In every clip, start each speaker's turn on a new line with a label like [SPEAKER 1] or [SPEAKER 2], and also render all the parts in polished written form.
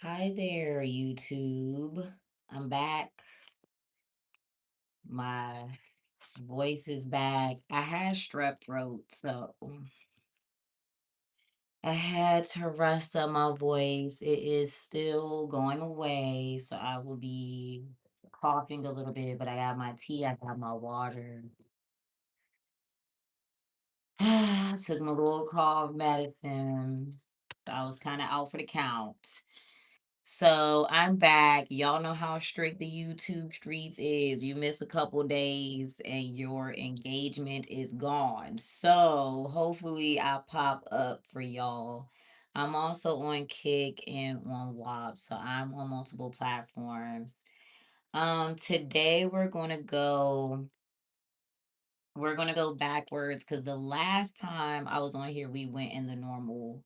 [SPEAKER 1] Hi there, YouTube. I'm back. My voice is back. I had strep throat, so I had to rest up my voice. It is still going away, so I will be coughing a little bit, but I got my tea, I got my water. I took my little cough medicine. So I was kind of out for the count. So I'm back. Y'all know how strict the YouTube streets is. You miss a couple days and your engagement is gone. So hopefully I'll pop up for y'all. I'm also on Kick and on WAP. So I'm on multiple platforms. Today we're gonna go backwards because the last time I was on here we went in the normal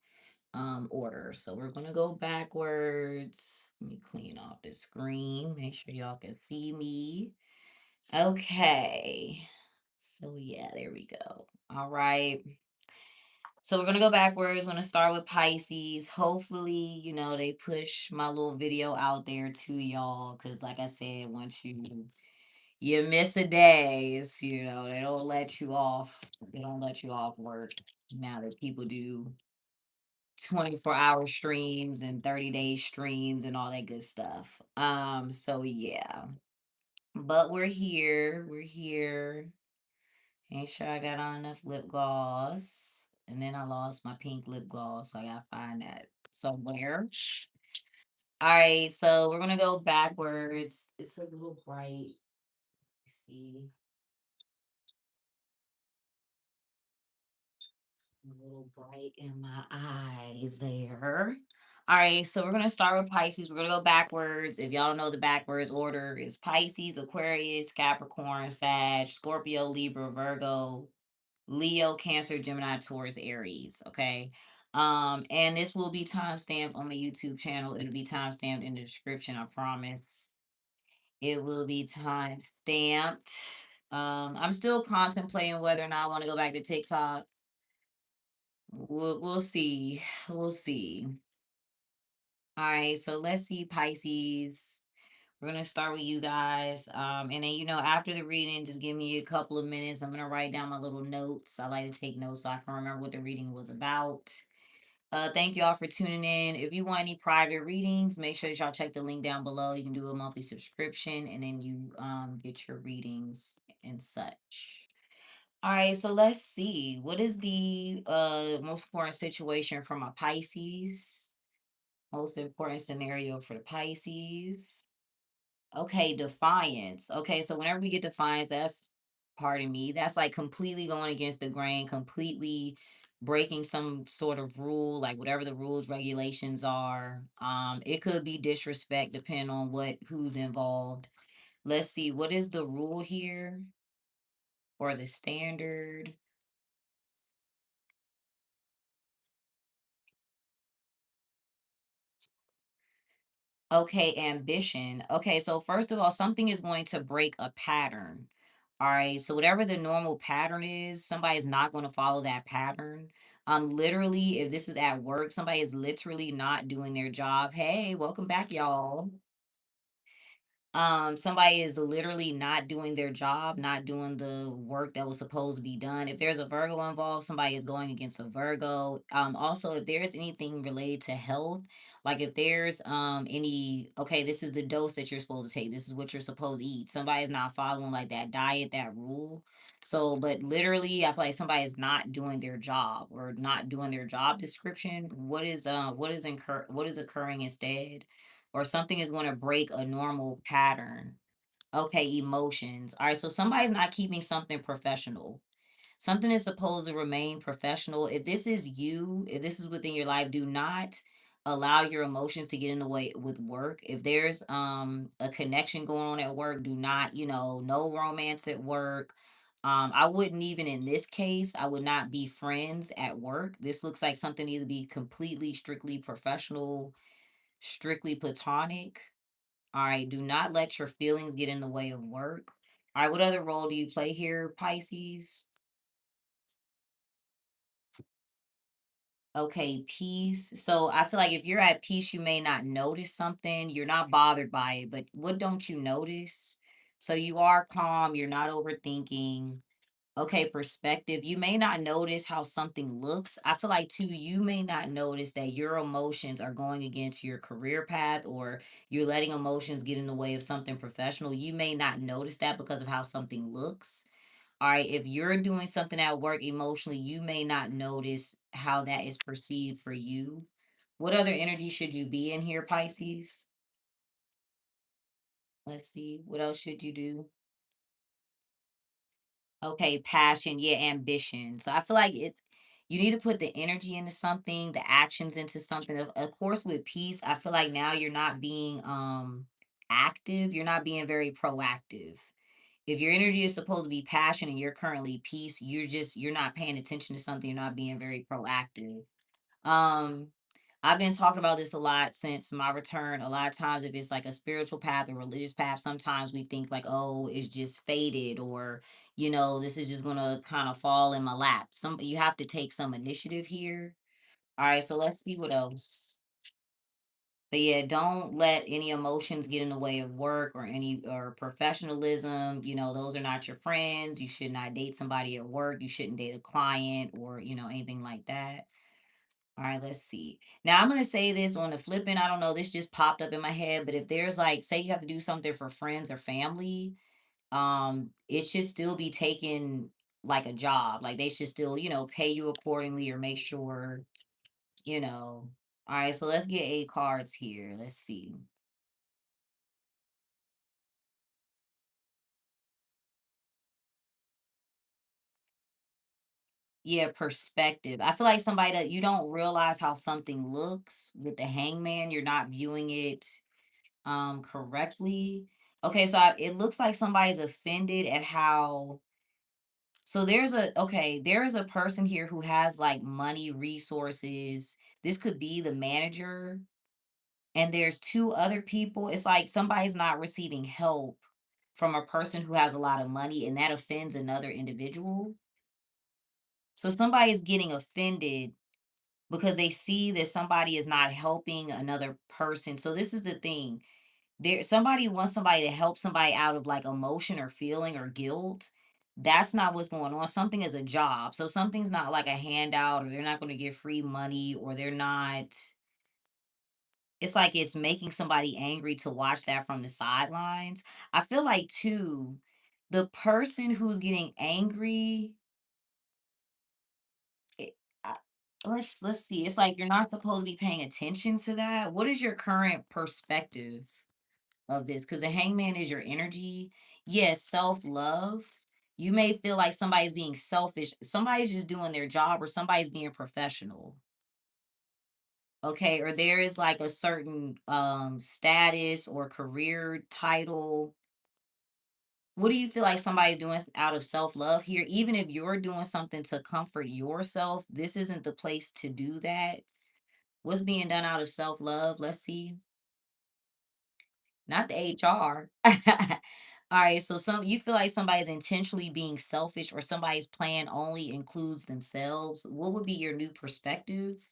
[SPEAKER 1] order. So we're gonna go backwards. Let me clean off the screen, make sure y'all can see me. Okay. So yeah, there we go. All right. So we're gonna go backwards. We're gonna start with Pisces. Hopefully, they push my little video out there to y'all. Cause like I said, once you miss a day, they don't let you off. They don't let you off work now that people do 24-hour streams and 30-day streams and all that good stuff. So yeah. But we're here. We're here. Make sure I got on enough lip gloss. And then I lost my pink lip gloss, so I gotta find that somewhere. All right, so we're gonna go backwards. It's a little bright. Let's see. A little bright in my eyes there. All right, so we're gonna start with Pisces. We're gonna go backwards. If y'all don't know the backwards order, is Pisces, Aquarius, Capricorn, Sag, Scorpio, Libra, Virgo, Leo, Cancer, Gemini, Taurus, Aries. Okay. And this will be timestamped on the YouTube channel. It'll be timestamped in the description, I promise. It will be time stamped. I'm still contemplating whether or not I want to go back to TikTok. We'll see. We'll see. All right, so let's see Pisces. We're gonna start with you guys. And then after the reading, just give me a couple of minutes. I'm gonna write down my little notes. I like to take notes so I can remember what the reading was about. Thank you all for tuning in. If you want any private readings, make sure that y'all check the link down below. You can do a monthly subscription and then you get your readings and such. All right, so let's see. What is the most important situation from a Pisces? Most important scenario for the Pisces. Okay, defiance. Okay, so whenever we get defiance, that's, pardon me, that's like completely going against the grain, completely breaking some sort of rule, like whatever the rules, regulations are. It could be disrespect depending on who's involved. Let's see, what is the rule here or the standard? Okay, ambition. Okay, so first of all, something is going to break a pattern. All right, so whatever the normal pattern is, somebody's not going to follow that pattern. Literally, if this is at work, somebody is literally not doing their job. Hey, welcome back, y'all. Somebody is literally not doing their job, not doing the work that was supposed to be done. If there's a Virgo involved, somebody is going against a Virgo. Also, if there's anything related to health, like if there's any, okay, this is the dose that you're supposed to take, this is what you're supposed to eat, somebody's not following like that diet, that rule. So but literally I feel like somebody is not doing their job or not doing their job description. What is occurring instead, or something is going to break a normal pattern. Okay, emotions. All right, so somebody's not keeping something professional. Something is supposed to remain professional. If this is you, if this is within your life, do not allow your emotions to get in the way with work. If there's a connection going on at work, do not, no romance at work. I wouldn't even in this case, I would not be friends at work. This looks like something needs to be completely strictly professional, strictly platonic. All right, do not let your feelings get in the way of work. All right, what other role do you play here, Pisces? Okay, peace. So I feel like if you're at peace, you may not notice something. You're not bothered by it, but what don't you notice? So you are calm, you're not overthinking. Okay, perspective. You may not notice how something looks. I feel like too, you may not notice that your emotions are going against your career path, or you're letting emotions get in the way of something professional. You may not notice that because of how something looks. All right, if you're doing something at work emotionally, you may not notice how that is perceived for you. What other energy should you be in here, Pisces? Let's see. What else should you do? Okay, passion, yeah, ambition. So I feel like you need to put the energy into something, the actions into something. Of course, with peace, I feel like now you're not being active, you're not being very proactive. If your energy is supposed to be passion and you're currently peace, you're not paying attention to something, you're not being very proactive. Um, I've been talking about this a lot since my return. A lot of times, if it's like a spiritual path or religious path, sometimes we think like, oh, it's just fated, or this is just gonna kind of fall in my lap. You have to take some initiative here. All right, so let's see what else. But yeah, don't let any emotions get in the way of work or any or professionalism. Those are not your friends. You should not date somebody at work. You shouldn't date a client or anything like that. All right, let's see. Now I'm gonna say this on the flipping. I don't know, this just popped up in my head, but if there's like, say you have to do something for friends or family, it should still be taken like a job. Like they should still, pay you accordingly or make sure, you know. All right, so let's get 8 cards here. Let's see. Yeah, perspective. I feel like somebody that you don't realize how something looks with the hangman, you're not viewing it correctly. Okay, so it looks like somebody's offended at how, so there is a person here who has like money resources. This could be the manager, and there's two other people. It's like somebody's not receiving help from a person who has a lot of money, and that offends another individual. So somebody is getting offended because they see that somebody is not helping another person. So this is the thing. Somebody wants somebody to help somebody out of like emotion or feeling or guilt. That's not what's going on. Something is a job. So something's not like a handout, or they're not going to get free money, or they're not, it's like it's making somebody angry to watch that from the sidelines. I feel like too, the person who's getting angry, it, uh, let's see. It's like you're not supposed to be paying attention to that. What is your current perspective of this? Because the hangman is your energy. Yes, self-love. You may feel like somebody's being selfish. Somebody's just doing their job, or somebody's being professional. Okay, or there is like a certain status or career title. What do you feel like somebody's doing out of self-love here? Even if you're doing something to comfort yourself, this isn't the place to do that. What's being done out of self-love? Let's see. Not the HR. All right, so you feel like somebody's intentionally being selfish, or somebody's plan only includes themselves. What would be your new perspective?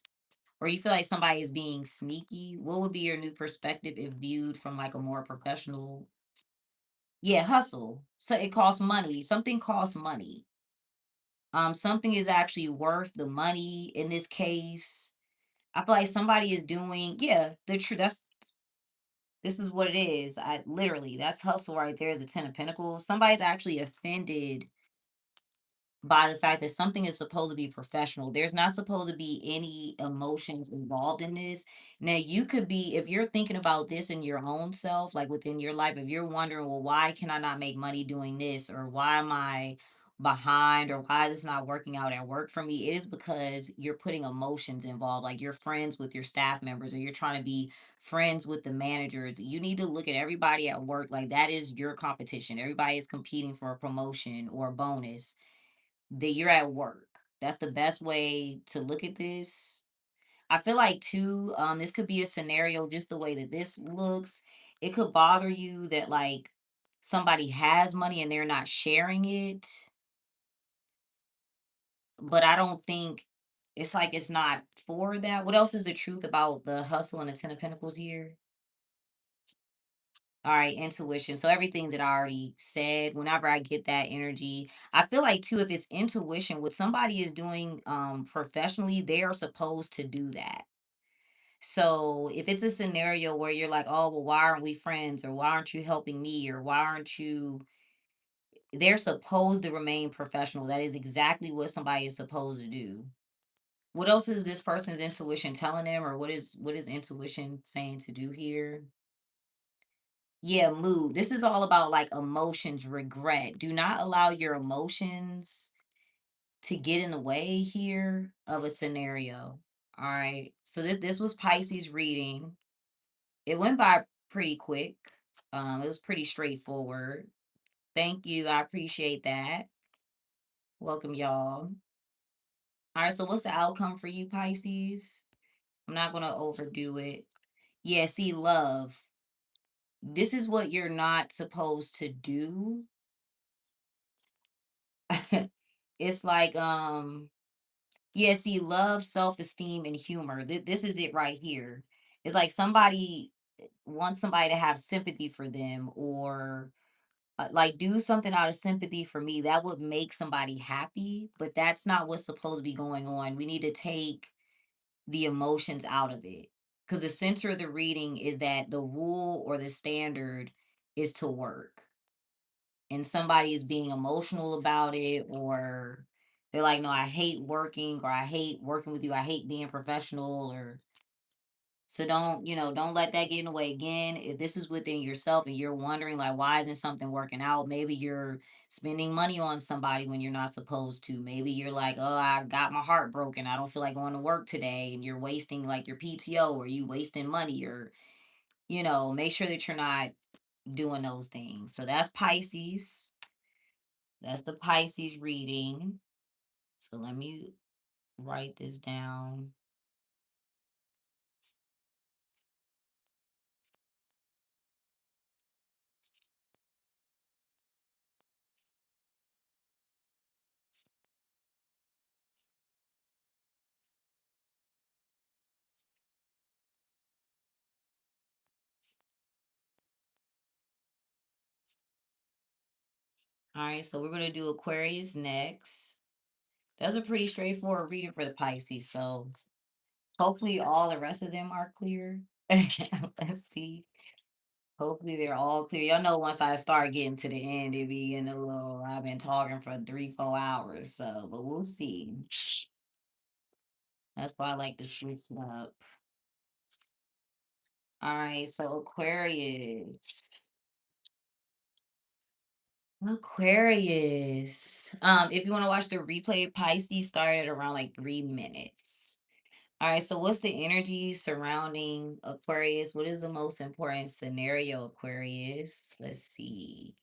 [SPEAKER 1] Or you feel like somebody is being sneaky. What would be your new perspective if viewed from like a more professional? Yeah, hustle. So it costs money. Something costs money. Something is actually worth the money in this case. I feel like somebody is doing, yeah, the true that's this is what it is. I literally, that's hustle right there, is a 10 of Pentacles. Somebody's actually offended by the fact that something is supposed to be professional. There's not supposed to be any emotions involved in this. Now, you could be, if you're thinking about this in your own self, like within your life, if you're wondering, well, why can I not make money doing this? Or why am I behind? Or why is this not working out at work for me? It is because you're putting emotions involved. Like you're friends with your staff members, or you're trying to be friends with the managers. You need to look at everybody at work like that is your competition. Everybody is competing for a promotion or a bonus, that you're at work. That's the best way to look at this. I feel like too, this could be a scenario just the way that this looks. It could bother you that like somebody has money and they're not sharing it. But I don't think It's like it's not for that. What else is the truth about the hustle and the Ten of Pentacles here? All right, intuition. So everything that I already said, whenever I get that energy, I feel like too, if it's intuition, what somebody is doing professionally, they are supposed to do that. So if it's a scenario where you're like, oh, well, why aren't we friends? Or why aren't you helping me? Or why aren't you, they're supposed to remain professional. That is exactly what somebody is supposed to do. What else is this person's intuition telling them, or what is intuition saying to do here? Yeah, mood. This is all about like emotions, regret. Do not allow your emotions to get in the way here of a scenario. All right. So this was Pisces reading. It went by pretty quick. It was pretty straightforward. Thank you. I appreciate that. Welcome, y'all. All right. So what's the outcome for you, Pisces? I'm not gonna overdo it. Yeah, see, love. This is what you're not supposed to do. It's like yeah, see, love, self-esteem, and humor. This is it right here. It's like somebody wants somebody to have sympathy for them, or like do something out of sympathy for me. That would make somebody happy, but that's not what's supposed to be going on. We need to take the emotions out of it, because the center of the reading is that the rule or the standard is to work, and somebody is being emotional about it, or they're like, no, I hate working, or I hate working with you, I hate being professional, or so don't let that get in the way. Again, if this is within yourself and you're wondering like, why isn't something working out? Maybe you're spending money on somebody when you're not supposed to. Maybe you're like, oh, I got my heart broken, I don't feel like going to work today, and you're wasting like your PTO, or you wasting money, or make sure that you're not doing those things. So that's Pisces. That's the Pisces reading. So let me write this down. All right, so we're going to do Aquarius next. That's a pretty straightforward reading for the Pisces. So hopefully all the rest of them are clear. Let's see. Hopefully they're all clear. Y'all know once I start getting to the end, it be in a little, I've been talking for 3, 4 hours. So, but we'll see. That's why I like to switch it up. All right, so Aquarius. Aquarius. If you want to watch the replay, Pisces started around like 3 minutes. All right, so what's the energy surrounding Aquarius? What is the most important scenario, Aquarius? Let's see.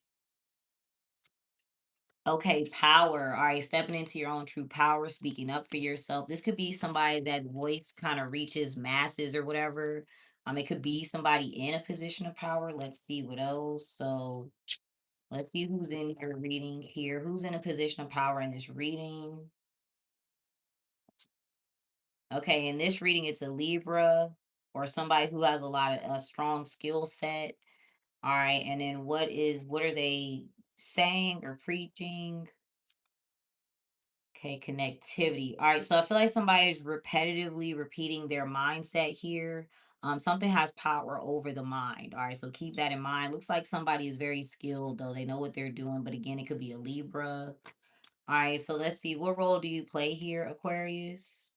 [SPEAKER 1] Okay, power. All right, stepping into your own true power, speaking up for yourself. This could be somebody that voice kind of reaches masses or whatever. It could be somebody in a position of power. Let's see what else. So let's see who's in your reading here. Who's in a position of power in this reading? Okay, in this reading, it's a Libra or somebody who has a strong skill set. All right, and then what are they saying or preaching? Okay, connectivity. All right, so I feel like somebody is repetitively repeating their mindset here. Something has power over the mind. All right, so keep that in mind. Looks like somebody is very skilled, though. They know what they're doing, but again, it could be a Libra. All right, so let's see. What role do you play here, Aquarius?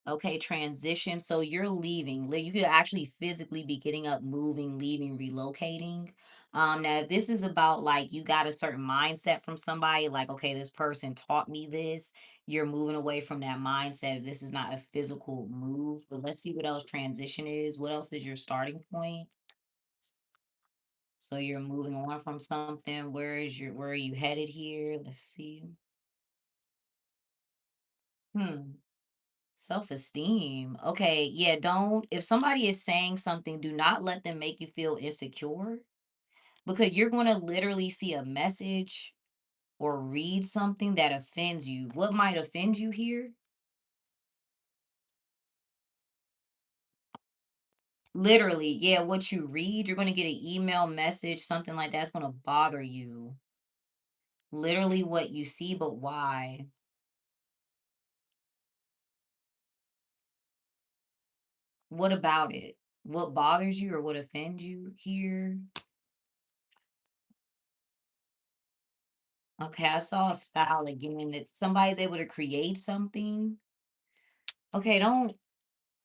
[SPEAKER 1] Okay, transition. So you're leaving. You could actually physically be getting up, moving, leaving, relocating. Now if this is about like you got a certain mindset from somebody, like, okay, this person taught me this, you're moving away from that mindset if this is not a physical move. But let's see what else transition is. What else is your starting point? So you're moving on from something. Where are you headed here? Let's see. Hmm. Self-esteem. Okay, yeah, don't if somebody is saying something, do not let them make you feel insecure, because you're going to literally see a message or read something that offends you. What might offend you here? Literally, yeah, what you read, you're going to get an email message, something like that's going to bother you. Literally what you see, but why? What about it? What bothers you or what offends you here? Okay, I saw a style again that somebody's able to create something. Okay, don't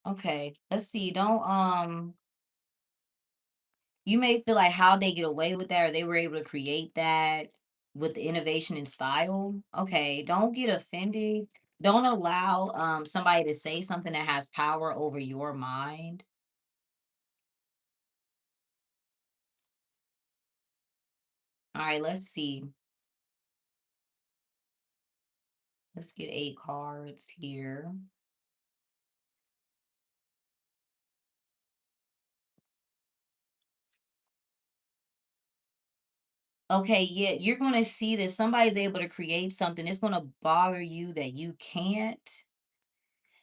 [SPEAKER 1] okay, let's see. Don't you may feel like how they get away with that or they were able to create that with the innovation and style. Okay, don't get offended. Don't allow somebody to say something that has power over your mind. All right, let's see. Let's get 8 cards here. Okay, yeah, you're going to see that somebody's able to create something. It's going to bother you that you can't.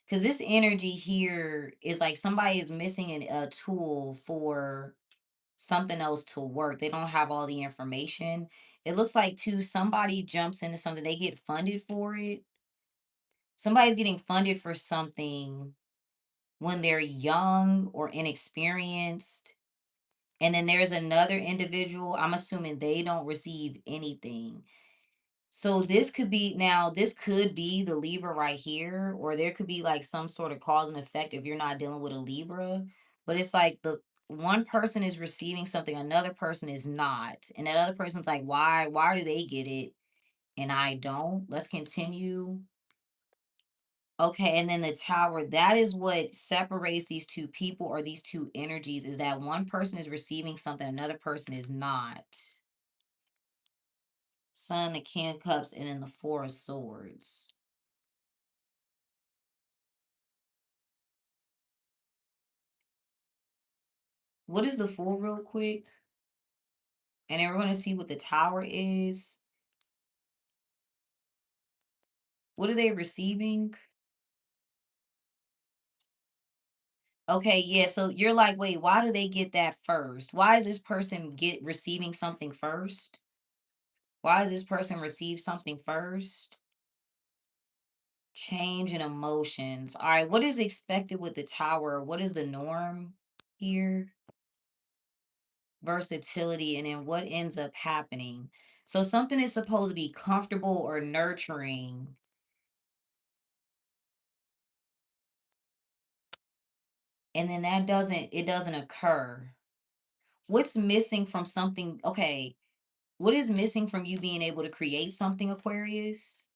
[SPEAKER 1] Because this energy here is like somebody is missing a tool for something else to work. They don't have all the information. It looks like too somebody jumps into something, they get funded for it. Somebody's getting funded for something when they're young or inexperienced. And then there's another individual, I'm assuming they don't receive anything. So this could be now, this could be the Libra right here, or there could be like some sort of cause and effect if you're not dealing with a Libra. But it's like the one person is receiving something, another person is not. And that other person's like, why do they get it and I don't? Let's continue. Okay, and then the tower, that is what separates these two people or these two energies is that one person is receiving something, another person is not. Sun, the King of Cups, and then the Four of Swords. What is the Fool real quick? And then we're going to see what the Tower is. What are they receiving? Okay, yeah. So you're like, wait, why do they get that first? Why is this person get receiving something first? Why does this person receive something first? Change in emotions. All right, what is expected with the Tower? What is the norm here? Versatility, and then what ends up happening. So something is supposed to be comfortable or nurturing, and then that doesn't it doesn't occur. What's missing from something? Okay, what is missing from you being able to create something, Aquarius?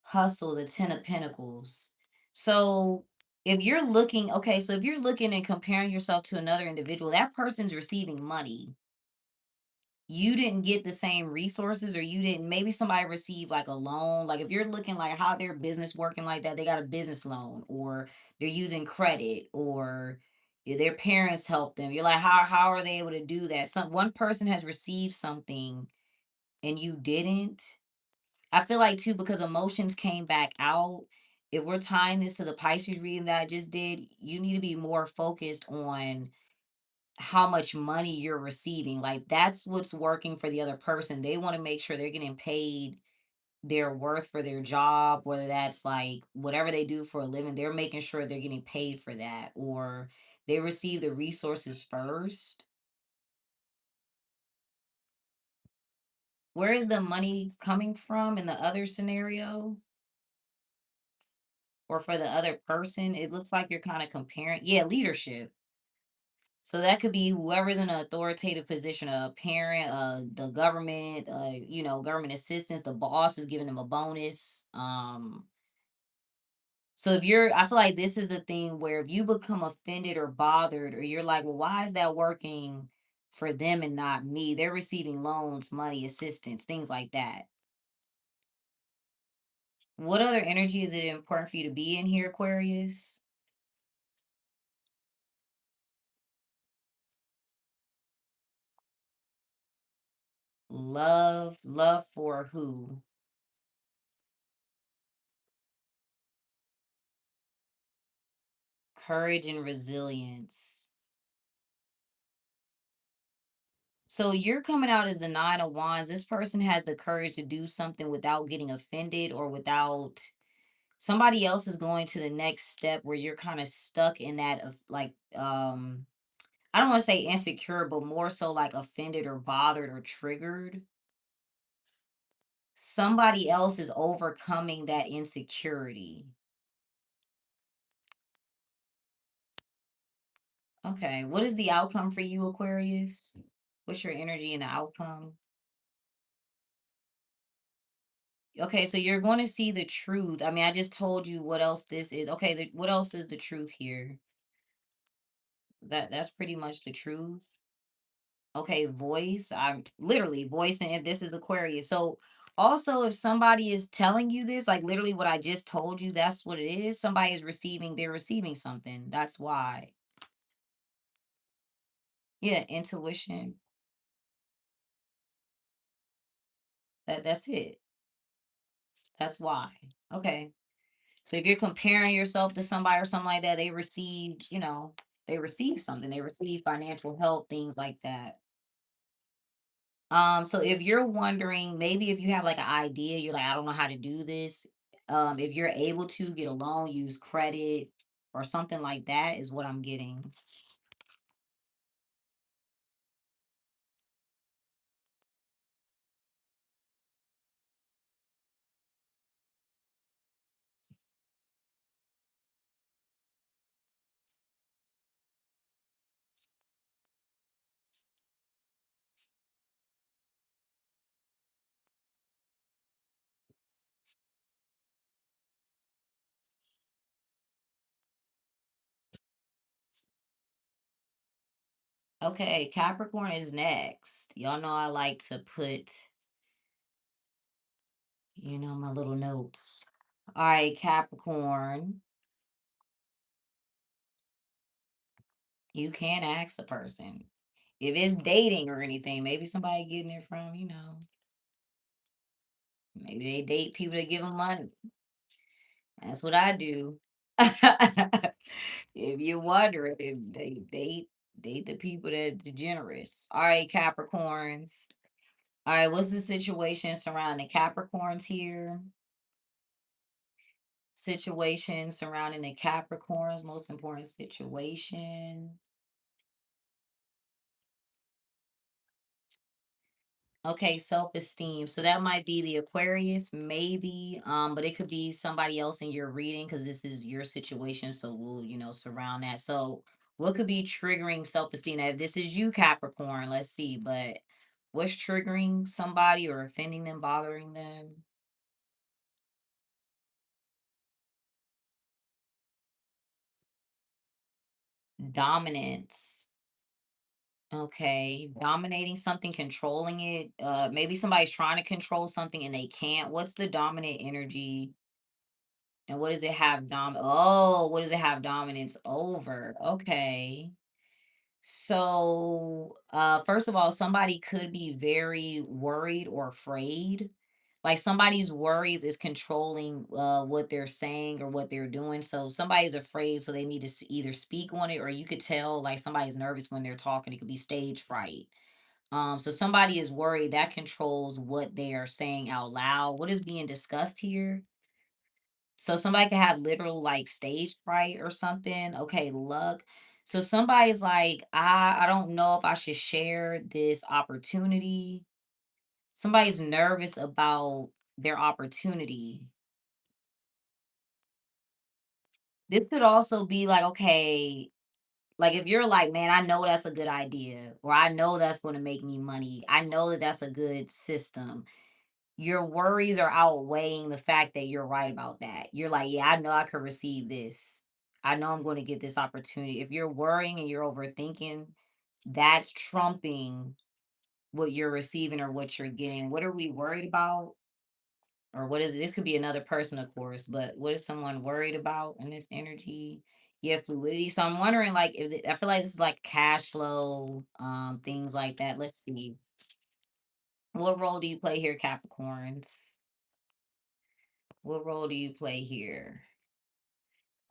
[SPEAKER 1] Hustle, the 10 of Pentacles. So if you're looking, okay, so if you're looking and comparing yourself to another individual, that person's receiving money. You didn't get the same resources, or you didn't, maybe somebody received like a loan. Like if you're looking like how their business working like that, they got a business loan, or they're using credit, or their parents helped them. You're like, how are they able to do that? Some one person has received something and you didn't. I feel like too, because emotions came back out. If we're tying this to the Pisces reading that I just did, you need to be more focused on how much money you're receiving. Like that's what's working for the other person. They want to make sure they're getting paid their worth for their job, whether that's like whatever they do for a living, they're making sure they're getting paid for that, or they receive the resources first. Where is the money coming from in the other scenario? Or for the other person, it looks like you're kind of comparing. Yeah, leadership. So that could be whoever's in an authoritative position, a parent, the government, government assistance, the boss is giving them a bonus. So if you're, I feel like this is a thing where if you become offended or bothered, or you're like, well, why is that working for them and not me? They're receiving loans, money, assistance, things like that. What other energy is it important for you to be in here, Aquarius? Love for who? Courage and resilience. So you're coming out as the nine of wands. This person has the courage to do something without getting offended or without somebody else is going to the next step where you're kind of stuck in that of like I don't want to say insecure, but more so like offended or bothered or triggered. Somebody else is overcoming that insecurity. Okay. What is the outcome for you, Aquarius? What's your energy and the outcome? Okay, so you're going to see the truth. I mean, I just told you what else this is. Okay, what else is the truth here? That's pretty much the truth. Okay, voice. I'm literally voicing it. This is Aquarius. So also if somebody is telling you this, like literally what I just told you, that's what it is. Somebody is receiving, they're receiving something. That's why. Yeah, intuition. That's it. That's why. Okay. So if you're comparing yourself to somebody or something like that, they received, they received something. They received financial help, things like that. So if you're wondering, maybe if you have like an idea, you're like, I don't know how to do this. If you're able to get a loan, use credit or something like that is what I'm getting. Okay, Capricorn is next. Y'all know I like to put, my little notes. All right, Capricorn, you can ask the person. If it's dating or anything, maybe somebody getting it from, maybe they date people that give them money. That's what I do. If you're wondering, if they date the people that are generous. All right, Capricorns. All right, what's the situation surrounding Capricorns here? Situation surrounding the Capricorns, most important situation. Okay, self-esteem. So that might be the Aquarius, maybe. But it could be somebody else in your reading because this is your situation. So we'll, surround that. So what could be triggering self-esteem? Now, if this is you, Capricorn, let's see. But what's triggering somebody or offending them, bothering them? Dominance. Okay. Dominating something, controlling it. Maybe somebody's trying to control something and they can't. What's the dominant energy? And what does it have what does it have dominance over? Okay. So, first of all, somebody could be very worried or afraid. Like somebody's worries is controlling what they're saying or what they're doing. So somebody's afraid, so they need to either speak on it, or you could tell like somebody's nervous when they're talking. It could be stage fright. So somebody is worried that controls what they are saying out loud. What is being discussed here? So somebody could have literal like stage fright or something. Okay, luck. So somebody's like, I don't know if I should share this opportunity. Somebody's nervous about their opportunity. This could also be like, okay, like if you're like, man, I know that's a good idea, or I know that's going to make me money. I know that that's a good system. Your worries are outweighing the fact that you're right about that. You're like, yeah, I know I could receive this. I know I'm going to get this opportunity. If you're worrying and you're overthinking, that's trumping what you're receiving or what you're getting. What are we worried about? Or what is it? This could be another person, of course, but what is someone worried about in this energy? Yeah, fluidity. So I'm wondering, like, I feel like this is like cash flow, things like that. Let's see. What role do you play here, Capricorns? What role do you play here?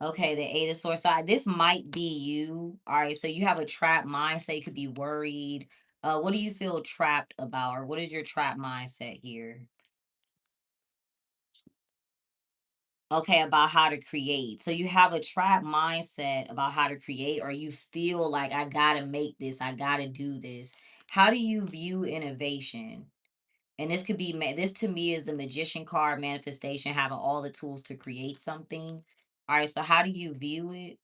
[SPEAKER 1] Okay, the Eight of Swords side. This might be you. All right, so you have a trapped mindset. You could be worried. What do you feel trapped about, or what is your trapped mindset here? Okay, about how to create. So you have a trapped mindset about how to create, or you feel like I gotta make this, I gotta do this. How do you view innovation? And this could be this to me is the magician card manifestation, having all the tools to create something. All right, so how do you view it?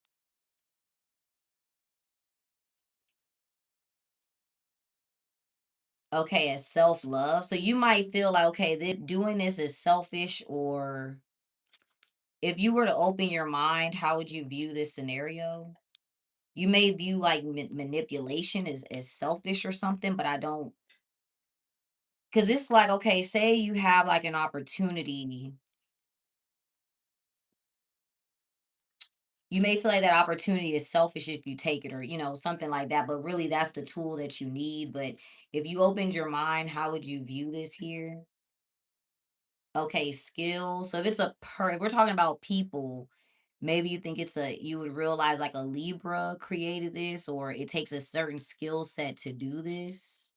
[SPEAKER 1] Okay, as self-love. So you might feel like, okay, doing this is selfish, or if you were to open your mind, how would you view this scenario? You may view like manipulation as selfish or something, but I don't, because it's like, okay, say you have like an opportunity. You may feel like that opportunity is selfish if you take it, or something like that, but really that's the tool that you need. But if you opened your mind, how would you view this here? Okay, skills. So if it's if we're talking about people, maybe you think you would realize like a Libra created this, or it takes a certain skill set to do this.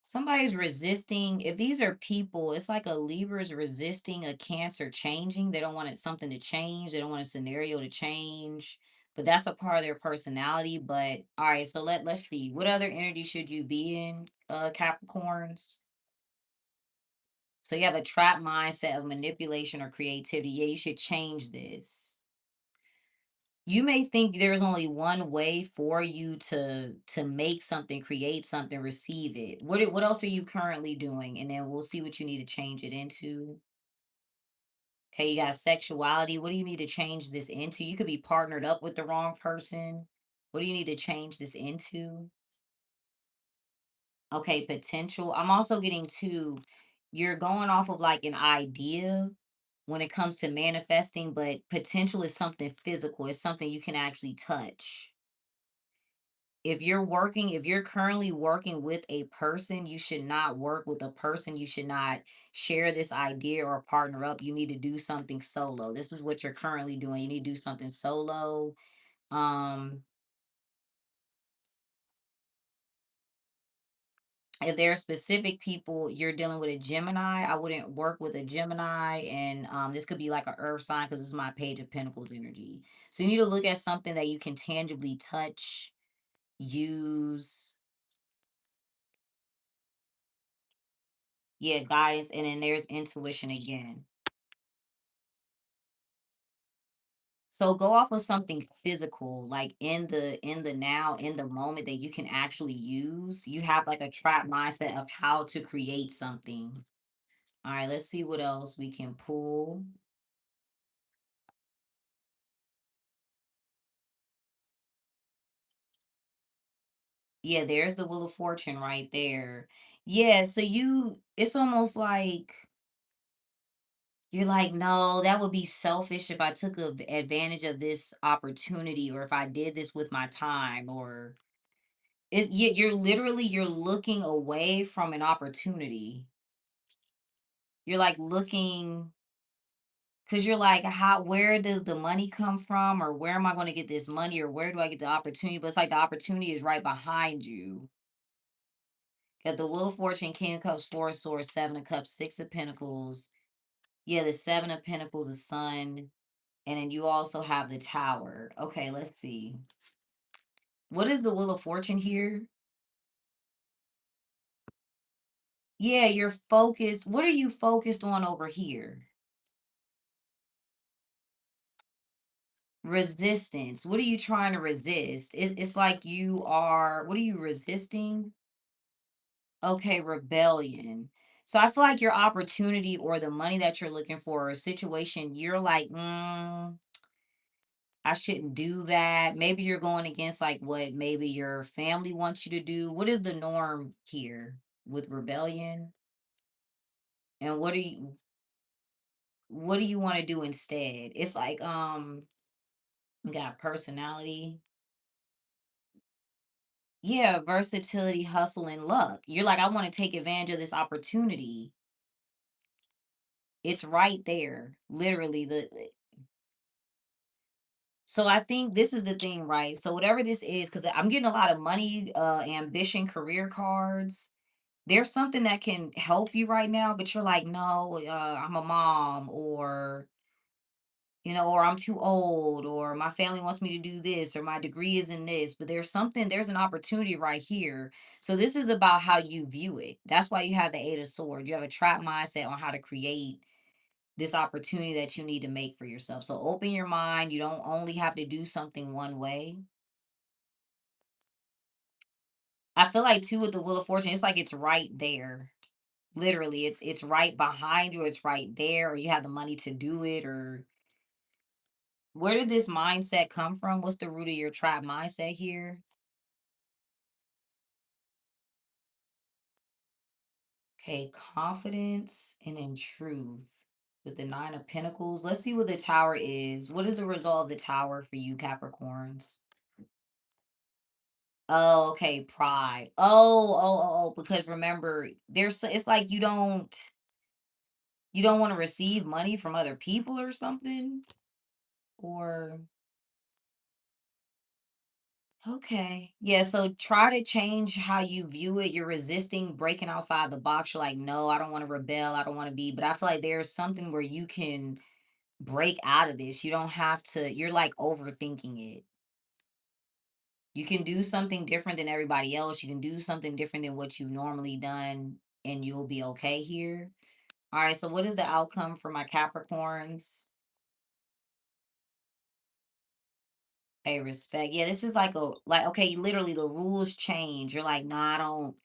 [SPEAKER 1] Somebody's resisting. If these are people, it's like a Libra's resisting a Cancer changing. They don't want something to change. They don't want a scenario to change. But that's a part of their personality. But all right, so let's see. What other energy should you be in, Capricorns? So you have a trap mindset of manipulation or creativity. Yeah, you should change this. You may think there's only one way for you to make something, create something, receive it. What else are you currently doing? And then we'll see what you need to change it into. Okay, you got sexuality. What do you need to change this into? You could be partnered up with the wrong person. What do you need to change this into? Okay, potential. I'm also getting to, you're going off of like an idea when it comes to manifesting, but potential is something physical. It's something you can actually touch. If you're currently working with a person, you should not work with a person. You should not share this idea or partner up. You need to do something solo. This is what you're currently doing. You need to do something solo. Um, if there are specific people you're dealing with, a Gemini, I wouldn't work with a Gemini. And this could be like an earth sign, because this is my Page of Pentacles energy. So you need to look at something that you can tangibly touch, use. Yeah, guidance. And then there's intuition again. So go off of something physical, like in the now, in the moment, that you can actually use. You have like a trap mindset of how to create something. All right, let's see what else we can pull. Yeah, there's the Wheel of Fortune right there. Yeah, so it's almost like you're like, no, that would be selfish if I took advantage of this opportunity, or if I did this with my time, or you're looking away from an opportunity. You're like looking, because you're like, where does the money come from, or where am I going to get this money, or where do I get the opportunity? But it's like the opportunity is right behind you. Got the Wheel of Fortune, King of Cups, Four of Swords, Seven of Cups, Six of Pentacles. Yeah, the Seven of Pentacles, the Sun. And then you also have the Tower. Okay, let's see. What is the Wheel of Fortune here? Yeah, you're focused. What are you focused on over here? Resistance. What are you trying to resist? It's like what are you resisting? Okay, rebellion. So I feel like your opportunity, or the money that you're looking for, or a situation, you're like, I shouldn't do that. Maybe you're going against like what maybe your family wants you to do. What is the norm here with rebellion? And what are you? what do you want to do instead? It's like, we got personality. Yeah, versatility, hustle, and luck. You're like, I want to take advantage of this opportunity. It's right there. Literally so I think this is the thing, right? So whatever this is, because I'm getting a lot of money, ambition, career cards. There's something that can help you right now, but you're like, no, I'm a mom, or or I'm too old, or my family wants me to do this, or my degree is in this. But there's an opportunity right here. So this is about how you view it. That's why you have the Eight of Swords. You have a trap mindset on how to create this opportunity that you need to make for yourself. So open your mind. You don't only have to do something one way. I feel like too with the Wheel of Fortune, it's like it's right there. Literally, it's right behind you, it's right there, or you have the money to do it, or where did this mindset come from? What's the root of your trap mindset here? Okay, confidence and in truth with the Nine of Pentacles. Let's see what the Tower is. What is the result of the Tower for you, Capricorns? Oh, okay, pride. Oh, because remember, it's like you don't want to receive money from other people or something, or okay. Yeah, so try to change how you view it. You're resisting breaking outside the box. You're like, no, I don't want to rebel. I don't want to be. But I feel like there's something where you can break out of this. You don't have to, you're like overthinking it. You can do something different than everybody else. You can do something different than what you've normally done, and you'll be okay here. All right, so what is the outcome for my Capricorns? Pay respect. Yeah, this is like okay, literally the rules change. You're like, nah, I don't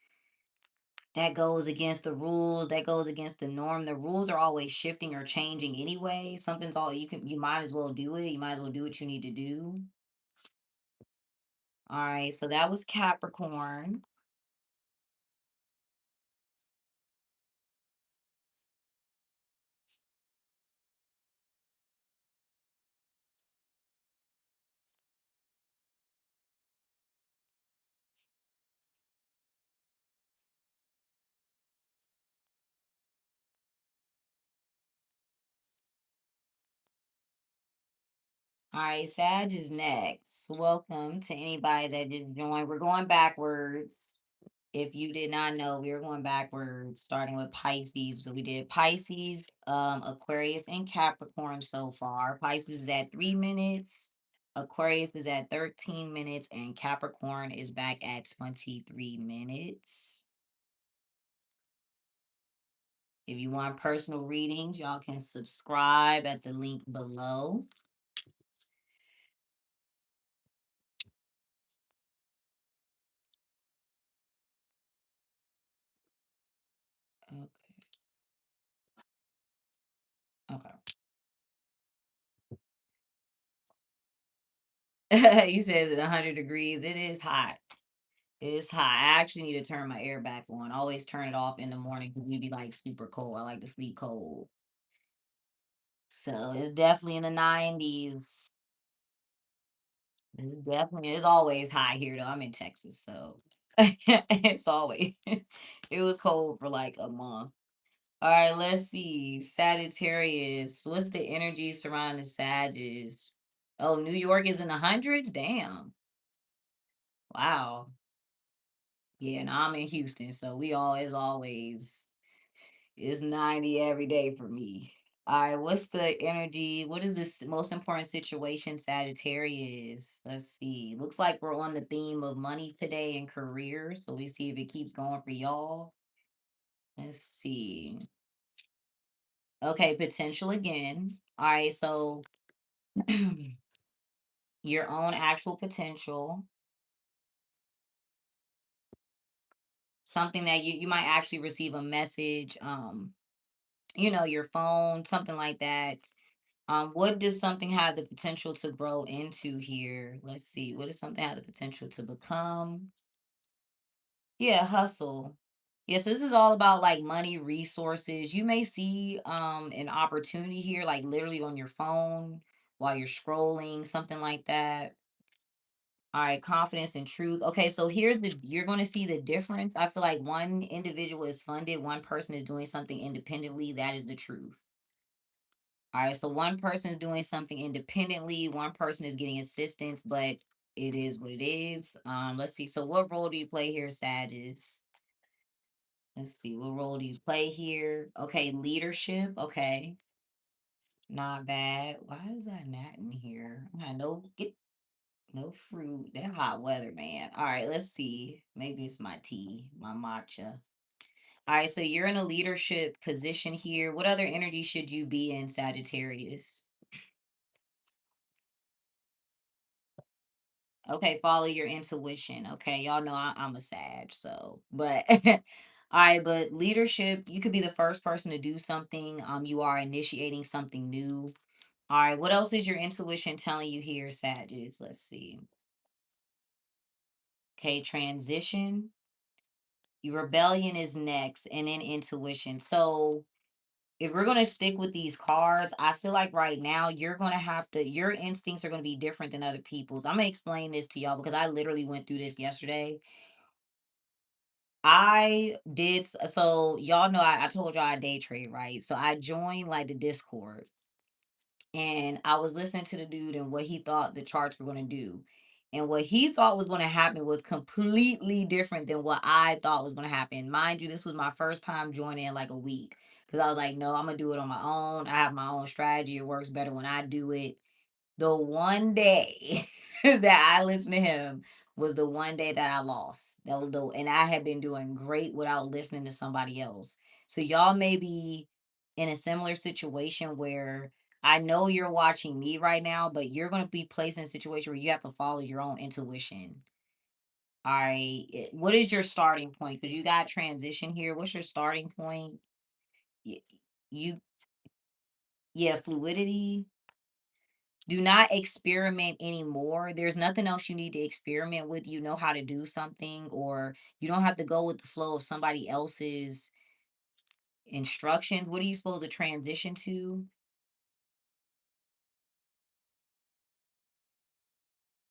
[SPEAKER 1] that goes against the rules, that goes against the norm. The rules are always shifting or changing anyway. Something's all you might as well do it. You might as well do what you need to do. All right, so that was Capricorn. All right, Sag is next. Welcome to anybody that just joined. We're going backwards. If you did not know, we were going backwards, starting with Pisces. So we did Pisces, Aquarius, and Capricorn so far. Pisces is at 3 minutes, Aquarius is at 13 minutes, and Capricorn is back at 23 minutes. If you want personal readings, y'all can subscribe at the link below. Okay. Okay. You said it's 100 degrees. It is hot. It's hot. I actually need to turn my air back on. I always turn it off in the morning because we be like super cold. I like to sleep cold. So it's definitely in the 90s. It's always high here though. I'm in Texas, so it's always it was cold for like a month. All right, let's see. Sagittarius. What's the energy surrounding Sagittarius? Oh, New York is in the hundreds? Damn. Wow. Yeah, and I'm in Houston, so we all is always it's 90 every day for me. All right, what's the energy? What is this most important situation, Sagittarius? Let's see. Looks like we're on the theme of money today and career. So we see if it keeps going for y'all. Let's see. Okay, potential again. All right, so your own actual potential, something that you might actually receive a message, your phone, something like that. What does something have the potential to grow into here? Let's see. What does something have the potential to become? Yeah, hustle. Yes, this is all about like money, resources. You may see an opportunity here, like literally on your phone while you're scrolling, something like that. All right, confidence and truth. Okay, so here's the you're going to see the difference. I feel like one individual is funded, one person is doing something independently. That is the truth. All right, so one person is doing something independently, one person is getting assistance, but it is what it is. Let's see. So what role do you play here, Sagittarius? Let's see. What role do you play here? Okay, leadership. Okay, not bad. Why is that not in here? I know. Get no fruit. That hot weather, man. All right, let's see. Maybe it's my tea, my matcha. All right, so you're in a leadership position here. What other energy should you be in, Sagittarius? Okay, follow your intuition. Okay, y'all know I'm a Sag, so but all right, but leadership, you could be the first person to do something. You are initiating something new. All right, what else is your intuition telling you here, Sagittarius? Let's see. Okay, transition. Your rebellion is next, and then intuition. So if we're gonna stick with these cards, I feel like right now you're gonna have to your instincts are gonna be different than other people's. I'm gonna explain this to y'all because I literally went through this yesterday. So y'all know I told y'all I day trade, right? So I joined like the Discord and I was listening to the dude and what he thought the charts were gonna do. And what he thought was gonna happen was completely different than what I thought was gonna happen. Mind you, this was my first time joining in like a week. Cause I was like, no, I'm gonna do it on my own. I have my own strategy. It works better when I do it. The one day that I listened to him was the one day that I lost. That was the and I had been doing great without listening to somebody else. So y'all may be in a similar situation where I know you're watching me right now, but you're going to be placed in a situation where you have to follow your own intuition. All right. What is your starting point? Because you got transition here. What's your starting point? Y- You, yeah, fluidity. Do not experiment anymore. There's nothing else you need to experiment with. You know how to do something, or you don't have to go with the flow of somebody else's instructions. What are you supposed to transition to?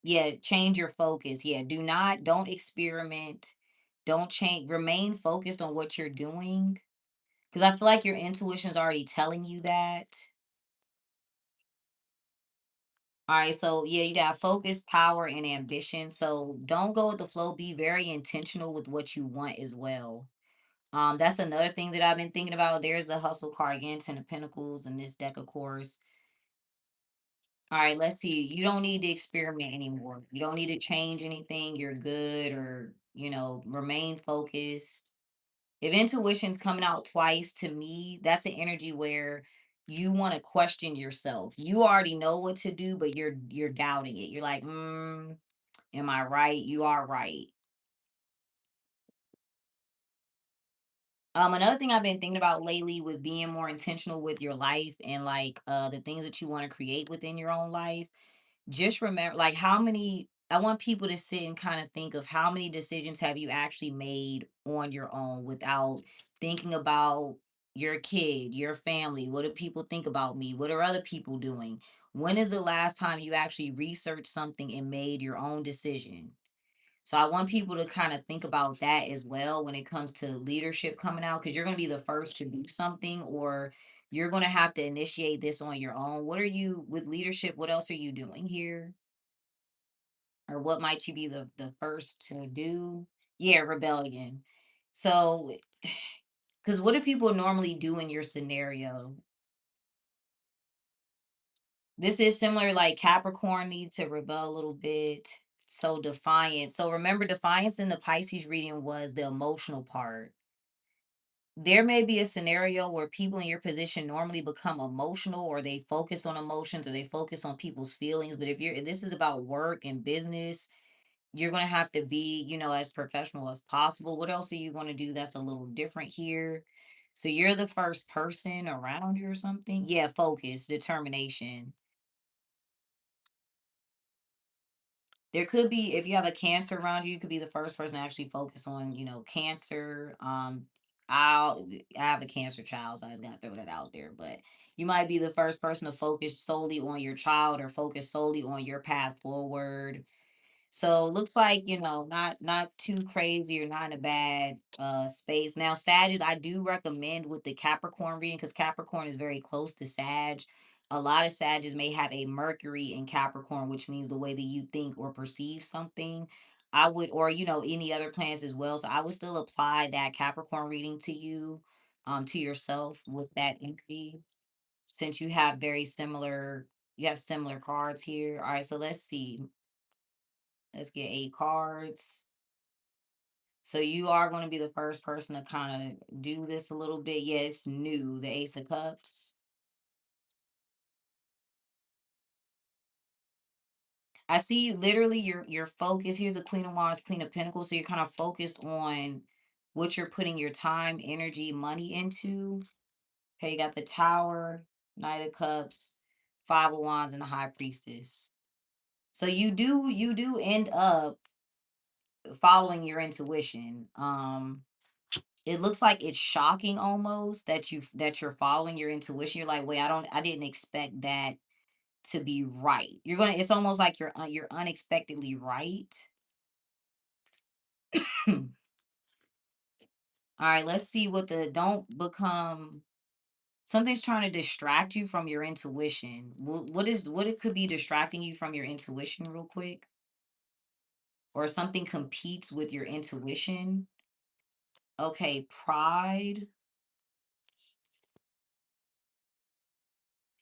[SPEAKER 1] Yeah, change your focus. Yeah, don't experiment. Don't change, remain focused on what you're doing. Because I feel like your intuition's already telling you that. All right, so yeah, you got focus, power, and ambition. So don't go with the flow. Be very intentional with what you want as well. That's another thing that I've been thinking about. There's the hustle card again, Ten of Pentacles, in this deck, of course. All right, let's see. You don't need to experiment anymore. You don't need to change anything. You're good, or remain focused. If intuition's coming out twice to me, that's an energy where you want to question yourself. You already know what to do, but you're doubting it. You're like, am I right? You are right. Another thing I've been thinking about lately with being more intentional with your life and like the things that you want to create within your own life, just remember like how many I want people to sit and kind of think of how many decisions have you actually made on your own without thinking about your kid, your family, what do people think about me? What are other people doing? When is the last time you actually researched something and made your own decision? So I want people to kind of think about that as well when it comes to leadership coming out, because you're going to be the first to do something, or you're going to have to initiate this on your own. What are you with leadership? What else are you doing here? Or what might you be the first to do? Yeah, rebellion. So, because what do people normally do in your scenario? This is similar, like Capricorn need to rebel a little bit. So defiant. So remember, defiance in the Pisces reading was the emotional part. There may be a scenario where people in your position normally become emotional, or they focus on emotions, or they focus on people's feelings. But if this is about work and business, you're going to have to be, as professional as possible. What else are you going to do that's a little different here? So you're the first person around you or something? Yeah, focus, determination. There could be, if you have a Cancer around you, you could be the first person to actually focus on, Cancer. I'll I have a Cancer child, so I just gotta throw that out there. But you might be the first person to focus solely on your child or focus solely on your path forward. So looks like, not too crazy or not in a bad space. Now, Sagittarius, I do recommend with the Capricorn reading because Capricorn is very close to Sag. A lot of Sagittarius may have a Mercury in Capricorn, which means the way that you think or perceive something. I would, or any other planets as well. So I would still apply that Capricorn reading to you, to yourself with that energy, since you have similar cards here. All right, so let's see. Let's get 8 cards. So you are going to be the first person to kind of do this a little bit. Yeah, it's new, the Ace of Cups. I see you literally your focus. Here's the Queen of Wands, Queen of Pentacles. So you're kind of focused on what you're putting your time, energy, money into. Okay, you got the Tower, Knight of Cups, Five of Wands, and the High Priestess. So you do end up following your intuition. It looks like it's shocking almost that you're following your intuition. You're like, wait, I didn't expect that to be right. It's almost like you're unexpectedly right. All right, let's see what the don't become something's trying to distract you from your intuition. What it could be distracting you from your intuition real quick, or something competes with your intuition. Okay, pride,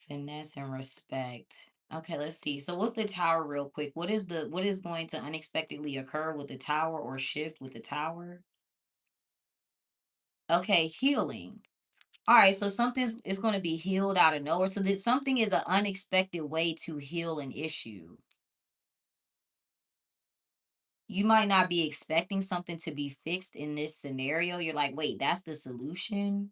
[SPEAKER 1] finesse, and respect. Okay, let's see. So what's the tower real quick? What is going to unexpectedly occur with the tower or shift with the tower? Okay, healing. All right, so something is going to be healed out of nowhere. So that something is an unexpected way to heal an issue. You might not be expecting something to be fixed in this scenario. You're like, "Wait, that's the solution?"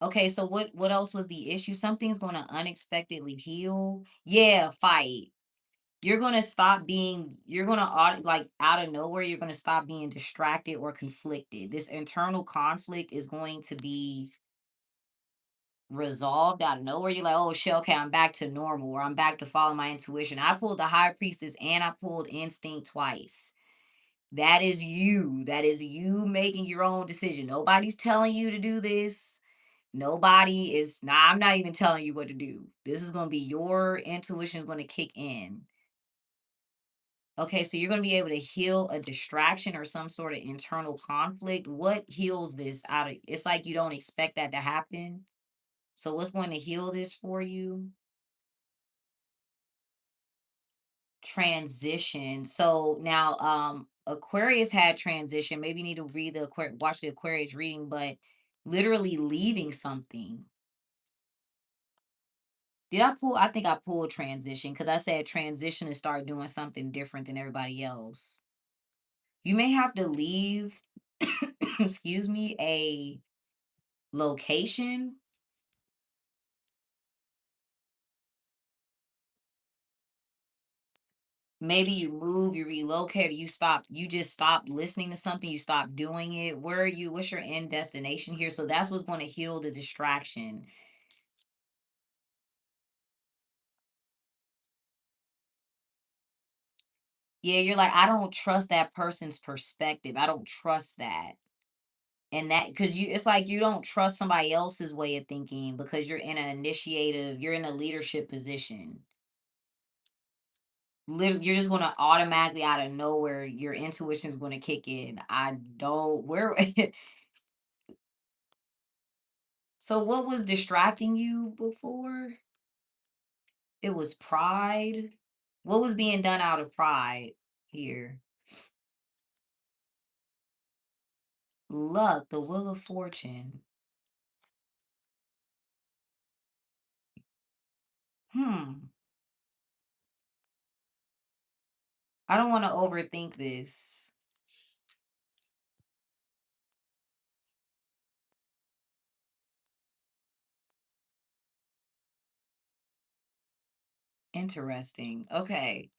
[SPEAKER 1] Okay, so what else was the issue? Something's going to unexpectedly heal. Yeah, fight. You're gonna like out of nowhere, you're gonna stop being distracted or conflicted. This internal conflict is going to be resolved out of nowhere. You're like, oh shit, okay, I'm back to normal, or I'm back to following my intuition. I pulled the High Priestess and I pulled instinct twice. That is you. That is you making your own decision. Nobody's telling you to do this. Nobody is, nah, I'm not even telling you what to do. This is gonna be your intuition is gonna kick in. Okay, so you're going to be able to heal a distraction or some sort of internal conflict. What heals this out of it's like you don't expect that to happen. So what's going to heal this for you? Transition. So now Aquarius had transition. Maybe you need to read watch the Aquarius reading, but literally leaving something. I think I pulled transition because I said transition to start doing something different than everybody else. You may have to leave excuse me, a location. Maybe you move, you relocate, or you just stop listening to something, you stop doing it. Where are you? What's your end destination here? So that's what's going to heal the distraction. Yeah, you're like, I don't trust that person's perspective. I don't trust that. And that because it's like you don't trust somebody else's way of thinking because you're in a leadership position. Literally, you're just gonna automatically out of nowhere, your intuition is gonna kick in. I don't where So what was distracting you before? It was pride. What was being done out of pride here? Luck, the wheel of fortune. Hmm. I don't want to overthink this. Interesting. Okay.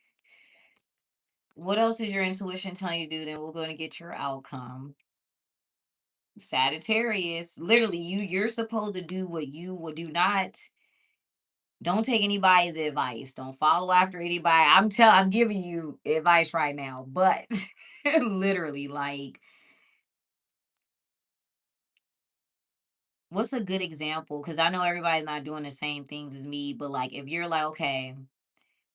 [SPEAKER 1] What else is your intuition telling you to do? Then we're going to get your outcome. Sagittarius, literally, you're supposed to do what you would do. Not don't take anybody's advice. Don't follow after anybody. I'm giving you advice right now, but literally, like, what's a good example? Because I know everybody's not doing the same things as me, but like, if you're like, okay,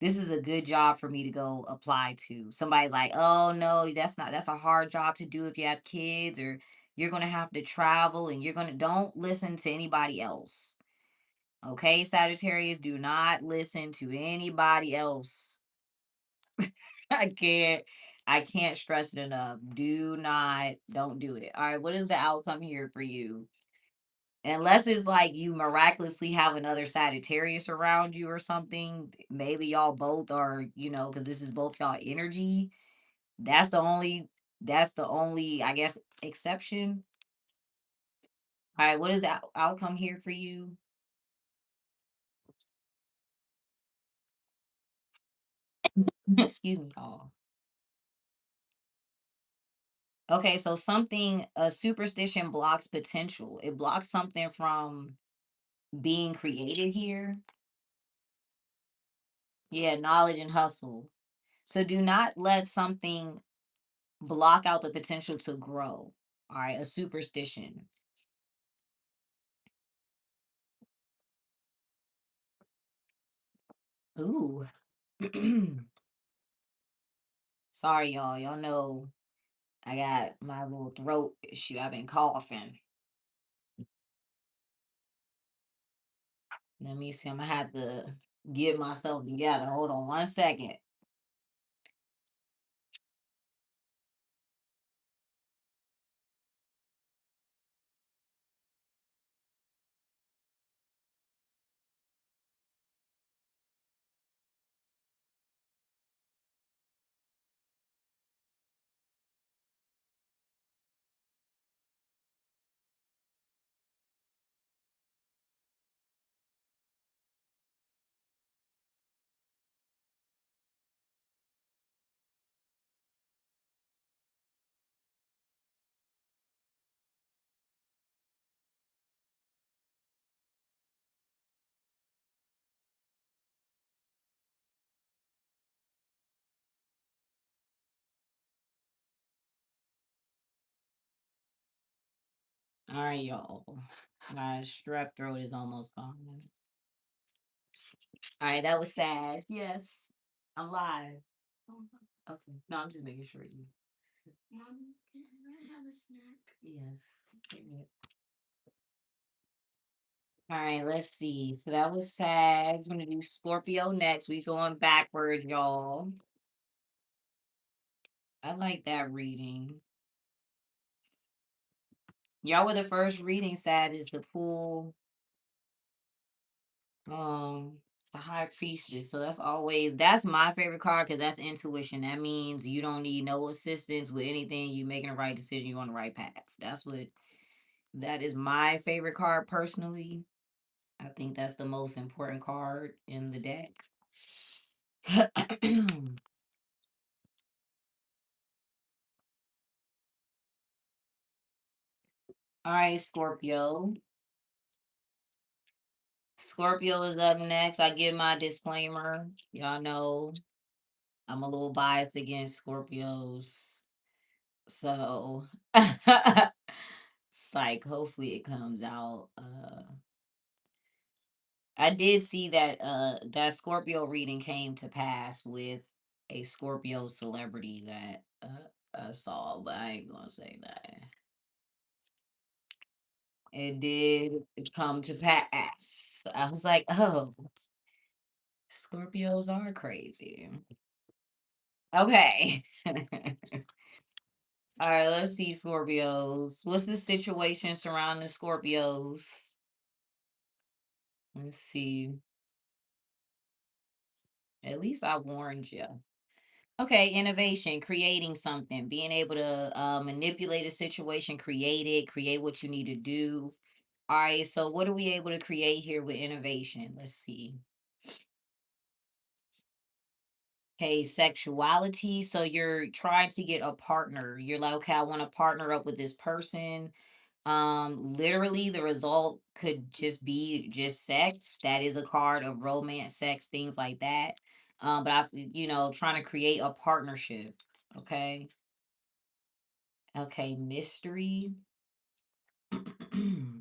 [SPEAKER 1] this is a good job for me to go apply to. Somebody's like, oh no, that's a hard job to do if you have kids, or you're gonna have to travel and don't listen to anybody else. Okay, Sagittarius, do not listen to anybody else. I can't I can't stress it enough. Don't do it. All right, what is the outcome here for you? Unless it's like you miraculously have another Sagittarius around you or something, maybe y'all both are, because this is both y'all energy. That's the only I guess exception. All right, what is the outcome here for you? Excuse me, Paul. Okay, so a superstition blocks potential. It blocks something from being created here. Yeah, knowledge and hustle. So do not let something block out the potential to grow. All right, a superstition. Ooh. Sorry, y'all. Y'all know I got my little throat issue. I've been coughing. Let me see. I'm gonna have to get myself together. Hold on 1 second. All right, y'all. My strep throat is almost gone. All right, that was sad. Yes, I'm live. Okay. No, I'm just making sure you. Mommy, can I have a snack? Yes. Give me it. All right, let's see. So that was sad. We're gonna do Scorpio next. We going backwards, y'all. I like that reading. Y'all were the first reading sad is the pool. Um, the high priestess. So that's my favorite card because that's intuition. That means you don't need no assistance with anything. You making the right decision. You on the right path. That is my favorite card personally. I think that's the most important card in the deck. All right, Scorpio. Scorpio is up next. I give my disclaimer. Y'all know I'm a little biased against Scorpios. So psych, hopefully it comes out. I did see that that Scorpio reading came to pass with a Scorpio celebrity that I saw, but I ain't gonna say that. It did come to pass. I was like, oh, Scorpios are crazy. Okay. All right, let's see, Scorpios. What's the situation surrounding Scorpios? Let's see. At least I warned you. Okay, innovation, creating something, being able to manipulate a situation, create what you need to do. All right, so what are we able to create here with innovation? Let's see. Okay, sexuality. So you're trying to get a partner. You're like, okay, I want to partner up with this person. Literally the result could just be just sex. That is a card of romance, sex, things like that. But trying to create a partnership. Okay. Okay, mystery.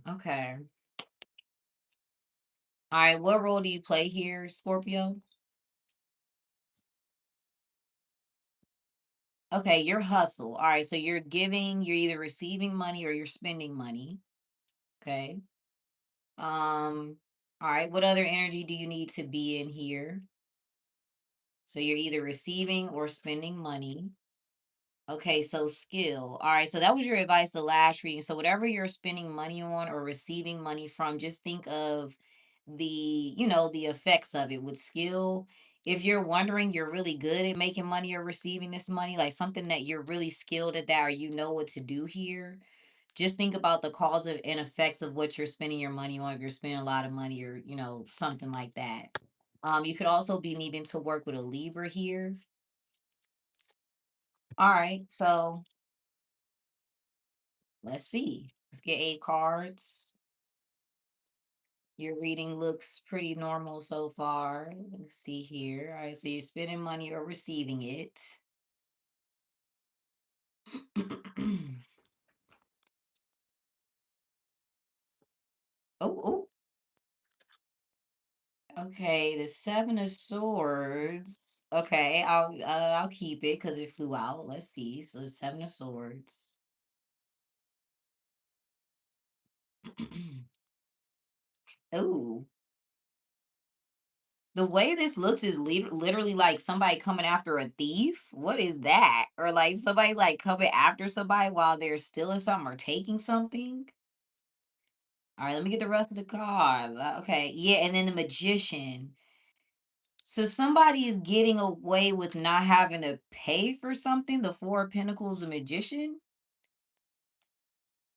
[SPEAKER 1] Okay. All right, what role do you play here, Scorpio? Okay, your hustle. All right, so you're either receiving money or you're spending money. Okay. All right, what other energy do you need to be in here? So you're either receiving or spending money. Okay, so skill. All right, so that was your advice the last reading. So whatever you're spending money on or receiving money from, just think of the effects of it with skill. If you're wondering, you're really good at making money or receiving this money, like something that you're really skilled at that or you know what to do here. Just think about the cause of and effects of what you're spending your money on if you're spending a lot of money or, something like that. You could also be needing to work with a Libra here. All right, so let's see. Let's get 8 cards. Your reading looks pretty normal so far. Let's see here. All right, so you're spending money or receiving it. Oh, oh. Okay, the 7 of Swords. Okay, I'll keep it because it flew out. Let's see. So the 7 of Swords. Oh, the way this looks is literally like somebody coming after a thief. What is that? Or like somebody like coming after somebody while they're stealing something or taking something. All right, let me get the rest of the cards. Okay, yeah, and then the Magician. So somebody is getting away with not having to pay for something. The Four of Pentacles, the Magician,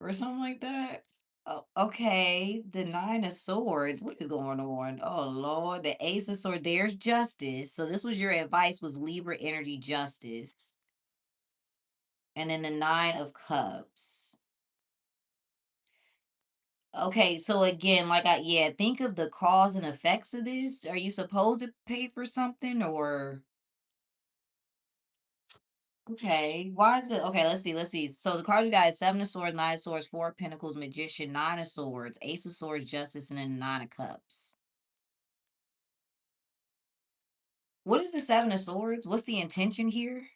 [SPEAKER 1] or something like that. Oh, okay, the Nine of Swords. What is going on? Oh Lord, the Ace of Swords. There's justice. So this was your advice was Libra energy justice, and then the Nine of Cups. Okay, so again, think of the cause and effects of this. Are you supposed to pay for something or okay? Why is it okay? Let's see. So the card you got is 7 of Swords, 9 of Swords, Four of Pentacles, Magician, 9 of Swords, Ace of Swords, Justice, and then Nine of Cups. What is the 7 of Swords? What's the intention here?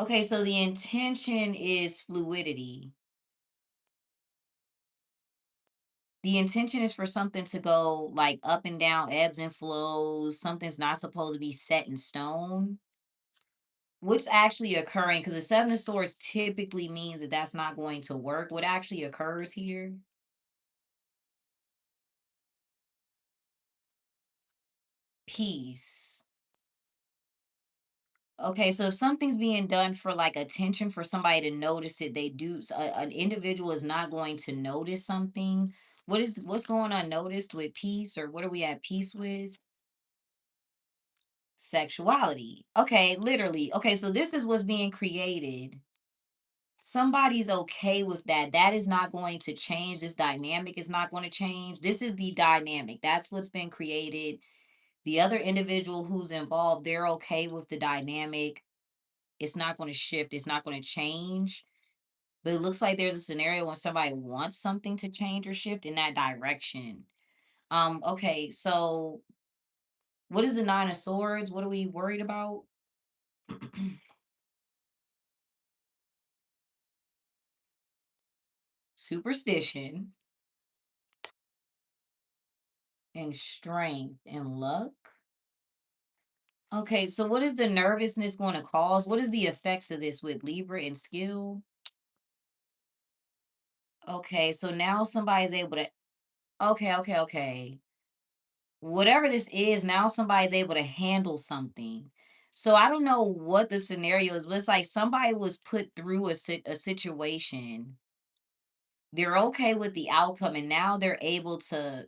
[SPEAKER 1] Okay, so the intention is fluidity. The intention is for something to go like up and down, ebbs and flows. Something's not supposed to be set in stone. What's actually occurring? Because the 7 of Swords typically means that that's not going to work. What actually occurs here? Peace. Okay, so if something's being done for like attention for somebody to notice it, an individual is not going to notice something. What's going unnoticed with peace or what are we at peace with? Sexuality. Okay, literally. Okay, so this is what's being created. Somebody's okay with that. That is not going to change. This dynamic is not going to change. This is the dynamic. That's what's been created. The other individual who's involved, they're okay with the dynamic. It's not going to shift. It's not going to change. But it looks like there's a scenario when somebody wants something to change or shift in that direction. Okay, so what is the 9 of Swords? What are we worried about? Superstition and strength and luck. Okay, so what is the nervousness going to cause? What is the effects of this with Libra and skill? Okay, so now somebody's able to. Okay. Whatever this is, now somebody's able to handle something. So I don't know what the scenario is, but it's like somebody was put through a situation. They're okay with the outcome, and now they're able to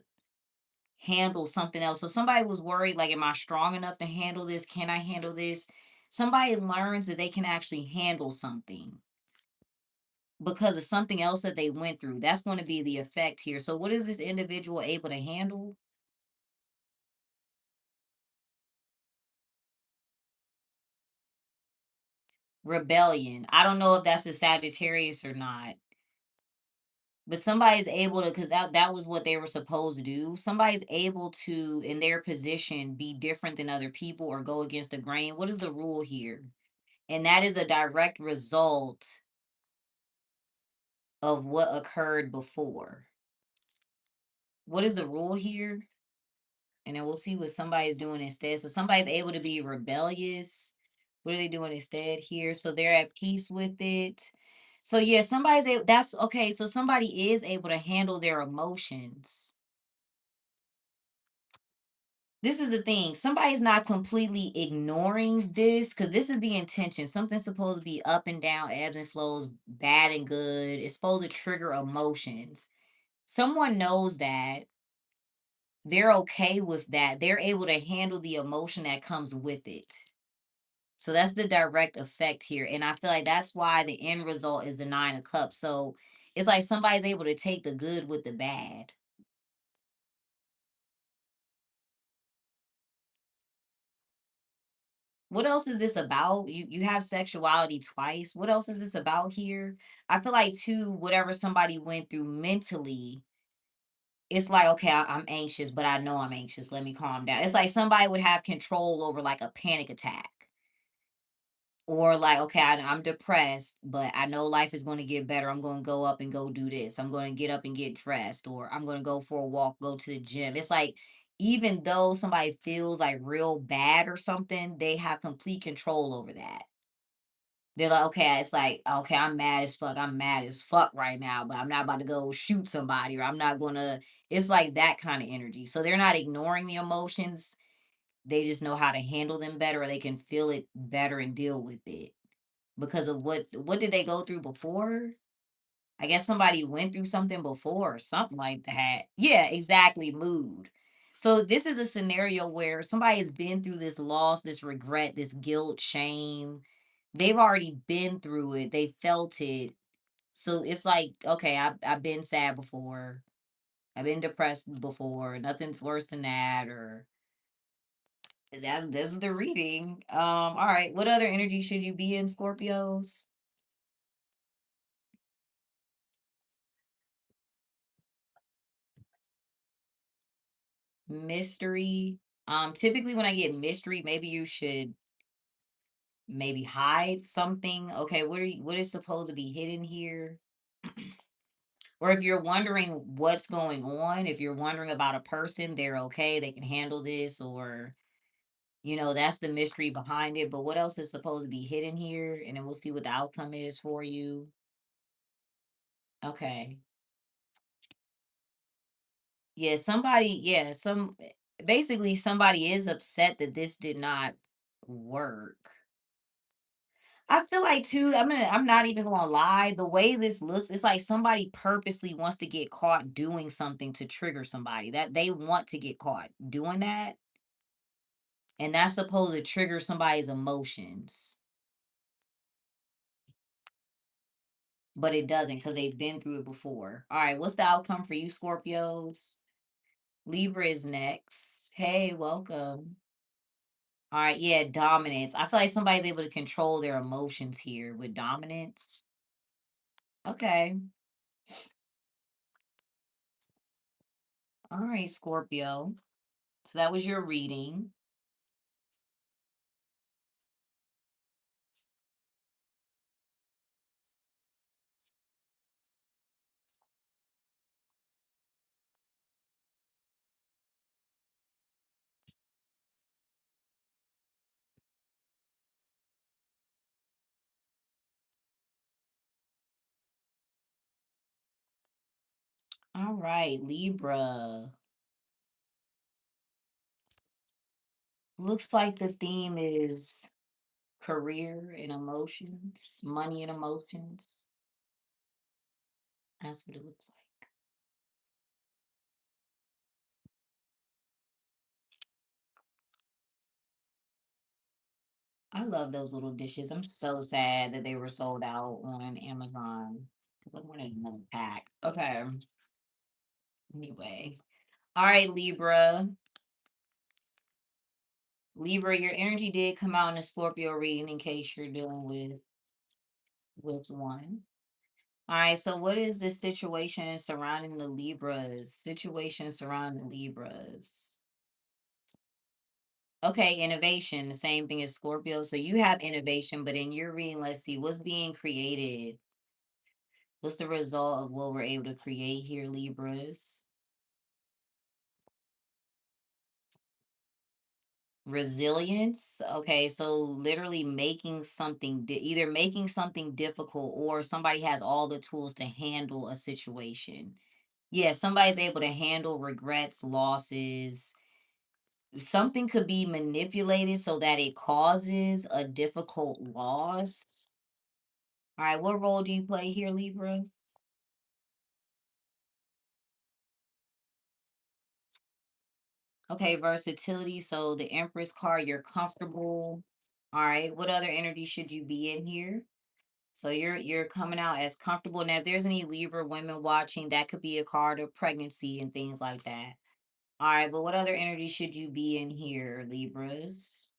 [SPEAKER 1] handle something else. So somebody was worried, like, am I strong enough to handle this? Can I handle this? Somebody learns that they can actually handle something because of something else that they went through. That's going to be the effect here. So what is this individual able to handle? Rebellion. I don't know if that's a Sagittarius or not. But somebody's able to, because that was what they were supposed to do. Somebody's able to, in their position, be different than other people or go against the grain. What is the rule here? And that is a direct result of what occurred before. What is the rule here? And then we'll see what somebody's doing instead. So somebody's able to be rebellious. What are they doing instead here? So they're at peace with it. So yeah, somebody's able, that's okay. So somebody is able to handle their emotions. This is the thing. Somebody's not completely ignoring this because this is the intention. Something's supposed to be up and down, ebbs and flows, bad and good. It's supposed to trigger emotions. Someone knows that. They're okay with that. They're able to handle the emotion that comes with it. So that's the direct effect here. And I feel like that's why the end result is the Nine of Cups. So it's like somebody's able to take the good with the bad. What else is this about? You have sexuality twice. What else is this about here? I feel like too, whatever somebody went through mentally, it's like, okay, I'm anxious, but I know I'm anxious. Let me calm down. It's like somebody would have control over like a panic attack. Or like, okay, I'm depressed, but I know life is going to get better. I'm going to go up and go do this. I'm going to get up and get dressed, or I'm going to go for a walk, go to the gym. It's like, even though somebody feels like real bad or something, they have complete control over that. They're like, okay, it's like, okay, I'm mad as fuck. I'm mad as fuck right now, but I'm not about to go shoot somebody, or I'm not going to. It's like that kind of energy. So they're not ignoring the emotions. They just know how to handle them better, or they can feel it better and deal with it because of what did they go through before? I guess somebody went through something before or something like that. Yeah, exactly, mood. So this is a scenario where somebody has been through this loss, this regret, this guilt, shame. They've already been through it. They felt it. So it's like, okay, I've been sad before. I've been depressed before. Nothing's worse than that. Or that's the reading. All right. What other energy should you be in, Scorpios? Mystery. Typically when I get mystery, maybe you should maybe hide something. Okay, what is supposed to be hidden here? Or if you're wondering what's going on, if you're wondering about a person, they're okay, they can handle this, or that's the mystery behind it. But what else is supposed to be hidden here? And then we'll see what the outcome is for you. Okay. Yeah, basically somebody is upset that this did not work. I feel like too, I'm not even gonna lie. The way this looks, it's like somebody purposely wants to get caught doing something to trigger somebody. That they want to get caught doing that. And that's supposed to trigger somebody's emotions. But it doesn't because they've been through it before. All right, what's the outcome for you, Scorpios? Libra is next. Hey, welcome. All right, yeah, dominance. I feel like somebody's able to control their emotions here with dominance. Okay. All right, Scorpio. So that was your reading. All right, Libra. Looks like the theme is career and emotions, money and emotions. That's what it looks like. I love those little dishes. I'm so sad that they were sold out on Amazon. I wanted another pack. Okay. Anyway. All right, Libra. Libra, your energy did come out in a Scorpio reading in case you're dealing with one. All right, so what is the situation surrounding the Libras? Situation surrounding Libras. Okay, innovation, the same thing as Scorpio. So you have innovation, but in your reading, let's see what's being created. What's the result of what we're able to create here, Libras? Resilience. Okay, so literally making something, either making something difficult or somebody has all the tools to handle a situation. Yeah, somebody's able to handle regrets, losses. Something could be manipulated so that it causes a difficult loss. All right, what role do you play here, Libra? Okay, versatility. So the Empress card, you're comfortable. All right, what other energy should you be in here? So you're coming out as comfortable. Now, if there's any Libra women watching, that could be a card of pregnancy and things like that. All right, but what other energy should you be in here, Libras?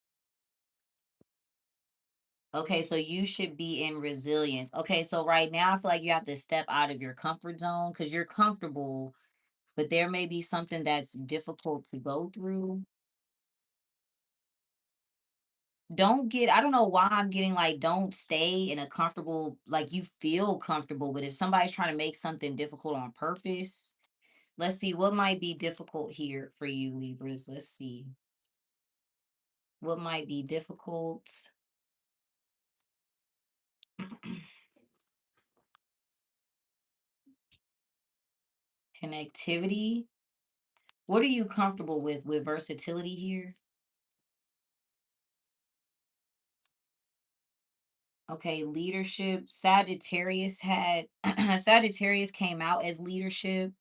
[SPEAKER 1] Okay, so you should be in resilience. Okay, so right now I feel like you have to step out of your comfort zone because you're comfortable, but there may be something that's difficult to go through. Don't get, I don't know why I'm getting like, don't stay in a comfortable, like you feel comfortable, but if somebody's trying to make something difficult on purpose, let's see what might be difficult here for you, Libras. Let's see what might be difficult. Connectivity. What are you comfortable with versatility here? Okay, leadership. Sagittarius had Sagittarius came out as leadership.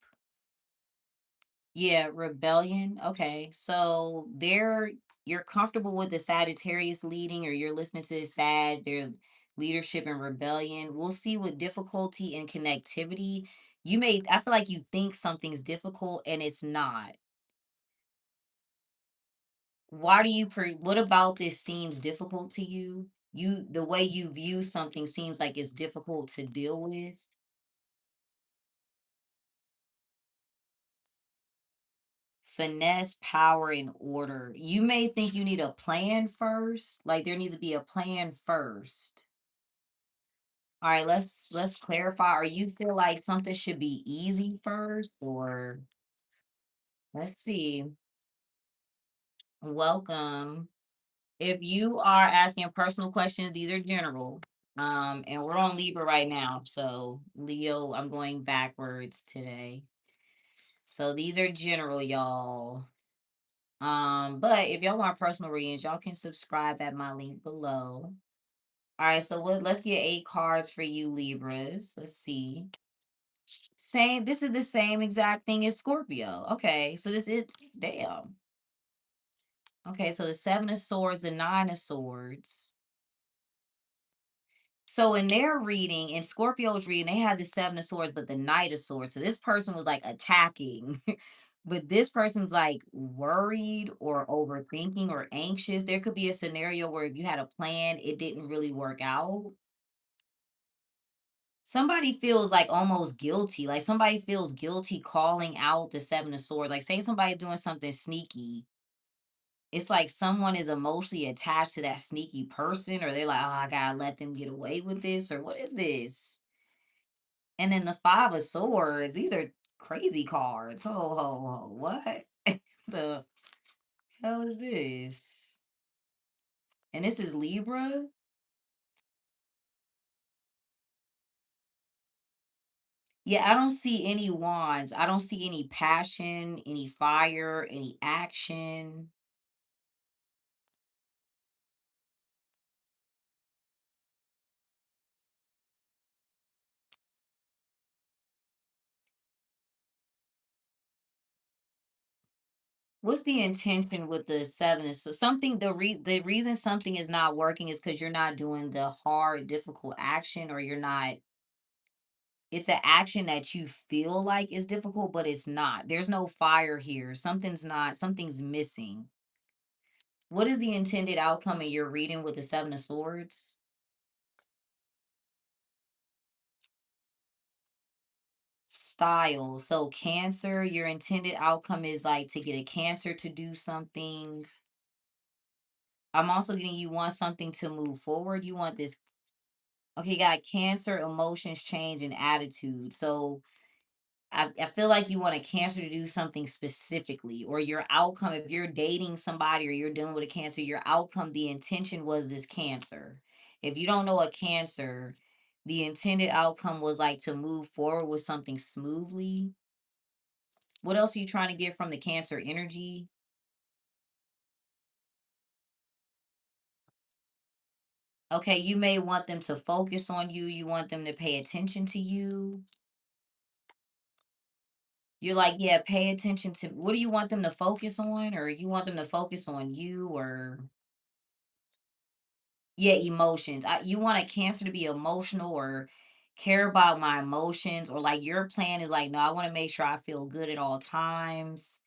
[SPEAKER 1] Yeah, rebellion. Okay. So you're comfortable with the Sagittarius leading, or you're listening to the Sag, their leadership and rebellion. We'll see with difficulty and connectivity. I feel like you think something's difficult and it's not. What about this seems difficult to you? The way you view something seems like it's difficult to deal with. Finesse, power, and order. You may think you need a plan first. Like there needs to be a plan first. All right, let's clarify. Or you feel like something should be easy first, or let's see. Welcome. If you are asking personal questions, these are general. And we're on Libra right now. So Leo, I'm going backwards today. So these are general, y'all. But if y'all want personal readings, y'all can subscribe at my link below. All right, so let's get 8 cards for you, Libras. Let's see. Same, this is the same exact thing as Scorpio. Okay, so this is damn. Okay, so the 7 of Swords, the 9 of Swords. So in their reading, in Scorpio's reading, they had the 7 of Swords, but the Knight of Swords. So this person was like attacking, but this person's like worried or overthinking or anxious. There could be a scenario where if you had a plan, it didn't really work out. Somebody feels like almost guilty, like somebody feels guilty calling out the 7 of Swords. Like say somebody's doing something sneaky, it's like someone is emotionally attached to that sneaky person, or they're like, oh, I gotta let them get away with this, or what is this? And then the 5 of Swords, these are crazy cards. Ho, ho, ho. What the hell is this? And this is Libra? Yeah, I don't see any wands. I don't see any passion, any fire, any action. What's the intention with the seven? So something the reason something is not working is because you're not doing the hard, difficult action, or you're not. It's an action that you feel like is difficult, but it's not. There's no fire here. Something's not. Something's missing. What is the intended outcome in your reading with the seven of swords? Style. So Cancer, your intended outcome is like to get a Cancer to do something. I'm also getting you want something to move forward. You want this. Okay, you got Cancer, emotions, change, and attitude. So I feel like you want a Cancer to do something specifically, or your outcome, if you're dating somebody or you're dealing with a Cancer, your outcome, the intention was this Cancer. If you don't know a Cancer, the intended outcome was like to move forward with something smoothly. What else are you trying to get from the Cancer energy? Okay, you may want them to focus on you. You want them to pay attention to you. You're like, yeah, pay attention to what do you want them to focus on? Or you want them to focus on you or yeah, emotions. You want a Cancer to be emotional or care about my emotions, or like your plan is like, no, I want to make sure I feel good at all times.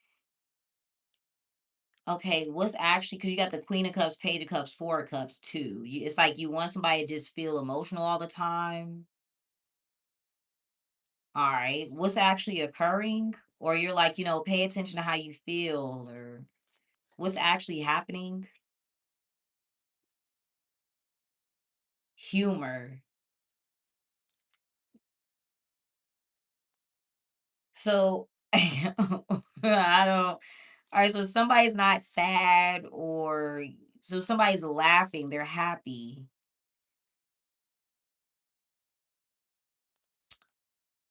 [SPEAKER 1] Okay, what's actually because you got the Queen of Cups, Page of Cups, Four of Cups too. It's like you want somebody to just feel emotional all the time. All right, what's actually occurring? Or you're like, pay attention to how you feel, or what's actually happening? Humor. So I don't. All right, so somebody's not sad, or so somebody's laughing, they're happy.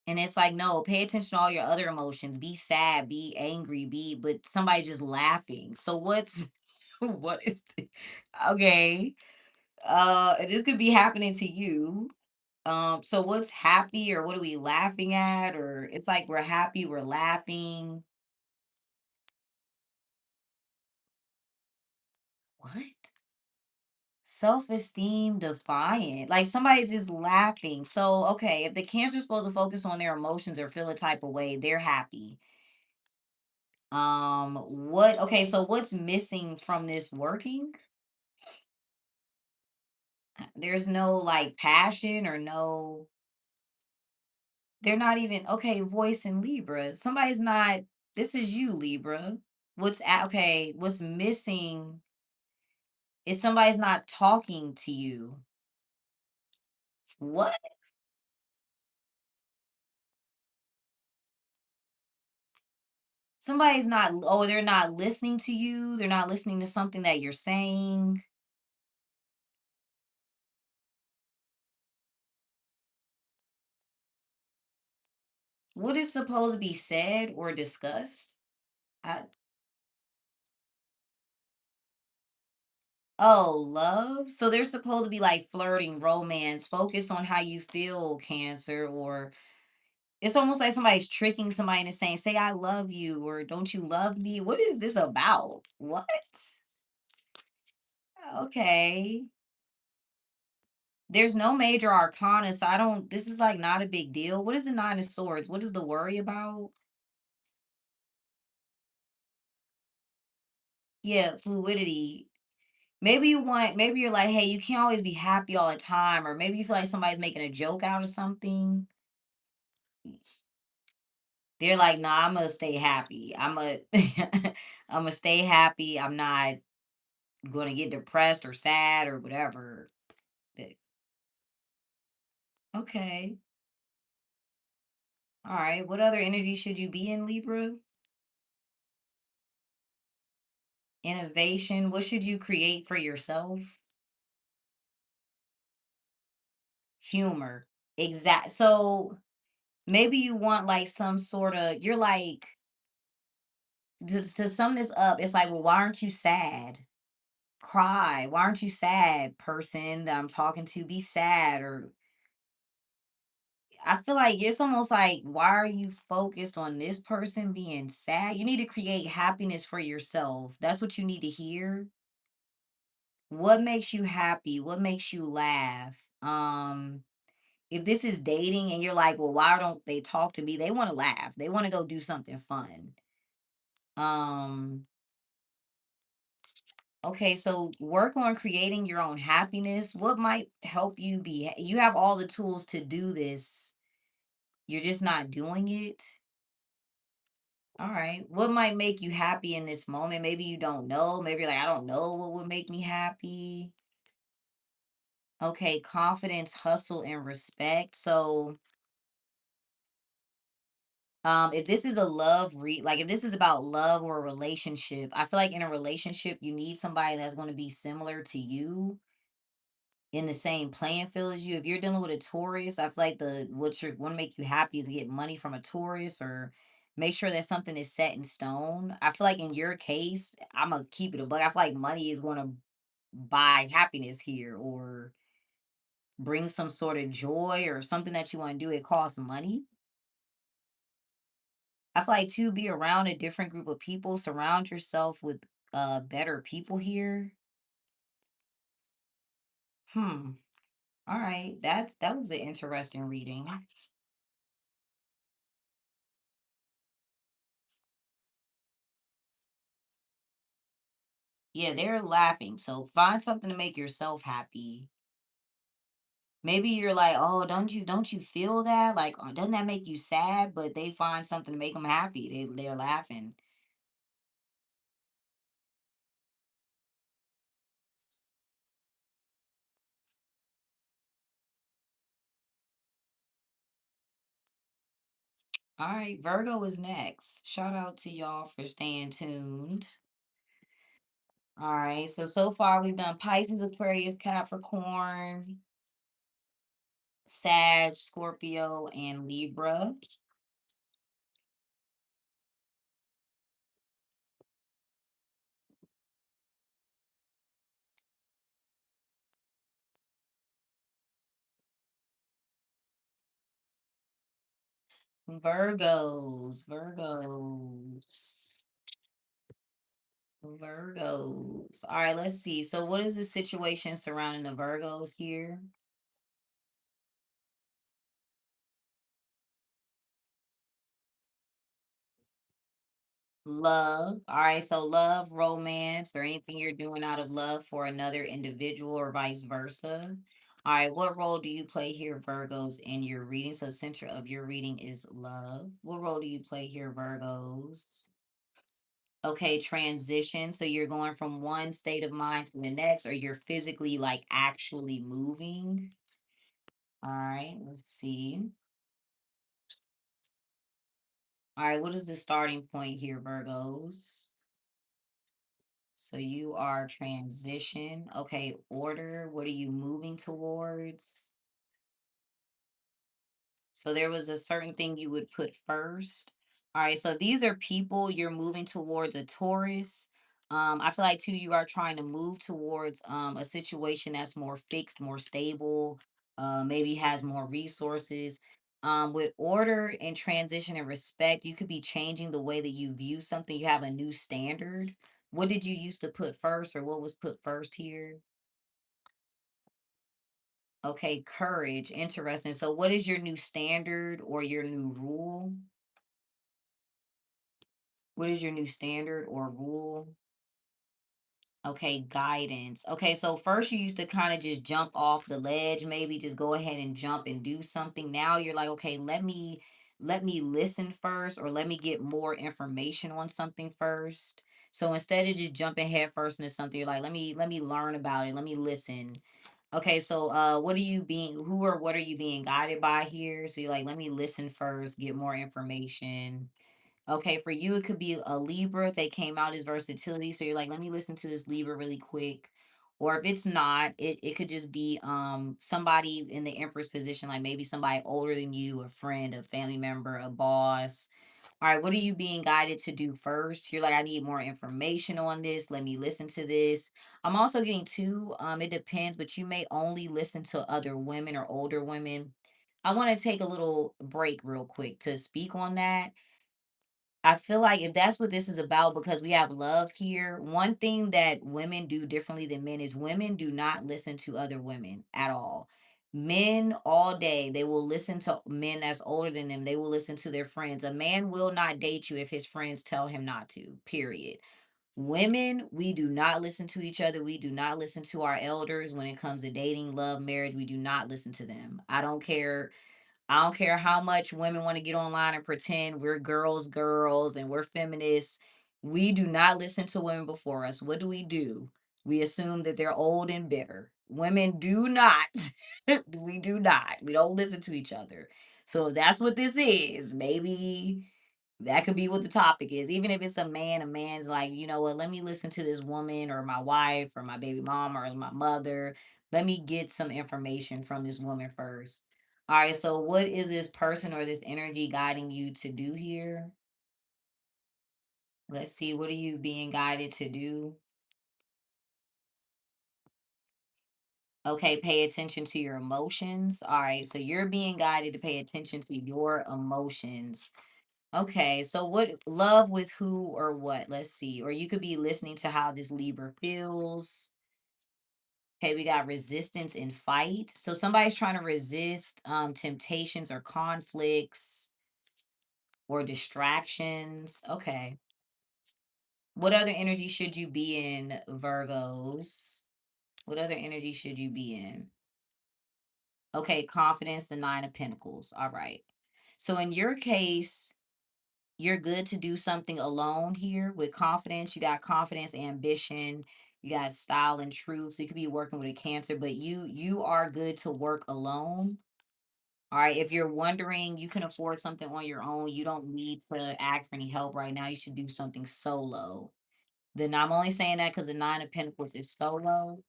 [SPEAKER 1] And it's like, no, pay attention to all your other emotions. Be sad, be angry, but somebody's just laughing. So what's what is okay. This could be happening to you. So what's happy, or what are we laughing at? Or it's like we're happy, we're laughing. What? Self-esteem defiant. Like somebody's just laughing. So, okay, if the Cancer's supposed to focus on their emotions or feel a type of way, they're happy. What okay, so what's missing from this working? There's no like passion or no they're not even okay, voice in Libra. Somebody's not this is you, Libra. Okay, what's missing is somebody's not talking to you. What? Somebody's not oh, they're not listening to you, they're not listening to something that you're saying. What is supposed to be said or discussed? I oh, love? So they're supposed to be like flirting, romance, focus on how you feel, Cancer, or it's almost like somebody's tricking somebody into saying, say I love you or don't you love me? What is this about? What? Okay. There's no major arcana, so I don't this is like not a big deal. What is the nine of swords? What is the worry about? Yeah, fluidity. Maybe you're like, hey, you can't always be happy all the time, or maybe you feel like somebody's making a joke out of something. They're like, nah, I'm gonna stay happy. I'm gonna stay happy. I'm not gonna get depressed or sad or whatever. Th- Okay. All right. What other energy should you be in, Libra? Innovation. What should you create for yourself? Humor. Exact. So maybe you want like some sort of you're like to sum this up, it's like, well, why aren't you sad? Cry. Why aren't you sad, person that I'm talking to? Be sad or I feel like it's almost like, why are you focused on this person being sad? You need to create happiness for yourself. That's what you need to hear. What makes you happy? What makes you laugh? If this is dating and you're like, well, why don't they talk to me? They want to laugh. They want to go do something fun. Um, okay, so work on creating your own happiness. What might help you be you have all the tools to do this. You're just not doing it. All right. What might make you happy in this moment? Maybe you don't know. Maybe you're like, I don't know what would make me happy. Okay, confidence, hustle, and respect. So, if this is a like if this is about love or a relationship, I feel like in a relationship, you need somebody that's going to be similar to you in the same playing field as you. If you're dealing with a Taurus, I feel like the what you're want to make you happy is to get money from a Taurus or make sure that something is set in stone. I feel like in your case, I'm gonna keep it a buck. I feel like money is gonna buy happiness here or bring some sort of joy or something that you want to do. It costs money. I feel like to be around a different group of people, surround yourself with better people here. Hmm. All right. That was an interesting reading. Yeah, they're laughing. So find something to make yourself happy. Maybe you're like, "Oh, don't you feel that? Like, doesn't that make you sad?" But they find something to make them happy. They're laughing. All right, Virgo is next. Shout out to y'all for staying tuned. All right, so far we've done Pisces, Aquarius, Capricorn, Sag, Scorpio, and Libra. Virgos. Virgos. All right, let's see. So, what is the situation surrounding the Virgos here? Love. All right, so love, romance, or anything you're doing out of love for another individual or vice versa. All right, what role do you play here, Virgos, in your reading? So, center of your reading is love. What role do you play here, Virgos? Okay, transition. So, you're going from one state of mind to the next, or you're physically like actually moving. All right, let's see. All right, what is the starting point here, Virgos? So you are transition. Okay, order. What are you moving towards? So there was a certain thing you would put first. All right, so these are people you're moving towards a Taurus. I feel like too you are trying to move towards a situation that's more fixed, more stable, maybe has more resources. With order and transition and respect, you could be changing the way that you view something. You have a new standard. What did you used to put first, or what was put first here? Okay, courage. Interesting. So, what is your new standard or your new rule? What is your new standard or rule? Okay, guidance. Okay, so first you used to kind of just jump off the ledge, maybe just go ahead and jump and do something. Now you're like, okay, let me listen first or let me get more information on something first. So instead of just jumping head first into something, you're like, let me learn about it. Let me listen. Okay, so what are you being who or what are you being guided by here? So you're like, let me listen first, get more information. Okay, for you, it could be a Libra. They came out as versatility. So you're like, let me listen to this Libra really quick. Or if it's not, it could just be somebody in the Empress position, like maybe somebody older than you, a friend, a family member, a boss. All right, what are you being guided to do first? You're like, I need more information on this. Let me listen to this. I'm also getting two, it depends, but you may only listen to other women or older women I want to take a little break real quick to speak on that. I feel like if that's what this is about, because we have love here, one thing that women do differently than men is women do not listen to other women at all. Men all day, they will listen to men that's older than them. They will listen to their friends. A man will not date you if his friends tell him not to, period. Women, we do not listen to each other. We do not listen to our elders when it comes to dating, love, marriage. We do not listen to them. I don't care how much women want to get online and pretend we're girls and we're feminists. We do not listen to women before us. What do? We assume that they're old and bitter. Women do not. We do not. We don't listen to each other. So if that's what this is, maybe that could be what the topic is. Even if it's a man's like, you know what, let me listen to this woman or my wife or my baby mom or my mother. Let me get some information from this woman first. All right, so what is this person or this energy guiding you to do here? Let's see, what are you being guided to do? Okay, pay attention to your emotions. All right, so you're being guided to pay attention to your emotions. Okay, so what love with who or what? Let's see. Or you could be listening to how this Libra feels. Okay, we got resistance and fight. So somebody's trying to resist temptations or conflicts or distractions. Okay. What other energy should you be in, Virgos? What other energy should you be in? Okay, confidence, the Nine of Pentacles. All right. So in your case, you're good to do something alone here with confidence. You got confidence, ambition, you got style and truth. So you could be working with a Cancer, but you are good to work alone. All right. If you're wondering, you can afford something on your own. You don't need to ask for any help right now. You should do something solo. Then I'm only saying that because the Nine of Pentacles is solo.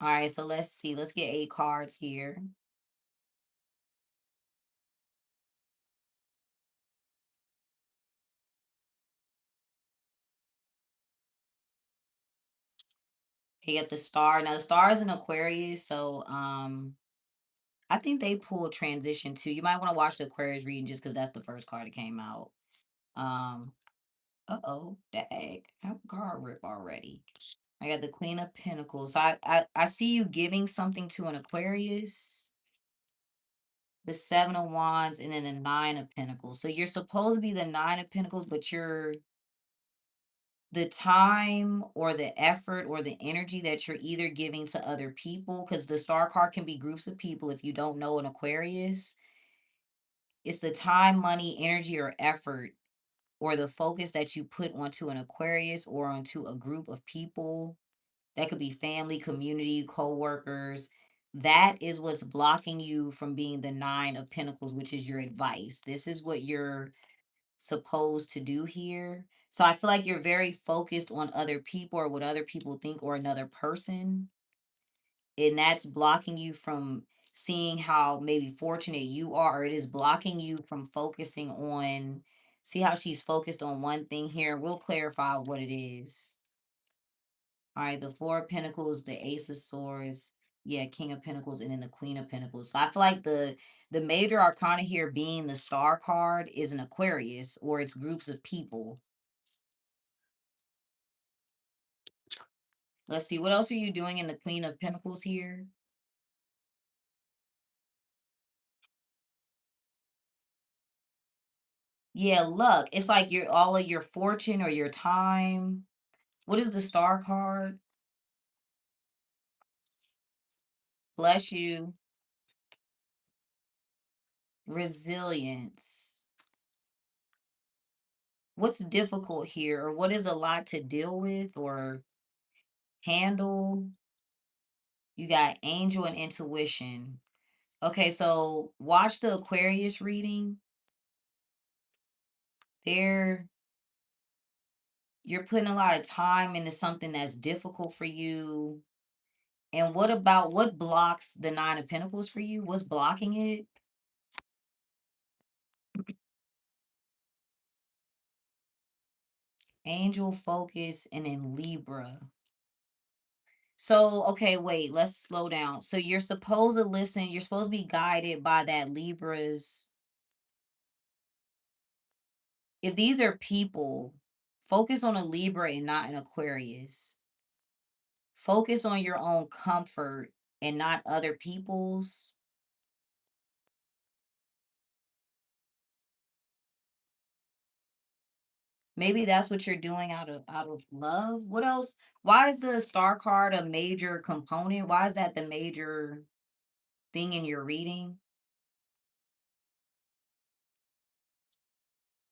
[SPEAKER 1] All right, so let's see. Let's get 8 cards here. You get the star. Now the star is in Aquarius, so I think they pull transition too. You might want to watch the Aquarius reading just because that's the first card that came out. Um, uh-oh, dag. I have a card rip already. I got the Queen of Pentacles. So I see you giving something to an Aquarius, the Seven of Wands, and then the Nine of Pentacles. So you're supposed to be the Nine of Pentacles, but you're the time or the effort or the energy that you're either giving to other people, because the star card can be groups of people. If you don't know an Aquarius, it's the time, money, energy, or effort or the focus that you put onto an Aquarius or onto a group of people. That could be family, community, co-workers. That is what's blocking you from being the Nine of Pentacles, which is your advice. This is what you're supposed to do here. So I feel like you're very focused on other people or what other people think or another person. And that's blocking you from seeing how maybe fortunate you are, or it is blocking you from focusing on. See how she's focused on one thing here? We'll clarify what it is. All right, the Four of Pentacles, the Ace of Swords, yeah, King of Pentacles, and then the Queen of Pentacles. So I feel like the major arcana here being the Star card is an Aquarius, or it's groups of people. Let's see, what else are you doing in the Queen of Pentacles here? Yeah, luck. It's like your all of your fortune or your time. What is the Star card? Bless you. Resilience. What's difficult here, or what is a lot to deal with or handle? You got angel and intuition. Okay, so watch the Aquarius reading. There, you're putting a lot of time into something that's difficult for you. And what blocks the Nine of Pentacles for you? What's blocking it? Angel focus and then Libra. So, okay, wait, let's slow down. So you're supposed to listen, you're supposed to be guided by that Libra's. If these are people, focus on a Libra and not an Aquarius. Focus on your own comfort and not other people's. Maybe that's what you're doing out of love. What else? Why is the star card a major component? Why is that the major thing in your reading?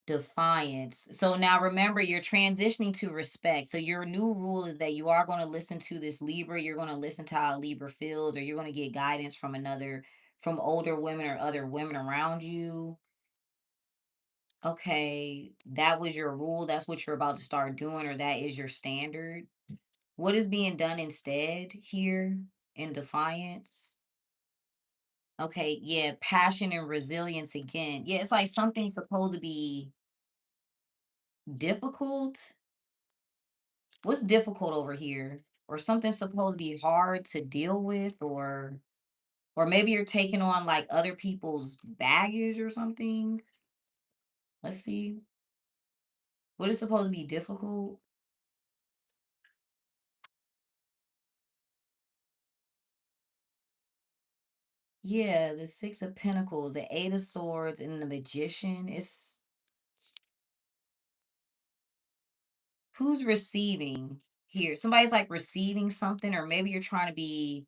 [SPEAKER 1] Defiance. So now remember, you're transitioning to respect. So your new rule is that you are going to listen to this Libra. You're going to listen to how Libra feels, or you're going to get guidance from older women or other women around you. Okay, that was your rule. That's what you're about to start doing, or that is your standard. What is being done instead here in defiance? Okay, yeah, passion and resilience again. Yeah, it's like something's supposed to be difficult. What's difficult over here? Or something supposed to be hard to deal with, or maybe you're taking on like other people's baggage or something. Let's see. What is supposed to be difficult? Yeah, the 6 of Pentacles, the 8 of Swords, and the Magician. It's who's receiving here? Somebody's like receiving something, or maybe you're trying to be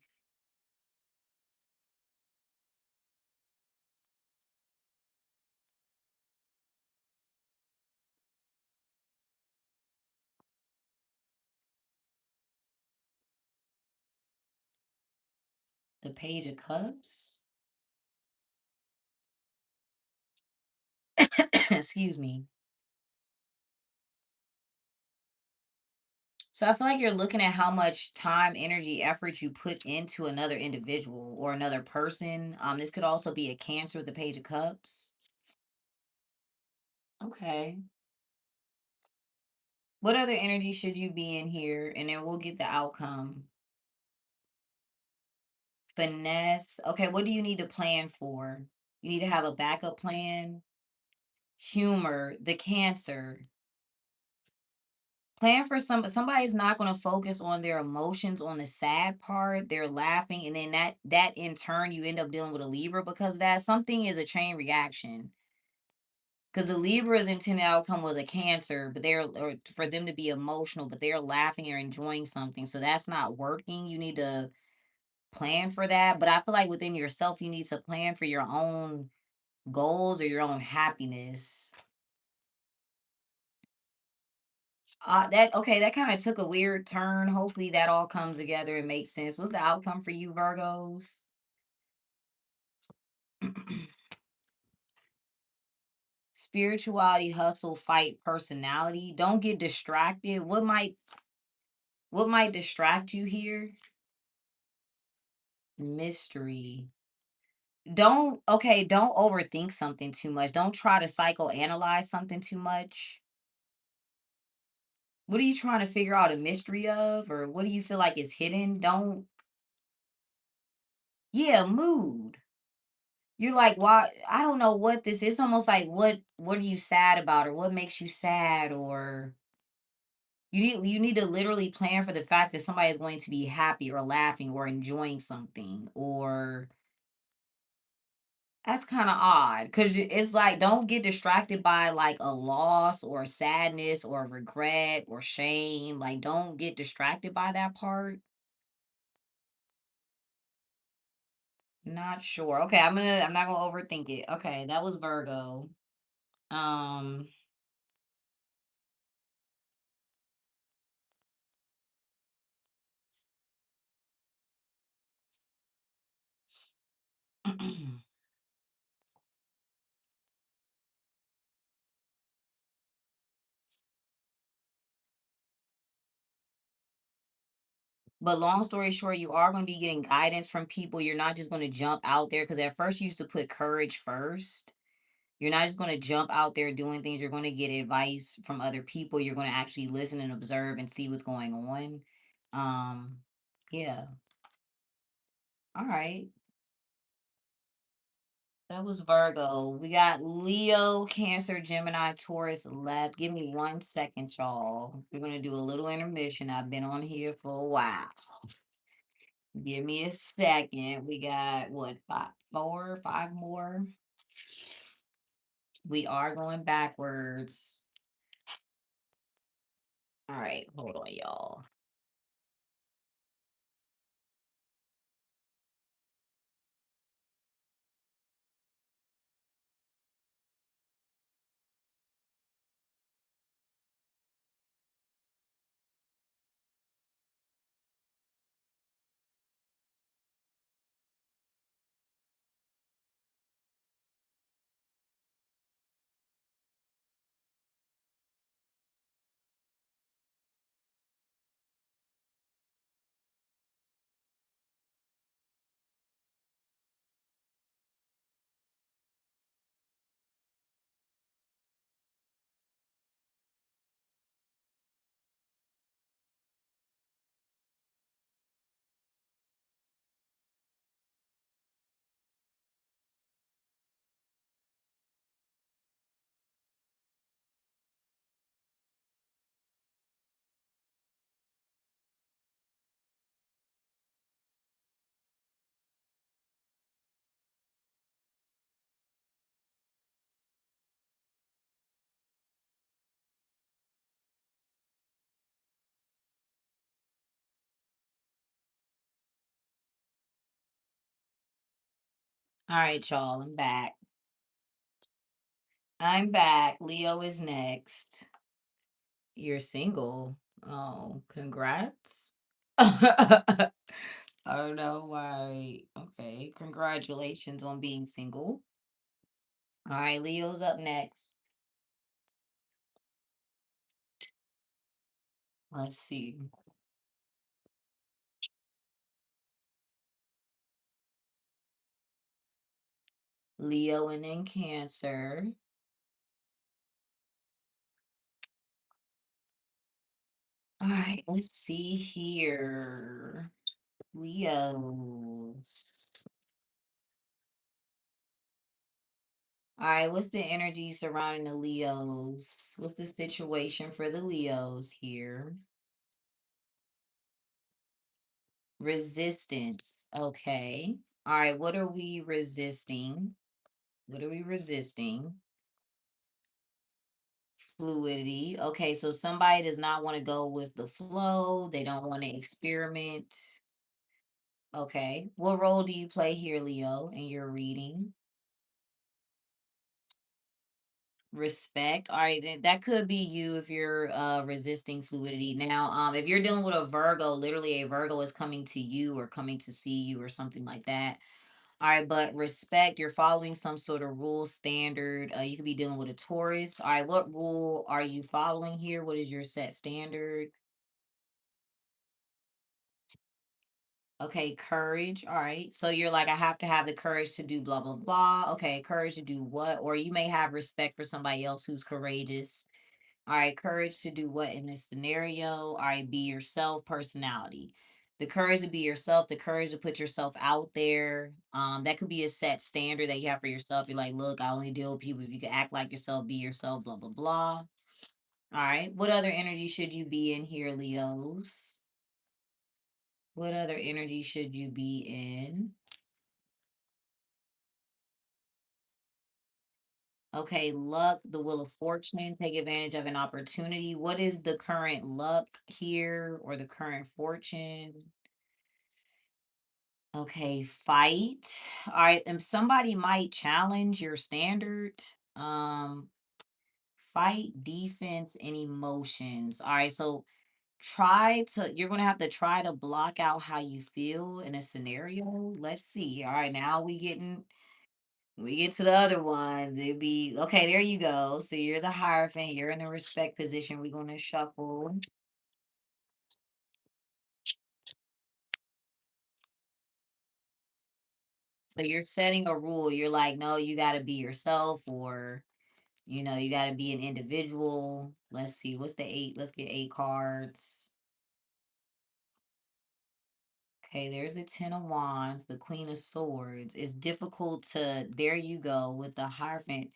[SPEAKER 1] the Page of Cups. Excuse me. So I feel like you're looking at how much time, energy, effort you put into another individual or another person. This could also be a Cancer with the Page of Cups. Okay. What other energy should you be in here? And then we'll get the outcome. Finesse. Okay, what do you need to plan for? You need to have a backup plan. Humor, the Cancer. Plan for somebody's not going to focus on their emotions on the sad part. They're laughing, and then that in turn you end up dealing with a Libra because that something is a chain reaction. Because the Libra's intended outcome was a Cancer, but they're or for them to be emotional, but they're laughing or enjoying something. So that's not working. You need to plan for that. But I feel like within yourself, you need to plan for your own goals or your own happiness. That okay, that kind of took a weird turn. Hopefully that all comes together and makes sense. What's the outcome for you, Virgos? Spirituality, hustle, fight, personality. Don't get distracted. What might distract you here? Mystery. Don't overthink something too much. Don't try to psychoanalyze something too much. What are you trying to figure out a mystery of, or what do you feel like is hidden? Don't Yeah, mood. You're like, why? I don't know what this is. Almost like what are you sad about, or what makes you sad, or you need to literally plan for the fact that somebody is going to be happy or laughing or enjoying something, or that's kind of odd because it's like don't get distracted by like a loss or sadness or regret or shame. Like don't get distracted by that part. Not sure. Okay, I'm not gonna overthink it. Okay, that was Virgo. Um But long story short, you are going to be getting guidance from people. You're not just going to jump out there because at first you used to put courage first. You're not just going to jump out there doing things. You're going to get advice from other people. You're going to actually listen and observe and see what's going on. Um, Yeah. All right. That was Virgo. We got Leo, Cancer, Gemini, Taurus left. Give me 1 second, y'all. We're going to do a little intermission. I've been on here for a while. Give me a second. We got what, five, four, five more? We are going backwards. All right, hold on, y'all. All right, y'all, I'm back. I'm back. Leo is next. You're single. Oh, congrats. I don't know why. Okay, congratulations on being single. All right, Leo's up next. Let's see. Leo and then Cancer. All right, let's see here. Leos. All right, what's the energy surrounding the Leos? What's the situation for the Leos here? Resistance. Okay. All right, what are we resisting? What are we resisting? Fluidity. Okay, so somebody does not want to go with the flow. They don't want to experiment. Okay. What role do you play here, Leo, in your reading? Respect. All right, that could be you if you're resisting fluidity. Now, if you're dealing with a Virgo, literally a Virgo is coming to you or coming to see you or something like that. All right, but respect, you're following some sort of rule standard. You could be dealing with a Taurus. All right, what rule are you following here? What is your set standard? Okay, courage. All right. So you're like, I have to have the courage to do blah, blah, blah. Okay, courage to do what? Or you may have respect for somebody else who's courageous. All right, courage to do what in this scenario? All right, be yourself, personality. The courage to be yourself, the courage to put yourself out there. That could be a set standard that you have for yourself. You're like, look, I only deal with people if you can act like yourself, be yourself, blah, blah, blah. All right. What other energy should you be in here, Leos? What other energy should you be in? Okay, luck, the wheel of fortune, take advantage of an opportunity. What is the current luck here or the current fortune? Okay, fight. All right, somebody might challenge your standard. Um, fight, defense, and emotions. All right, so you're gonna have to try to block out how you feel in a scenario. Let's see. All right, now we get to the other ones. It'd be okay, there you go. So you're the Hierophant, you're in the respect position. We're gonna shuffle. So you're setting a rule. You're like, no, you gotta be yourself, or you got to be an individual. Let's see, what's the eight? Let's get eight cards. Okay, there's the Ten of Wands, the Queen of Swords. It's difficult to, there you go, with the Hierophant.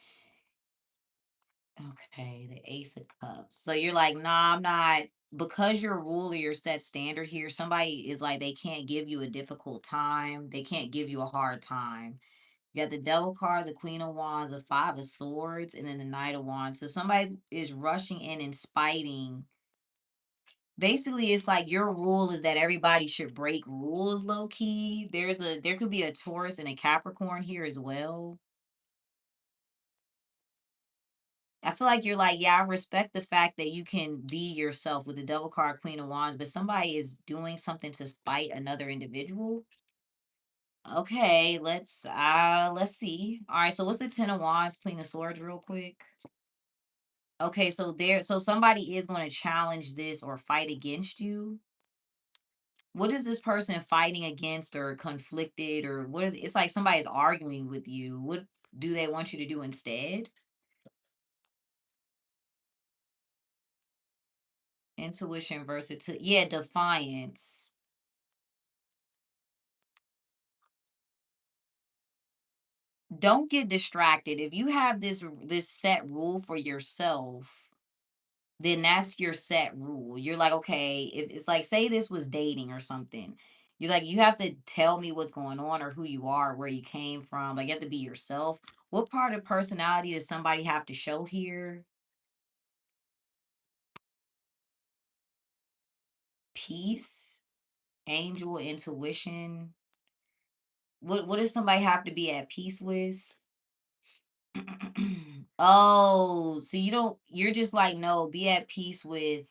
[SPEAKER 1] Okay, the Ace of Cups. So you're like, nah, I'm not, because you're a ruler, you're set standard here. Somebody is like, they can't give you a difficult time. They can't give you a hard time. You got the Devil card, the Queen of Wands, the Five of Swords, and then the Knight of Wands. So somebody is rushing in and spiting. Basically, it's like your rule is that everybody should break rules low key. There could be a Taurus and a Capricorn here as well. I feel like you're like, yeah, I respect the fact that you can be yourself with the Devil card, Queen of Wands, but somebody is doing something to spite another individual. Okay, let's see. All right, so what's the Ten of Wands, Queen of Swords, real quick? Okay, so somebody is going to challenge this or fight against you. What is this person fighting against or conflicted or it's like somebody's arguing with you. What do they want you to do instead? Intuition versus yeah, defiance. Don't get distracted. If you have this set rule for yourself, then that's your set rule. You're like, okay, if it's like, say this was dating or something. You're like, you have to tell me what's going on or who you are, where you came from. Like, you have to be yourself. What part of personality does somebody have to show here? Peace, angel, intuition. What does somebody have to be at peace with? Oh, so you're just like, no, be at peace with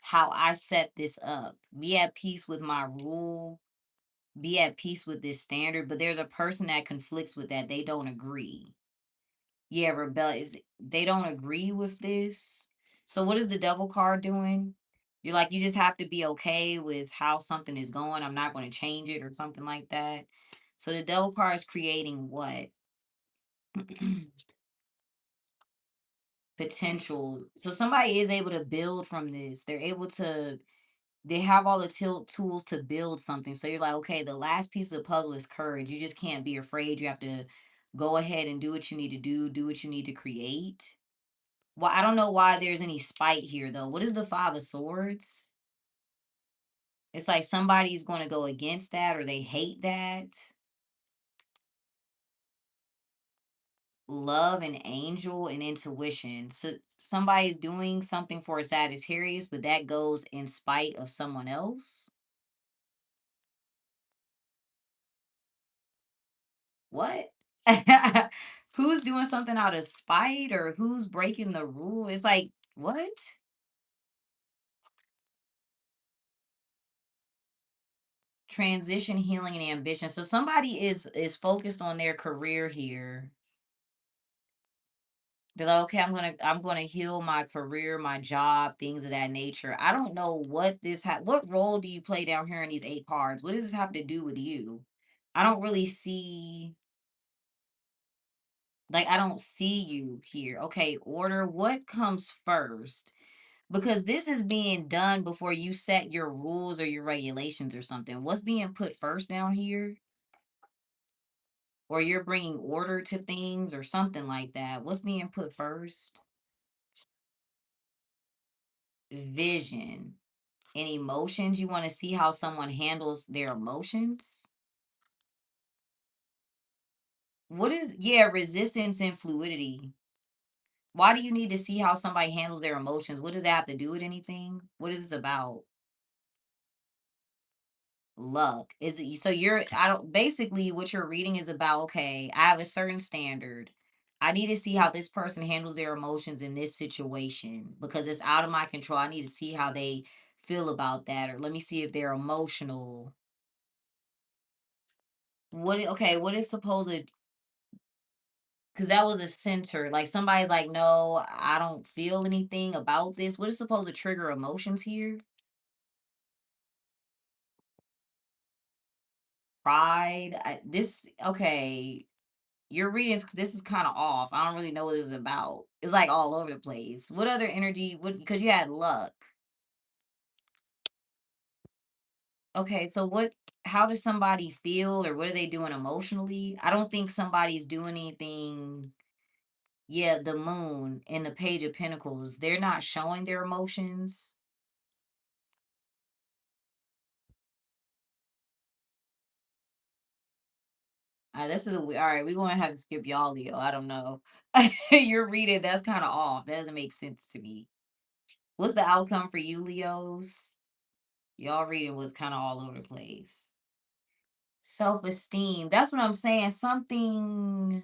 [SPEAKER 1] how I set this up. Be at peace with my rule. Be at peace with this standard. But there's a person that conflicts with that. They don't agree. Yeah, rebellious. They don't agree with this. So what is the Devil card doing? You're like, you just have to be okay with how something is going. I'm not going to change it or something like that. So the Devil card is creating what? Potential. So somebody is able to build from this. They have all the tools to build something. So you're like, okay, the last piece of the puzzle is courage. You just can't be afraid. You have to go ahead and do what you need to do what you need to create. Well, I don't know why there's any spite here though. What is the Five of Swords? It's like somebody's going to go against that or they hate that. Love and angel and intuition. So somebody's doing something for a Sagittarius, but that goes in spite of someone else. What? Who's doing something out of spite or who's breaking the rule? It's like, what? Transition, healing, and ambition. So somebody is focused on their career here. They're like, okay, I'm gonna heal my career, my job, things of that nature. I don't know what what role do you play down here in these eight cards? What does this have to do with you? I don't really see, like, I don't see you here. Okay, order. What comes first? Because this is being done before you set your rules or your regulations or something. What's being put first down here? Or you're bringing order to things or something like that. What's being put first? Vision and emotions. You want to see how someone handles their emotions. What is, yeah, resistance and fluidity. Why do you need to see how somebody handles their emotions? What does that have to do with anything? What is this about? Luck. Is it so you're I don't basically what you're reading is about, okay, I have a certain standard. I need to see how this person handles their emotions in this situation because it's out of my control. I need to see how they feel about that, or let me see if they're emotional. What is supposed to, because that was a center. Like somebody's like, no, I don't feel anything about this. What is supposed to trigger emotions here? Pride. Okay. Your readings, this is kind of off. I don't really know what this is about. It's like all over the place. What other energy? What? Because you had luck. Okay, so how does somebody feel or what are they doing emotionally? I don't think somebody's doing anything. Yeah, the moon and the page of pentacles, they're not showing their emotions. This is all right. We're gonna have to skip y'all, Leo. I don't know. You're reading, that's kind of off. That doesn't make sense to me. What's the outcome for you, Leos? Y'all reading was kind of all over the place. Self-esteem. That's what I'm saying. Something.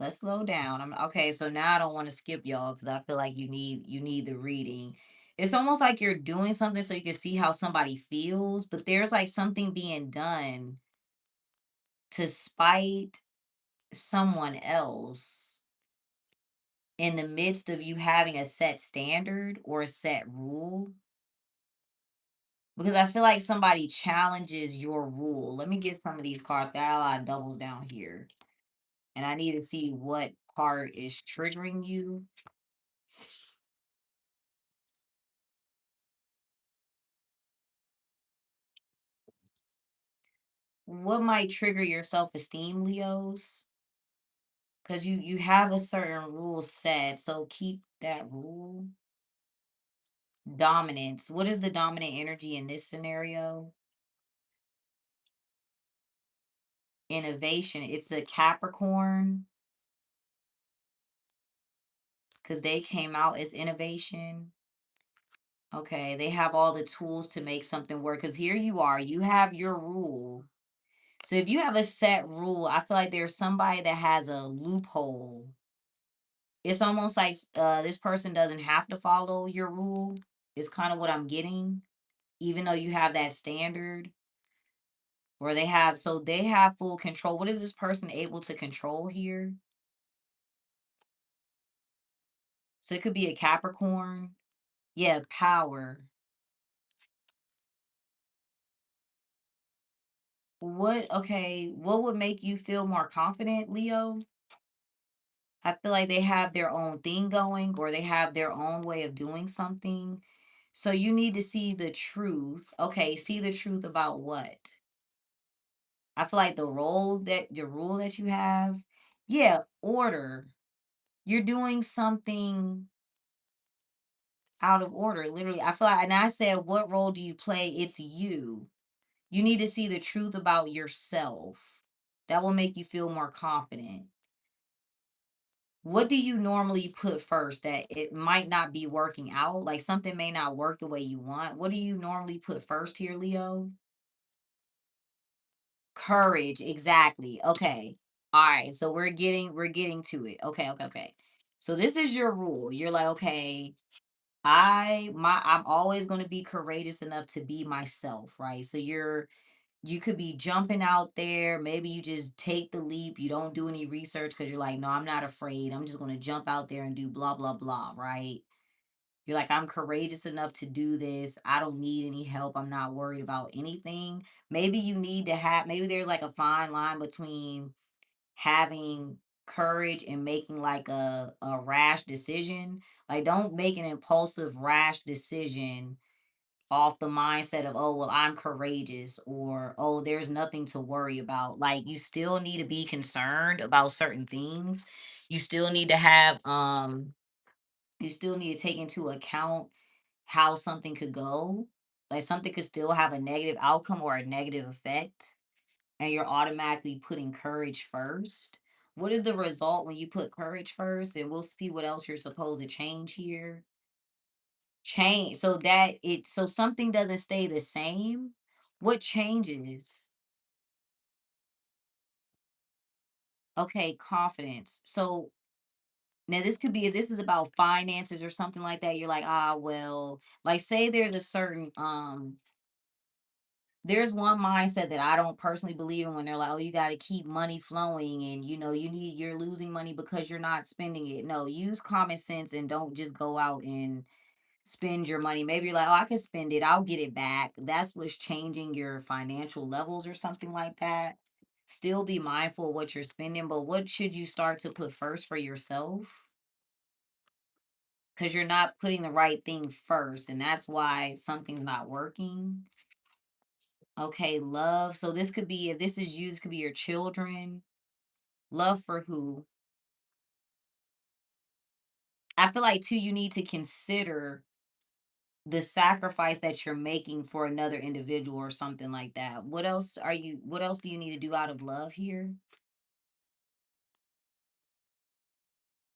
[SPEAKER 1] Let's slow down. I'm okay. So now I don't want to skip y'all because I feel like you need the reading. It's almost like you're doing something so you can see how somebody feels, but there's like something being done to spite someone else in the midst of you having a set standard or a set rule. Because I feel like somebody challenges your rule. Let me get some of these cards. Got a lot of doubles down here. And I need to see what part is triggering you. What might trigger your self-esteem, Leos? Because you have a certain rule set, so keep that rule. Dominance. What is the dominant energy in this scenario? Innovation. It's a Capricorn because they came out as innovation. Okay, they have all the tools to make something work. Because here you are, you have your rule. So if you have a set rule, I feel like there's somebody that has a loophole. It's almost like this person doesn't have to follow your rule. Is kind of what I'm getting, even though you have that standard where they have full control. What is this person able to control here? So it could be a Capricorn. Yeah, power. What would make you feel more confident, Leo? I feel like they have their own thing going or they have their own way of doing something. So you need to see the truth. Okay, see the truth about what? I feel like the rule that you have, yeah, order. You're doing something out of order, literally. I feel like, and I said, what role do you play? It's you. You need to see the truth about yourself. That will make you feel more confident. What do you normally put first that it might not be working out? Like something may not work the way you want. What do you normally put first here, Leo? Courage, exactly. Okay. All right. So we're getting to it. Okay, okay, okay. So this is your rule. You're like, okay, I'm always going to be courageous enough to be myself, right? So you could be jumping out there. Maybe you just take the leap. You don't do any research because you're like, no, I'm not afraid. I'm just going to jump out there and do blah, blah, blah, right? You're like, I'm courageous enough to do this. I don't need any help. I'm not worried about anything. Maybe you need to have, maybe there's like a fine line between having courage and making like a rash decision. Like, don't make an impulsive, rash decision off the mindset of, oh, well, I'm courageous or, oh, there's nothing to worry about. Like, you still need to be concerned about certain things. You still need to have, you still need to take into account how something could go. Like something could still have a negative outcome or a negative effect, and you're automatically putting courage first. What is the result when you put courage first? And we'll see what else you're supposed to change here. Change so that it so something doesn't stay the same. What changes? Okay, confidence. So now this could be if this is about finances or something like that. You're like, ah, well, like say there's a certain there's one mindset that I don't personally believe in when they're like, oh, you got to keep money flowing and you're losing money because you're not spending it. No, use common sense and don't just go out and spend your money. Maybe you're like, oh, I can spend it, I'll get it back. That's what's changing your financial levels or something like that. Still be mindful of what you're spending, but what should you start to put first for yourself? because you're not putting the right thing first, and that's why something's not working. Okay, love. So this could be, if this is you, this could be your children. Love for who? I feel like too, you need to consider the sacrifice that you're making for another individual or something like that. What else do you need to do out of love here?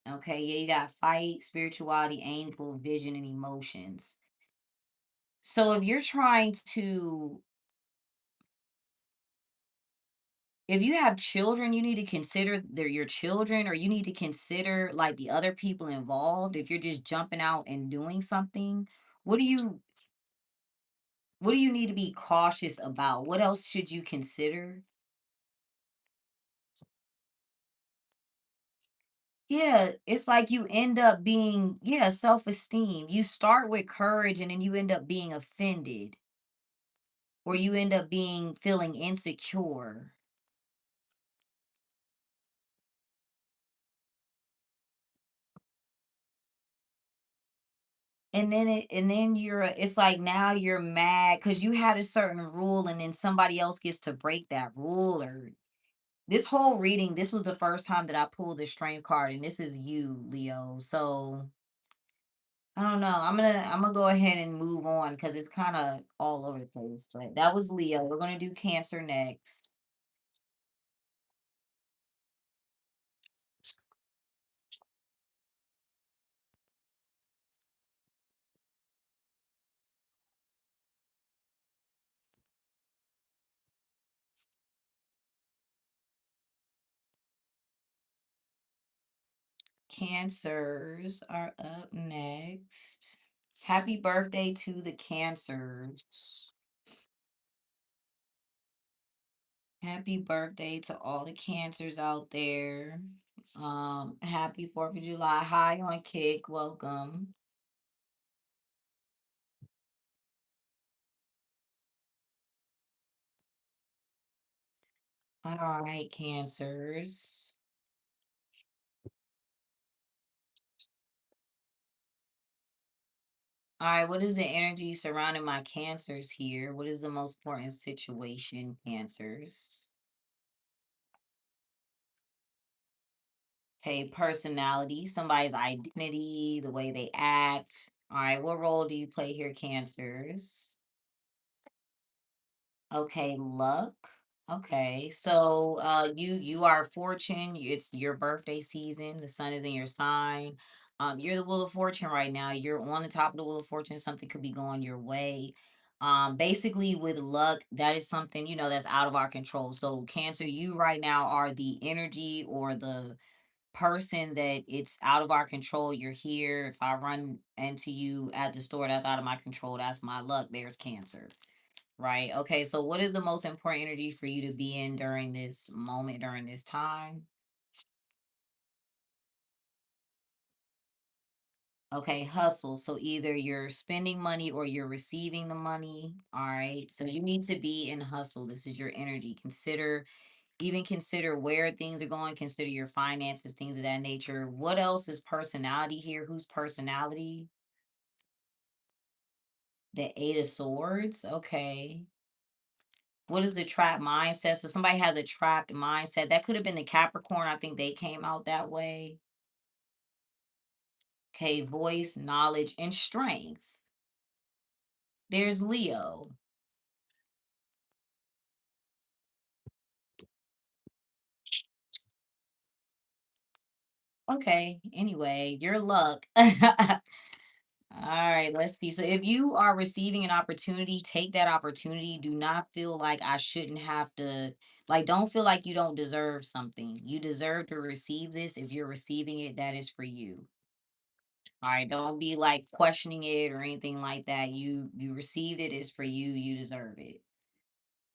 [SPEAKER 1] Okay, yeah, you got fight, spirituality, angel, vision, and emotions. So if you're trying to, if you have children, you need to consider they're your children, or you need to consider like the other people involved. If you're just jumping out and doing something, what do you what do you need to be cautious about? What else should you consider? Yeah, it's like you end up being, yeah, self-esteem. You start with courage and then you end up being offended, or you end up being feeling insecure. And then it's like now you're mad because you had a certain rule and then somebody else gets to break that rule. Or this whole reading, this was the first time that I pulled the strength card, and this is you, Leo. So I don't know. I'm gonna go ahead and move on because it's kind of all over the place. But that was Leo. We're gonna do Cancer next. Cancers are up next. Happy birthday to the Cancers. Happy birthday to all the Cancers out there. Happy 4th of July. Hi on Kick. Welcome. All right, Cancers. All right, what is the energy surrounding my Cancers here? What is the most important situation, Cancers? Okay, personality, somebody's identity, the way they act. All right, what role do you play here, Cancers? Okay, luck. Okay, so you are fortune. It's your birthday season. The sun is in your sign. You're the wheel of fortune right now. You're on the top of the wheel of fortune. Something could be going your way. Basically with luck, that is something, that's out of our control. So Cancer, you right now are the energy or the person that it's out of our control. You're here. If I run into you at the store, that's out of my control. That's my luck. There's Cancer. Right. Okay. So, what is the most important energy for you to be in during this moment, during this time? Okay. Hustle. So, either you're spending money or you're receiving the money. All right. So, you need to be in hustle. This is your energy. Even consider where things are going, consider your finances, things of that nature. What else is personality here? Whose personality? The Eight of Swords. Okay. What is the trap mindset? So somebody has a trapped mindset. That could have been the Capricorn. I think they came out that way. Okay, voice, knowledge, and strength. There's Leo. Okay, anyway, your luck. All right, let's see. So if you are receiving an opportunity, take that opportunity. Do not feel like I shouldn't have to, like, don't feel like you don't deserve something. You deserve to receive this. If you're receiving it, that is for you. All right, don't be like questioning it or anything like that. You received it, it's for you, you deserve it.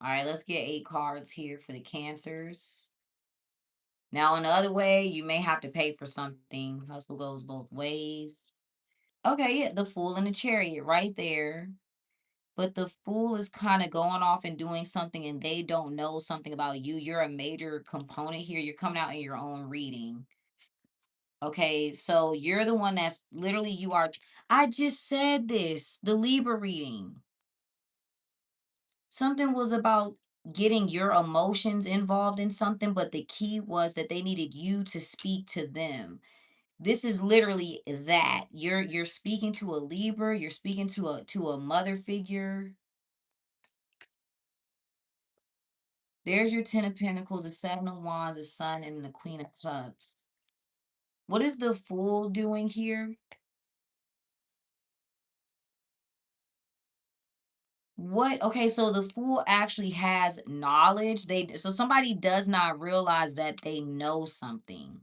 [SPEAKER 1] All right, let's get 8 cards here for the Cancers. Now, in the other way, you may have to pay for something. Hustle goes both ways. Okay, yeah, the Fool and the Chariot right there. But the Fool is kind of going off and doing something, and they don't know something about you. You're a major component here. You're coming out in your own reading. Okay, so you're the one that's literally you are. I just said this, the Libra reading. Something was about getting your emotions involved in something, but the key was that they needed you to speak to them. This is literally that. You're speaking to a Libra, you're speaking to a mother figure. There's your 10 of Pentacles, the 7 of Wands, the Sun, and the Queen of Cups. What is the Fool doing here? What? Okay, so the Fool actually has knowledge. So somebody does not realize that they know something.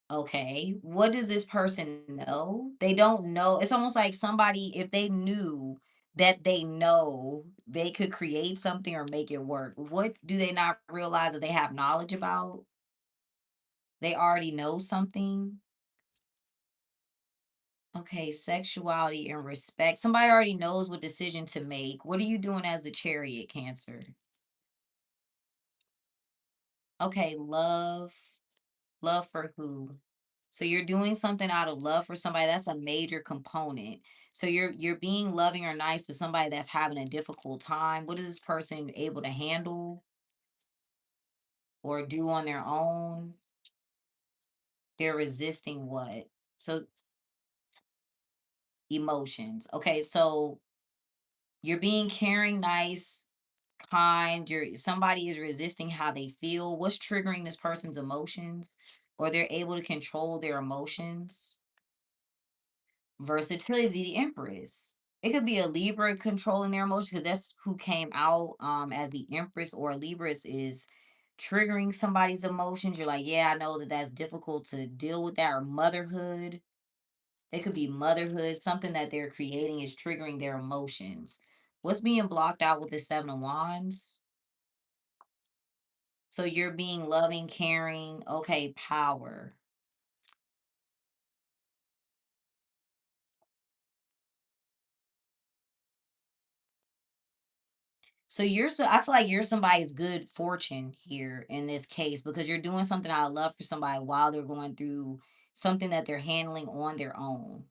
[SPEAKER 1] Okay, what does this person know? They don't know. It's almost like somebody, if they knew that they know, they could create something or make it work. What do they not realize that they have knowledge about? They already know something. Okay, sexuality and respect. Somebody already knows what decision to make. What are you doing as the chariot, Cancer? Okay, love. Love for who? So you're doing something out of love for somebody. That's a major component. So you're being loving or nice to somebody that's having a difficult time. What is this person able to handle or do on their own? They're resisting what? So emotions. Okay, so you're being caring, nice, kind. You're somebody is resisting how they feel. What's triggering this person's emotions? Or they're able to control their emotions. Versatility, the Empress. It could be a Libra controlling their emotions because that's who came out as the Empress, or a Libra is triggering somebody's emotions. You're like, yeah, I know that that's difficult to deal with that, or motherhood. It could be motherhood. Something that they're creating is triggering their emotions. What's being blocked out with the Seven of Wands? So you're being loving, caring, okay, power. So I feel like you're somebody's good fortune here in this case because you're doing something out of love for somebody while they're going through something that they're handling on their own.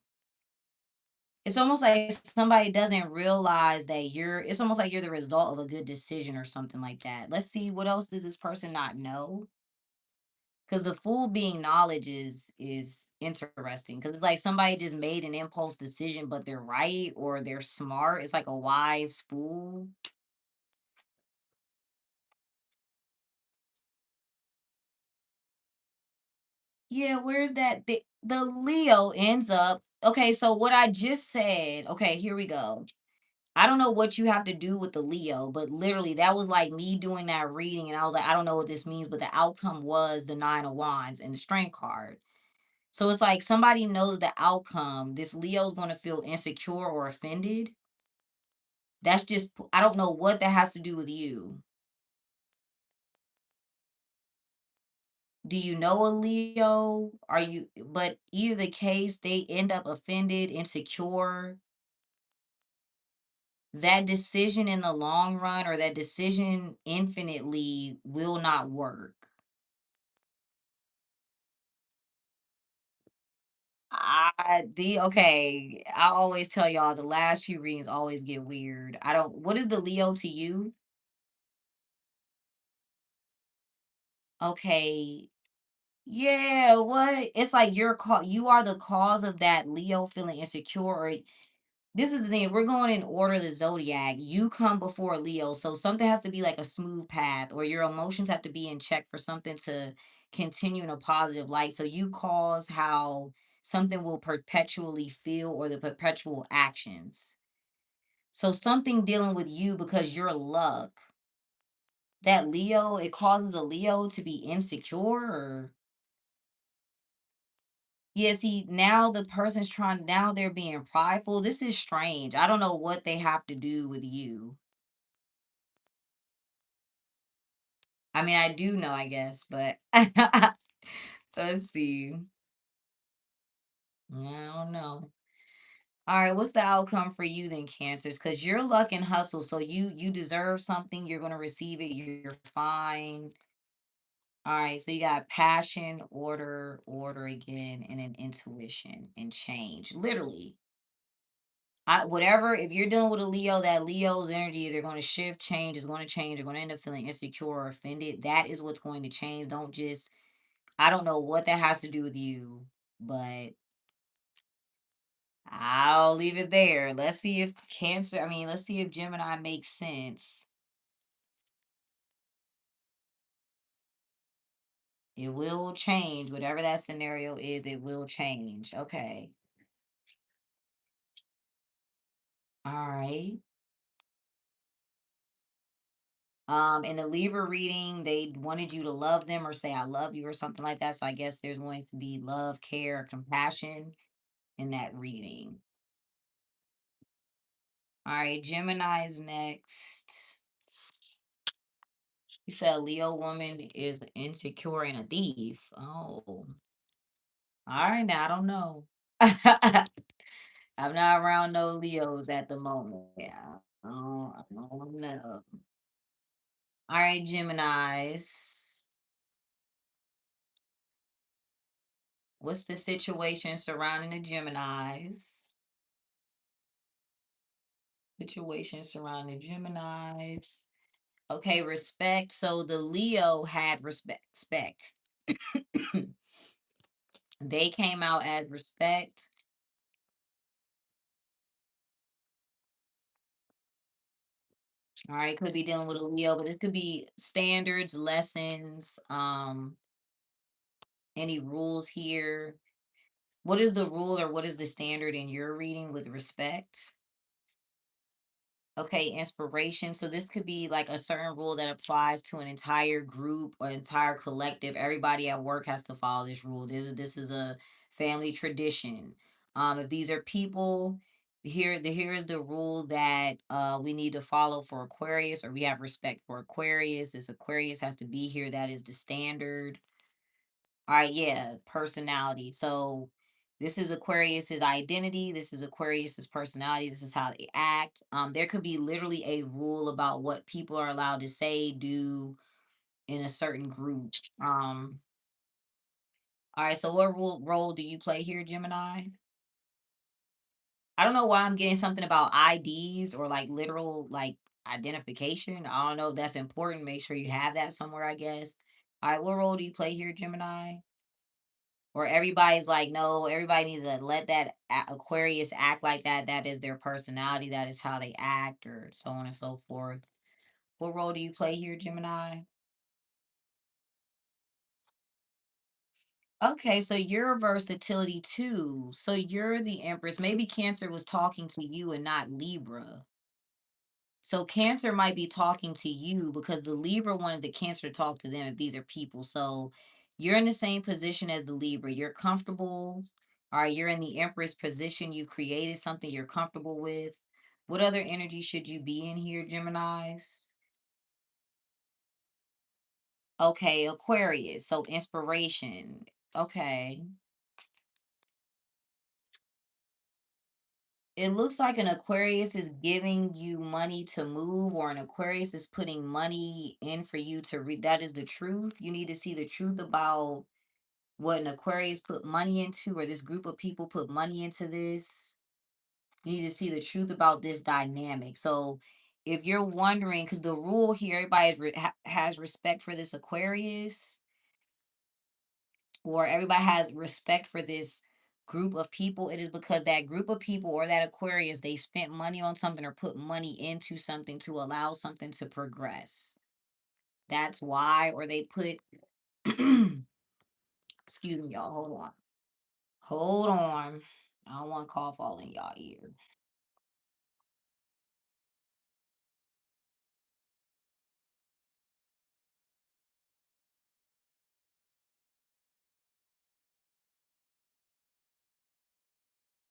[SPEAKER 1] It's almost like somebody doesn't realize that it's almost like you're the result of a good decision or something like that. Let's see, what else does this person not know? Because the fool being knowledge is interesting because it's like somebody just made an impulse decision, but they're right or they're smart. It's like a wise fool. Yeah, where's that? The Leo ends up. Okay, so what I just said, okay, here we go. I don't know what you have to do with the Leo, but literally that was like me doing that reading, and I was like, I don't know what this means, but the outcome was the Nine of Wands and the Strength card. So it's like somebody knows the outcome. This Leo's going to feel insecure or offended. That's just, I don't know what that has to do with you. Do you know a Leo? Are you, but either the case, they end up offended, insecure. That decision in the long run, or that decision infinitely will not work. Okay, I always tell y'all the last few readings always get weird. I don't, what is the Leo to you? Okay. Yeah, what? It's like you are the cause of that Leo feeling insecure, or this is the thing. We're going in order of the zodiac. You come before Leo, so something has to be like a smooth path, or your emotions have to be in check for something to continue in a positive light. So you cause how something will perpetually feel, or the perpetual actions. So something dealing with you because your luck. That Leo, it causes a Leo to be insecure, or yeah, see, now the person's trying, now they're being prideful. This is strange. I don't know what they have to do with you. I mean, I do know, I guess, but let's see. I don't know. All right, what's the outcome for you then, Cancers? Because you're luck and hustle, so you deserve something. You're gonna receive it. You're fine. All right, so you got passion, order again, and then intuition and change. Literally, whatever. If you're dealing with a Leo, that Leo's energy, they're going to shift, change is going to change. They're going to end up feeling insecure or offended. That is what's going to change. Don't just. I don't know what that has to do with you, but I'll leave it there. Let's see if Cancer. I mean, let's see if Gemini makes sense. It will change. Whatever that scenario is, it will change. Okay. All right. In the Libra reading, they wanted you to love them or say I love you or something like that. So I guess there's going to be love, care, compassion in that reading. All right, Gemini is next. You said a Leo woman is insecure and a thief. Oh, all right. Now I don't know. I'm not around no Leos at the moment. Yeah. Oh, I don't know. All right, Geminis. What's the situation surrounding the Geminis? Situation surrounding Geminis. Okay, respect. So the Leo had respect. They came out as respect. All right, could be dealing with a Leo, but this could be standards, lessons, any rules here. What is the rule or what is the standard in your reading with respect? Okay, inspiration. So this could be like a certain rule that applies to an entire group or entire collective. Everybody at work has to follow this rule. This is a family tradition. If these are people, here is the rule that we need to follow for Aquarius, or we have respect for Aquarius. This Aquarius has to be here. That is the standard. All right, yeah, personality. So this is Aquarius's identity. This is Aquarius's personality. This is how they act. There could be literally a rule about what people are allowed to say, do in a certain group. All right. So what role do you play here, Gemini? I don't know why I'm getting something about IDs or like literal like identification. I don't know if that's important. Make sure you have that somewhere, I guess. All right. What role do you play here, Gemini? Or everybody's like, no, everybody needs to let that Aquarius act like that. That is their personality. That is how they act, or so on and so forth. What role do you play here, Gemini? Okay, so you're versatility too. So you're the Empress. Maybe Cancer was talking to you and not Libra. So Cancer might be talking to you because the Libra wanted the Cancer to talk to them if these are people. So you're in the same position as the Libra. You're comfortable. All right, you're in the Empress position. You've created something you're comfortable with. What other energy should you be in here, Geminis? Okay, Aquarius. So inspiration. Okay. It looks like an Aquarius is giving you money to move, or an Aquarius is putting money in for you to read. That is the truth. You need to see the truth about what an Aquarius put money into, or this group of people put money into this. You need to see the truth about this dynamic. So, if you're wondering, because the rule here, everybody has respect for this Aquarius, or everybody has respect for this group of people, it is because that group of people or that Aquarius, they spent money on something or put money into something to allow something to progress. That's why, or they put, excuse me, y'all, hold on. Hold on. I don't want to cough all in y'all ear.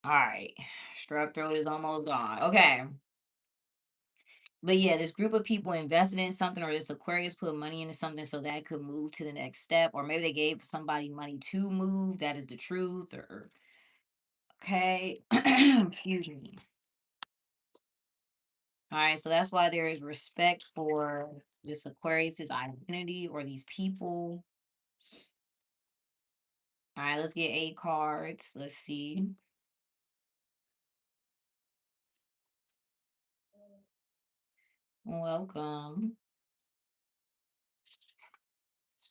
[SPEAKER 1] All right. Strep throat is almost gone. Okay. But yeah, this group of people invested in something, or this Aquarius put money into something so that it could move to the next step, or maybe they gave somebody money to move. That is the truth. Or okay, excuse me. All right, so that's why there is respect for this Aquarius's identity or these people. All right, let's get 8 cards. Let's see. Welcome.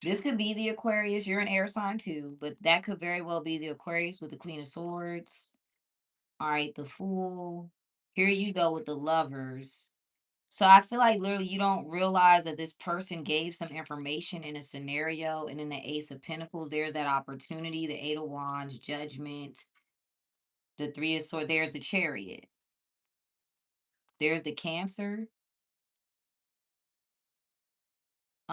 [SPEAKER 1] This could be the Aquarius. You're an air sign too, but that could very well be the Aquarius with the Queen of Swords. All right, the Fool. Here you go with the Lovers. So I feel like literally you don't realize that this person gave some information in a scenario, and in the Ace of Pentacles, there's that opportunity, the Eight of Wands, Judgment, the Three of Swords, there's the Chariot, there's the Cancer.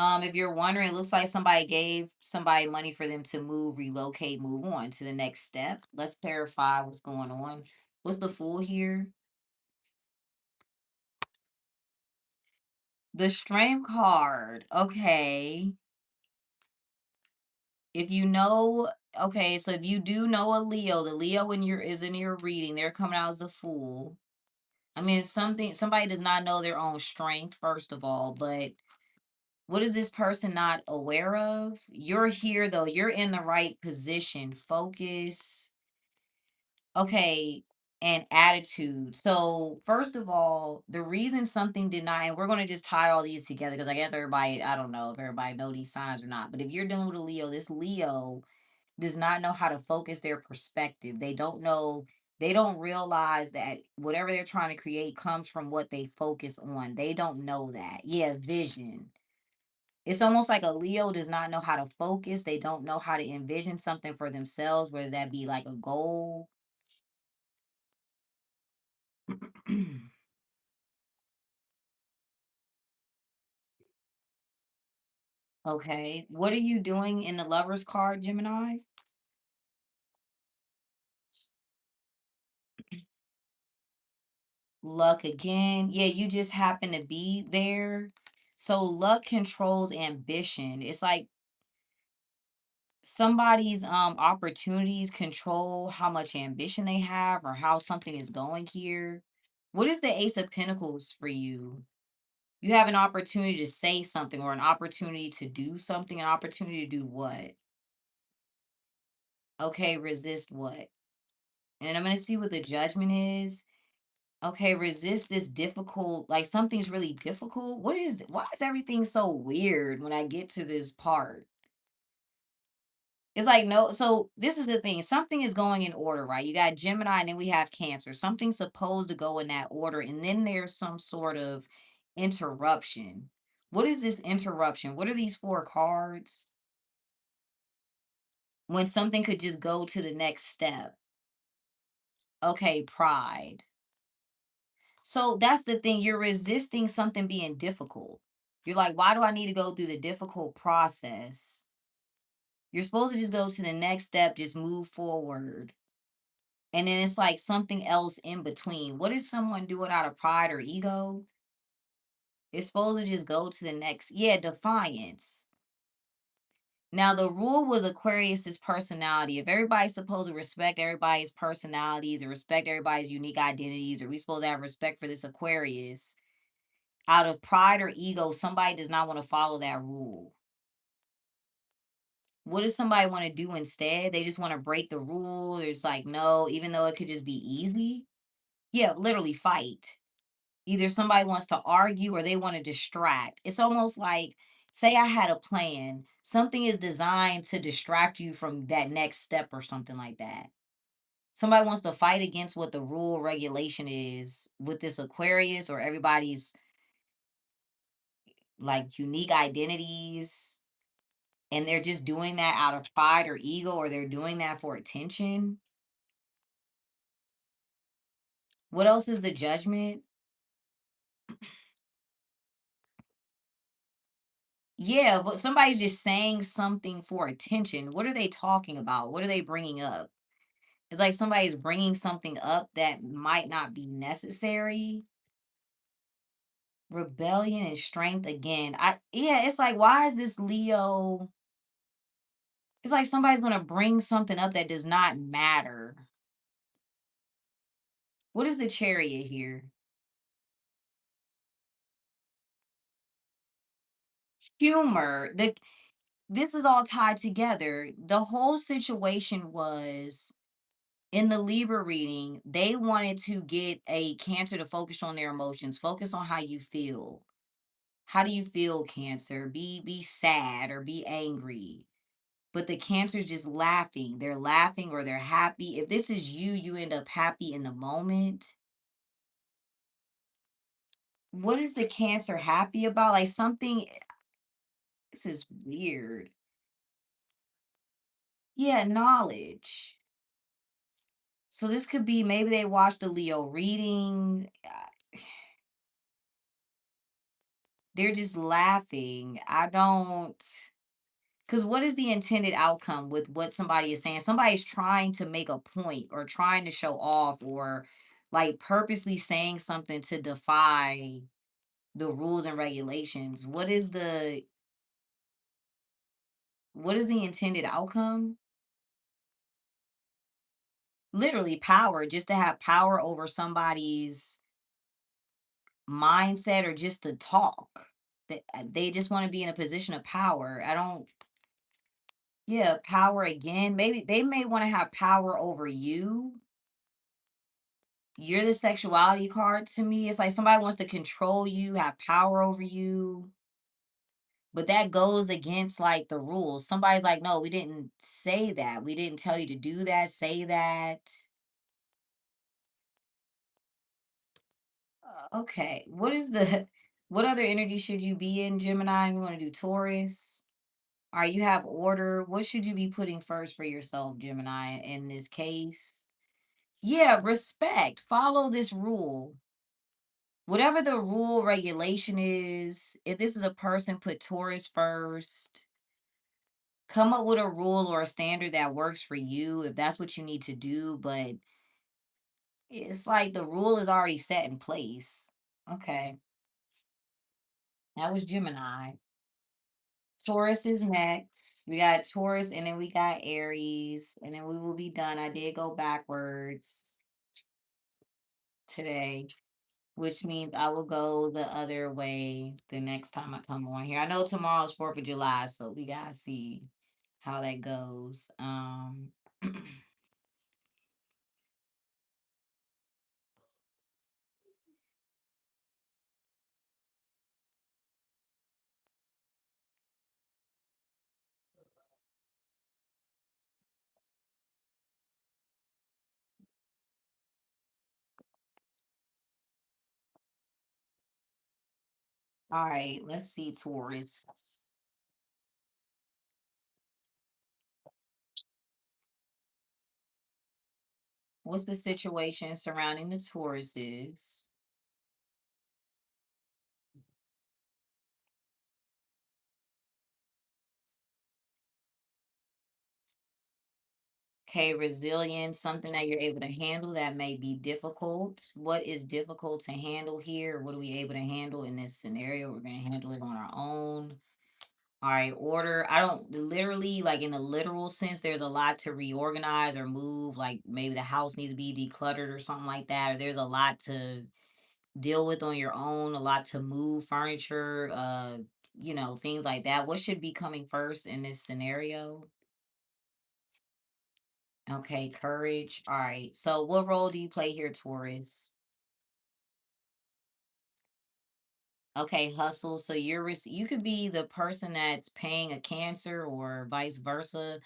[SPEAKER 1] If you're wondering, it looks like somebody gave somebody money for them to move, relocate, move on to the next step. Let's clarify what's going on. What's the Fool here? The Strength card. Okay. If you know, okay, so if you do know a Leo, the Leo in your is in your reading, they're coming out as the Fool. I mean, somebody does not know their own strength, first of all, but what is this person not aware of? You're here though, you're in the right position. Focus. Okay, and attitude. So, first of all, the reason something did not, and we're going to just tie all these together because I guess everybody, I don't know if everybody know these signs or not, but if you're dealing with a Leo, this Leo does not know how to focus their perspective. They don't know, they don't realize that whatever they're trying to create comes from what they focus on. They don't know that. Yeah, vision. It's almost like a Leo does not know how to focus. They don't know how to envision something for themselves, whether that be like a goal. Okay. What are you doing in the Lover's card, Gemini? Luck again. Yeah, you just happen to be there. So luck controls ambition. It's like somebody's opportunities control how much ambition they have or how something is going here. What is the Ace of Pentacles for you? You have an opportunity to say something or an opportunity to do something, an opportunity to do what? Okay, resist what? And I'm going to see what the judgment is. Okay, resist this difficult, like something's really difficult. What is Why is everything so weird when I get to this part? It's like, no, so this is the thing. Something is going in order, right? You got Gemini and then we have Cancer. Something's supposed to go in that order, and then there's some sort of interruption. What is this interruption? What are these 4 cards? When something could just go to the next step. Okay, pride. So that's the thing. You're resisting something being difficult. You're like, why do I need to go through the difficult process? You're supposed to just go to the next step, just move forward. And then it's like something else in between. What is someone doing out of pride or ego? It's supposed to just go to the next. Yeah, defiance. Now, the rule was Aquarius's personality. If everybody's supposed to respect everybody's personalities and respect everybody's unique identities, are we supposed to have respect for this Aquarius? Out of pride or ego, somebody does not want to follow that rule. What does somebody want to do instead? They just want to break the rule. It's like, no, even though it could just be easy. Yeah, literally fight. Either somebody wants to argue or they want to distract. It's almost like, say I had a plan, something is designed to distract you from that next step or something like that. Somebody wants to fight against what the rule regulation is with this Aquarius, or everybody's like unique identities, and they're just doing that out of pride or ego, or they're doing that for attention. What else is the judgment? Yeah, but somebody's just saying something for attention. What are they talking about? What are they bringing up? It's like somebody's bringing something up that might not be necessary. Rebellion and strength again. Yeah, it's like, why is this Leo? It's like somebody's going to bring something up that does not matter. What is the Chariot here? Humor. this is all tied together. The whole situation was in the Libra reading, they wanted to get a Cancer to focus on their emotions, focus on how you feel. How do you feel, Cancer? Be sad or be angry. But the Cancer's just laughing. They're laughing or they're happy. If this is you, you end up happy in the moment. What is the Cancer happy about? Like something, this is weird. Yeah, knowledge. So this could be maybe they watched the Leo reading. They're just laughing. I don't, because what is the intended outcome with what somebody is saying? Somebody's trying to make a point or trying to show off or like purposely saying something to defy the rules and regulations. What is the intended outcome? Literally power, just to have power over somebody's mindset or just to talk. They just want to be in a position of power. I don't, yeah, power again. Maybe they may want to have power over you. You're the sexuality card to me. It's like somebody wants to control you, have power over you. But that goes against like the rules. Somebody's like, no, we didn't say that. We didn't tell you to do that, say that. Okay. What is the what other energy should you be in, Gemini? We want to do Taurus. All right, you have order. What should you be putting first for yourself, Gemini, in this case? Yeah, respect. Follow this rule. Whatever the rule regulation is, if this is a person, put Taurus first. Come up with a rule or a standard that works for you if that's what you need to do. But it's like the rule is already set in place. Okay. That was Gemini. Taurus is next. We got Taurus and then we got Aries. And then we will be done. I did go backwards today, which means I will go the other way the next time I come on here. I know tomorrow's 4th of July, so we gotta see how that goes. All right, let's see, Taurus. What's the situation surrounding the Tauruses? Okay, resilience, something that you're able to handle that may be difficult. What is difficult to handle here? What are we able to handle in this scenario? We're going to handle it on our own. All right, order. I don't literally, like in a literal sense, there's a lot to reorganize or move. Like maybe the house needs to be decluttered or something like that. Or there's a lot to deal with on your own, a lot to move furniture, things like that. What should be coming first in this scenario? Okay, courage. All right. So what role do you play here, Taurus? Okay, hustle. So you could be the person that's paying a Cancer or vice versa.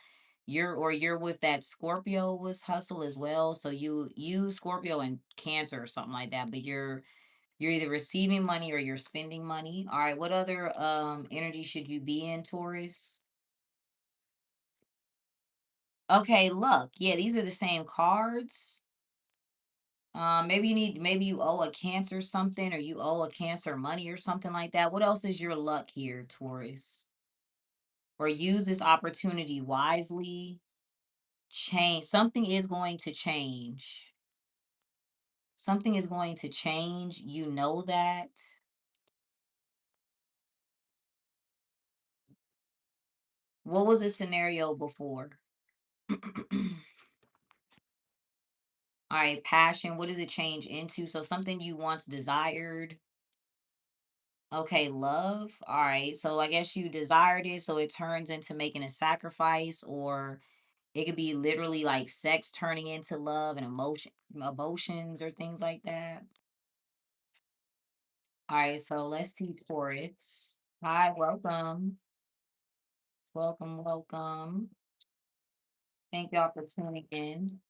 [SPEAKER 1] You're with that Scorpio was hustle as well. So you Scorpio and Cancer or something like that, but you're either receiving money or you're spending money. All right, what other energy should you be in, Taurus? Okay, luck. Yeah, these are the same cards. Maybe you owe a Cancer something or you owe a Cancer money or something like that. What else is your luck here, Taurus? Or use this opportunity wisely. Change. Something is going to change. Something is going to change. You know that. What was the scenario before? All right, passion. What does it change into? So something you once desired. Okay, love. All right. So I guess you desired it, so it turns into making a sacrifice, or it could be literally like sex turning into love and emotions or things like that. All right, so let's see Taurus. Hi, welcome. Welcome, welcome. Thank y'all for tuning in.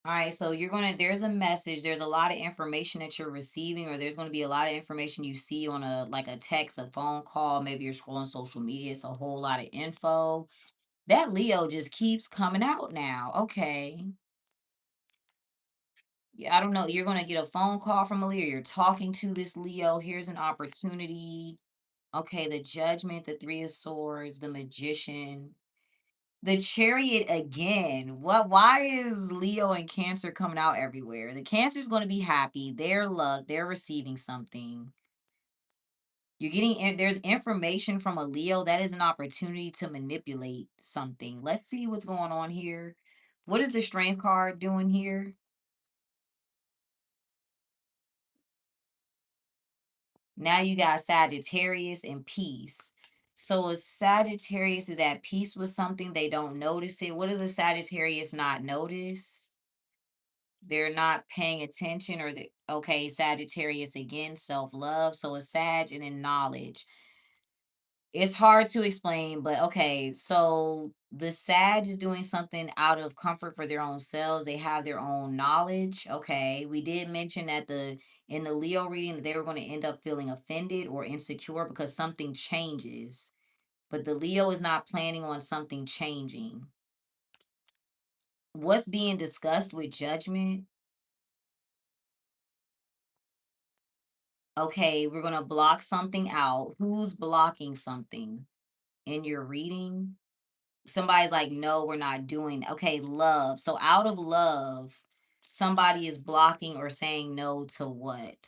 [SPEAKER 1] All right, so there's a message, there's a lot of information that you're receiving, or there's gonna be a lot of information you see on a like a text, a phone call, maybe you're scrolling social media, it's a whole lot of info. That Leo just keeps coming out now. Okay. Yeah, I don't know. You're gonna get a phone call from a Leo. You're talking to this Leo. Here's an opportunity. Okay, the judgment, the three of swords, the magician. The chariot again. What? Why is Leo and Cancer coming out everywhere? The Cancer is going to be happy. Their luck. They're receiving something. You're getting there's information from a Leo that is an opportunity to manipulate something. Let's see what's going on here. What is the Strength card doing here? Now you got Sagittarius and peace. So a Sagittarius is at peace with something, they don't notice it. What does a Sagittarius not notice? They're not paying attention, or the okay, Sagittarius again, self-love. So a Sag and in knowledge. It's hard to explain, but okay, so the Sag is doing something out of comfort for their own selves. They have their own knowledge. Okay. We did mention that the in the Leo reading that they were going to end up feeling offended or insecure because something changes. But the Leo is not planning on something changing. What's being discussed with judgment? Okay, we're going to block something out. Who's blocking something in your reading? Somebody's like, no, we're not doing. Okay, love. So out of love, somebody is blocking or saying no to what?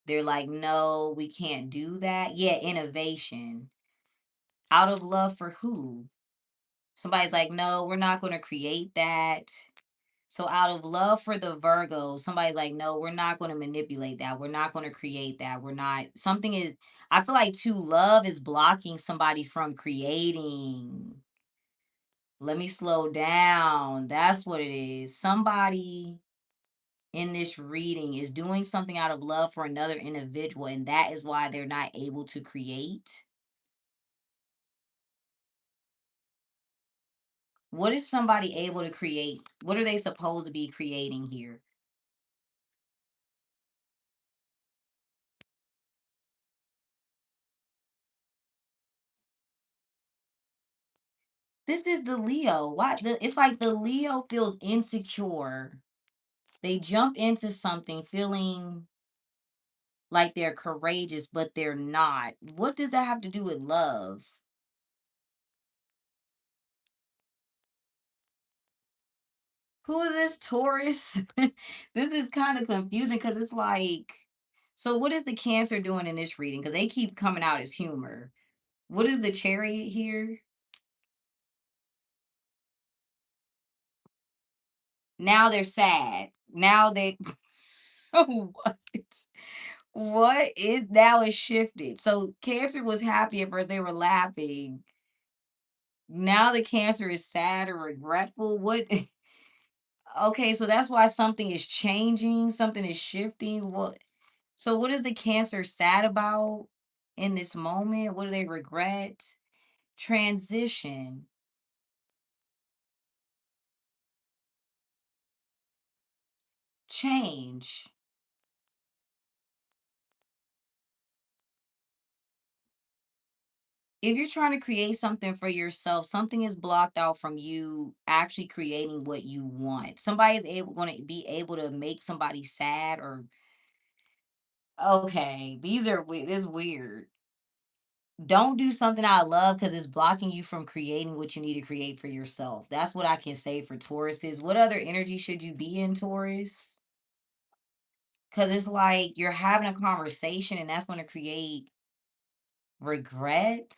[SPEAKER 1] They're like, no, we can't do that. Yeah, innovation. Out of love for who? Somebody's like, no, we're not going to create that. So out of love for the Virgo, somebody's like, no, we're not going to manipulate that. We're not going to create that. We're not, something is, I feel like too, love is blocking somebody from creating. Let me slow down. That's what it is. Somebody in this reading is doing something out of love for another individual, and that is why they're not able to create. What is somebody able to create? What are they supposed to be creating here? This is the Leo. Why? It's like the Leo feels insecure. They jump into something feeling like they're courageous, but they're not. What does that have to do with love? Who is this Taurus? This is kind of confusing because it's like, so what is the Cancer doing in this reading? Because they keep coming out as humor. What is the Chariot here? Now they're sad. Now they what? What is now is shifted. So Cancer was happy at first, they were laughing. Now the Cancer is sad or regretful. What okay, so that's why something is changing, something is shifting. What so what is the Cancer sad about in this moment? What do they regret? Transition, change. If you're trying to create something for yourself, something is blocked out from you actually creating what you want. Somebody is able going to be able to make somebody sad or okay, this is weird. Don't do something out of love because it's blocking you from creating what you need to create for yourself. That's what I can say for Taurus is. What other energy should you be in, Taurus? Because it's like you're having a conversation and that's going to create Regret.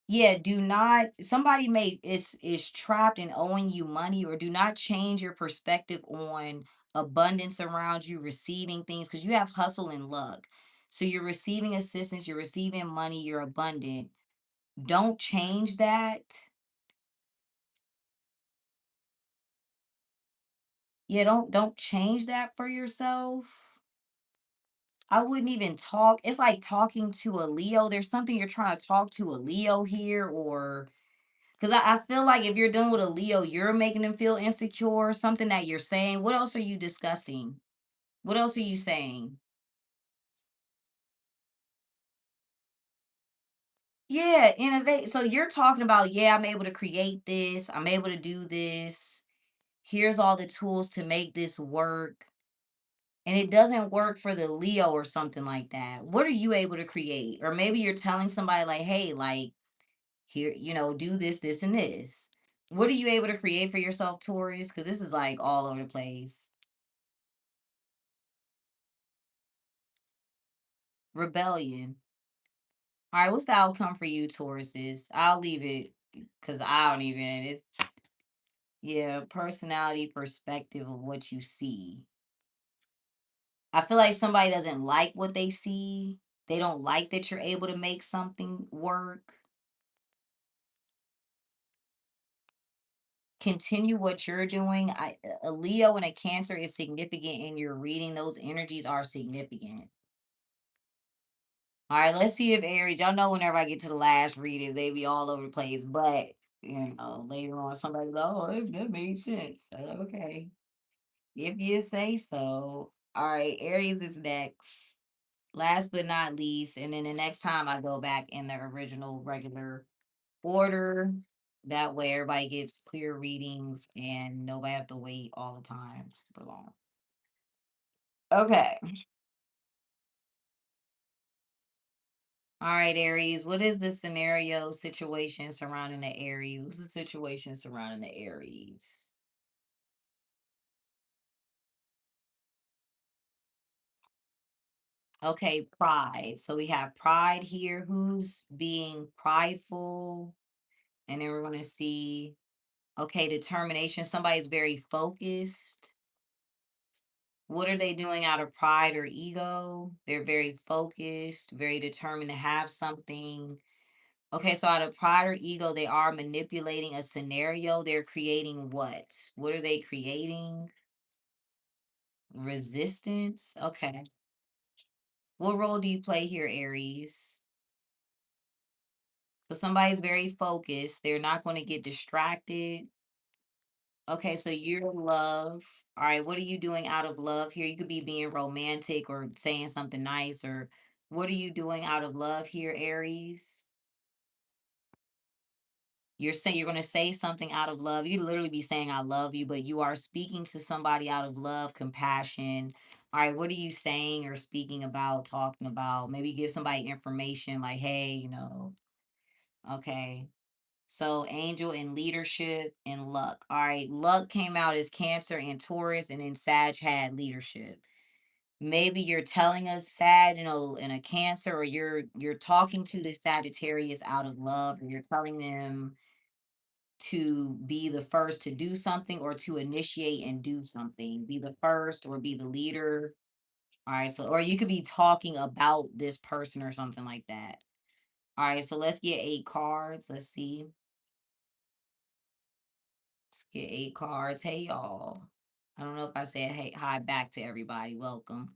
[SPEAKER 1] Yeah, do not somebody may is trapped in owing you money, or do not change your perspective on abundance around you, receiving things, because you have hustle and luck. So you're receiving assistance, you're receiving money, you're abundant. Don't change that. Yeah, don't change that for yourself. I wouldn't even talk. It's like talking to a Leo. There's something you're trying to talk to a Leo here, or because I feel like if you're dealing with a Leo, you're making them feel insecure, something that you're saying. What else are you discussing? What else are you saying? Yeah, innovate. So you're talking about, yeah, I'm able to create this, I'm able to do this. Here's all the tools to make this work. And it doesn't work for the Leo or something like that. What are you able to create? Or maybe you're telling somebody, like, hey, like, here, do this, this, and this. What are you able to create for yourself, Taurus? Because this is like all over the place. Rebellion. All right, what's the outcome for you, Tauruses? I'll leave it because I don't even. It's, yeah, personality perspective of what you see. I feel like somebody doesn't like what they see. They don't like that you're able to make something work. Continue what you're doing. A Leo and a Cancer is significant in your reading. Those energies are significant. All right, let's see if Aries. Y'all know whenever I get to the last readings, they be all over the place. But later on, somebody go, "Oh, that made sense." I'm like, okay, if you say so. All right, Aries is next. Last but not least, and then the next time I go back in the original regular order. That way, everybody gets clear readings and nobody has to wait all the time super long. Okay. All right, Aries. What is the scenario situation surrounding the Aries? What's the situation surrounding the Aries? Okay, pride. So we have pride here. Who's being prideful? And then we're going to see, okay, determination. Somebody's very focused. What are they doing out of pride or ego? They're very focused, very determined to have something. Okay, so out of pride or ego, they are manipulating a scenario. They're creating what? What are they creating? Resistance. Okay. What role do you play here, Aries? So somebody's very focused. They're not going to get distracted. Okay, so you're love. All right, what are you doing out of love here? You could be being romantic or saying something nice, or what are you doing out of love here, Aries? You're saying you're going to say something out of love. You literally be saying I love you, but you are speaking to somebody out of love, compassion. All right, what are you saying or speaking about, talking about? Maybe give somebody information like, hey, okay. So angel and leadership and luck. All right, luck came out as Cancer and Taurus, and then Sag had leadership. Maybe you're telling us Sag, in a Cancer, or you're talking to the Sagittarius out of love, or you're telling them to be the first to do something or to initiate and do something. Be the first or be the leader. All right, so or you could be talking about this person or something like that. All right, so let's get 8 cards. Let's see. Let's get 8 cards. Hey, y'all. I don't know if I said hey, hi back to everybody. Welcome.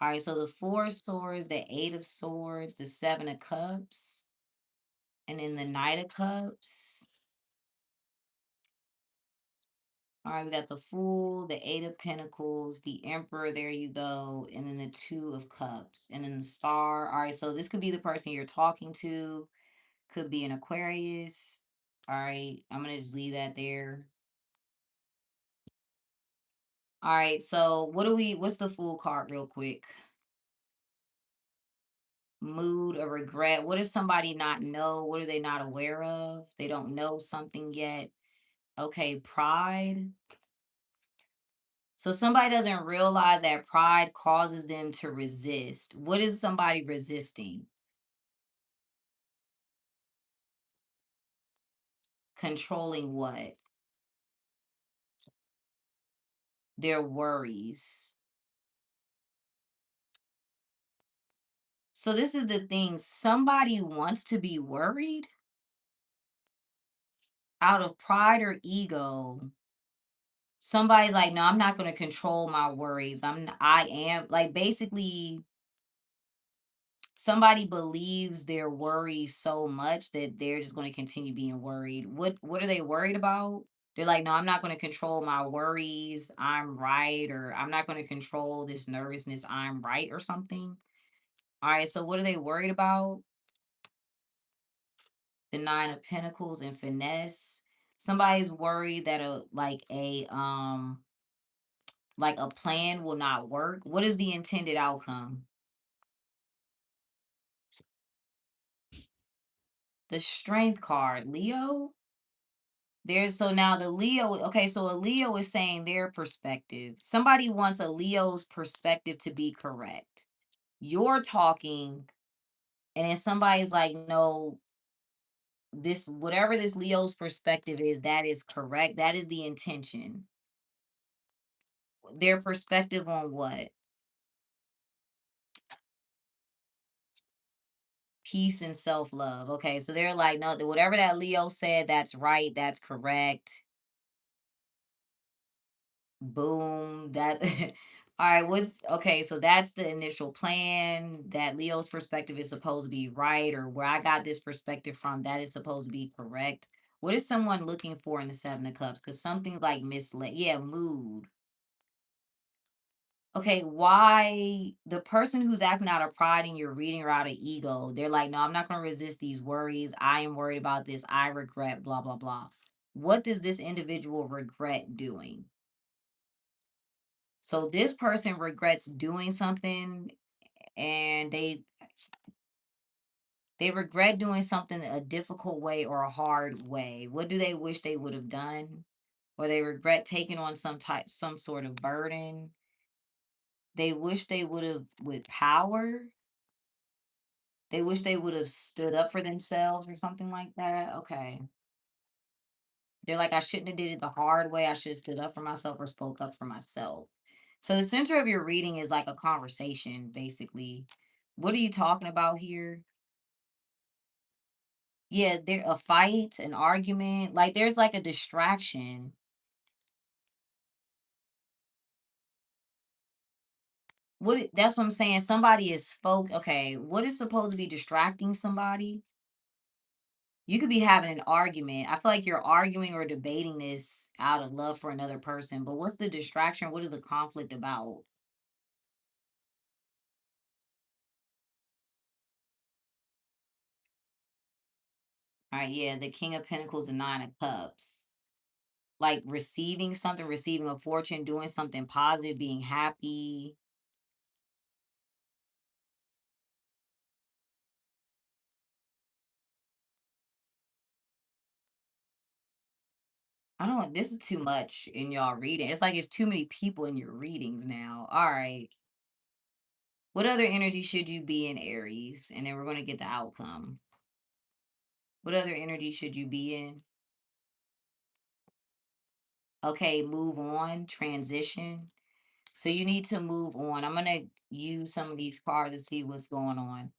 [SPEAKER 1] All right, so the Four of Swords, the Eight of Swords, the Seven of Cups, and then the Knight of Cups. All right, we got the Fool, the Eight of Pentacles, the Emperor, there you go, and then the Two of Cups, and then the Star. All right, so this could be the person you're talking to, could be an Aquarius. All right, I'm going to just leave that there. All right, so what's the Fool card real quick? Mood or regret. What does somebody not know? What are they not aware of? They don't know something yet. Okay, pride. So somebody doesn't realize that pride causes them to resist. What is somebody resisting? controlling what? Their worries. So this is the thing. Somebody wants to be worried out of pride or ego. Somebody's like, no, I'm not going to control my worries. I am like basically somebody believes their worries so much that they're just going to continue being worried. What are they worried about? They're like, no, I'm not going to control my worries. I'm right. Or I'm not going to control this nervousness. I'm right or something. All right. So what are they worried about? The Nine of Pentacles and finesse. Somebody's worried that a plan will not work. What is the intended outcome? The Strength card, Leo. There's so now the Leo, okay, so a Leo is saying their perspective. Somebody wants a Leo's perspective to be correct. You're talking, and then somebody's like, no, this, whatever this Leo's perspective is, that is correct. That is the intention. Their perspective on what? Peace and self-love. Okay, so they're like, no, whatever that Leo said, that's right, that's correct. Boom. That all right, what's okay, so that's the initial plan. That Leo's perspective is supposed to be right, or where I got this perspective from, that is supposed to be correct. What is someone looking for in the Seven of Cups? Because something's like misled. Yeah, mood. Okay, why the person who's acting out of pride in your reading or out of ego, they're like, no, I'm not going to resist these worries. I am worried about this. I regret, blah, blah, blah. What does this individual regret doing? So this person regrets doing something, and they regret doing something a difficult way or a hard way. What do they wish they would have done? Or they regret taking on some sort of burden. They wish they would have with power. They wish they would have stood up for themselves or something like that. Okay. They're like, I shouldn't have did it the hard way. I should have stood up for myself or spoke up for myself. So the center of your reading is like a conversation, basically. What are you talking about here? Yeah, there a fight, an argument, like there's like a distraction. That's what I'm saying. Somebody is spoke. Okay, what is supposed to be distracting somebody? You could be having an argument. I feel like you're arguing or debating this out of love for another person, but what's the distraction? What is the conflict about? All right, yeah, the King of Pentacles and Nine of Cups. Like receiving something, receiving a fortune, doing something positive, being happy. I don't, this is too much in y'all reading. It's like it's too many people in your readings now. All right. What other energy should you be in, Aries? And then we're going to get the outcome. What other energy should you be in? Okay, move on, transition. So you need to move on. I'm going to use some of these cards to see what's going on.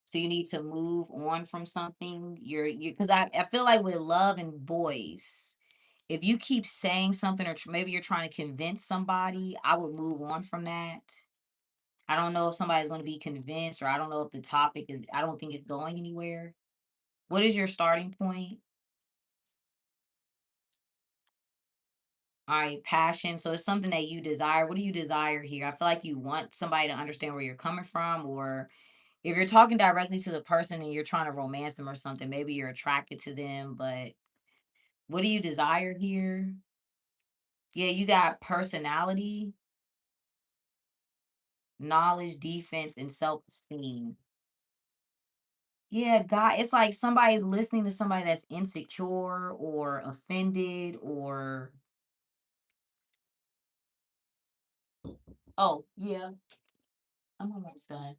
[SPEAKER 1] So you need to move on from something. Because I feel like with love and boys, if you keep saying something or maybe you're trying to convince somebody, I would move on from that. I don't know if somebody's going to be convinced, or I don't know if the topic is, I don't think it's going anywhere. What is your starting point? All right, passion. So it's something that you desire. What do you desire here? I feel like you want somebody to understand where you're coming from, or if you're talking directly to the person and you're trying to romance them or something, maybe you're attracted to them, but what do you desire here? Yeah, you got personality, knowledge, defense, and self-esteem. Yeah, God, it's like somebody's listening to somebody that's insecure or offended or oh, yeah, I'm almost done.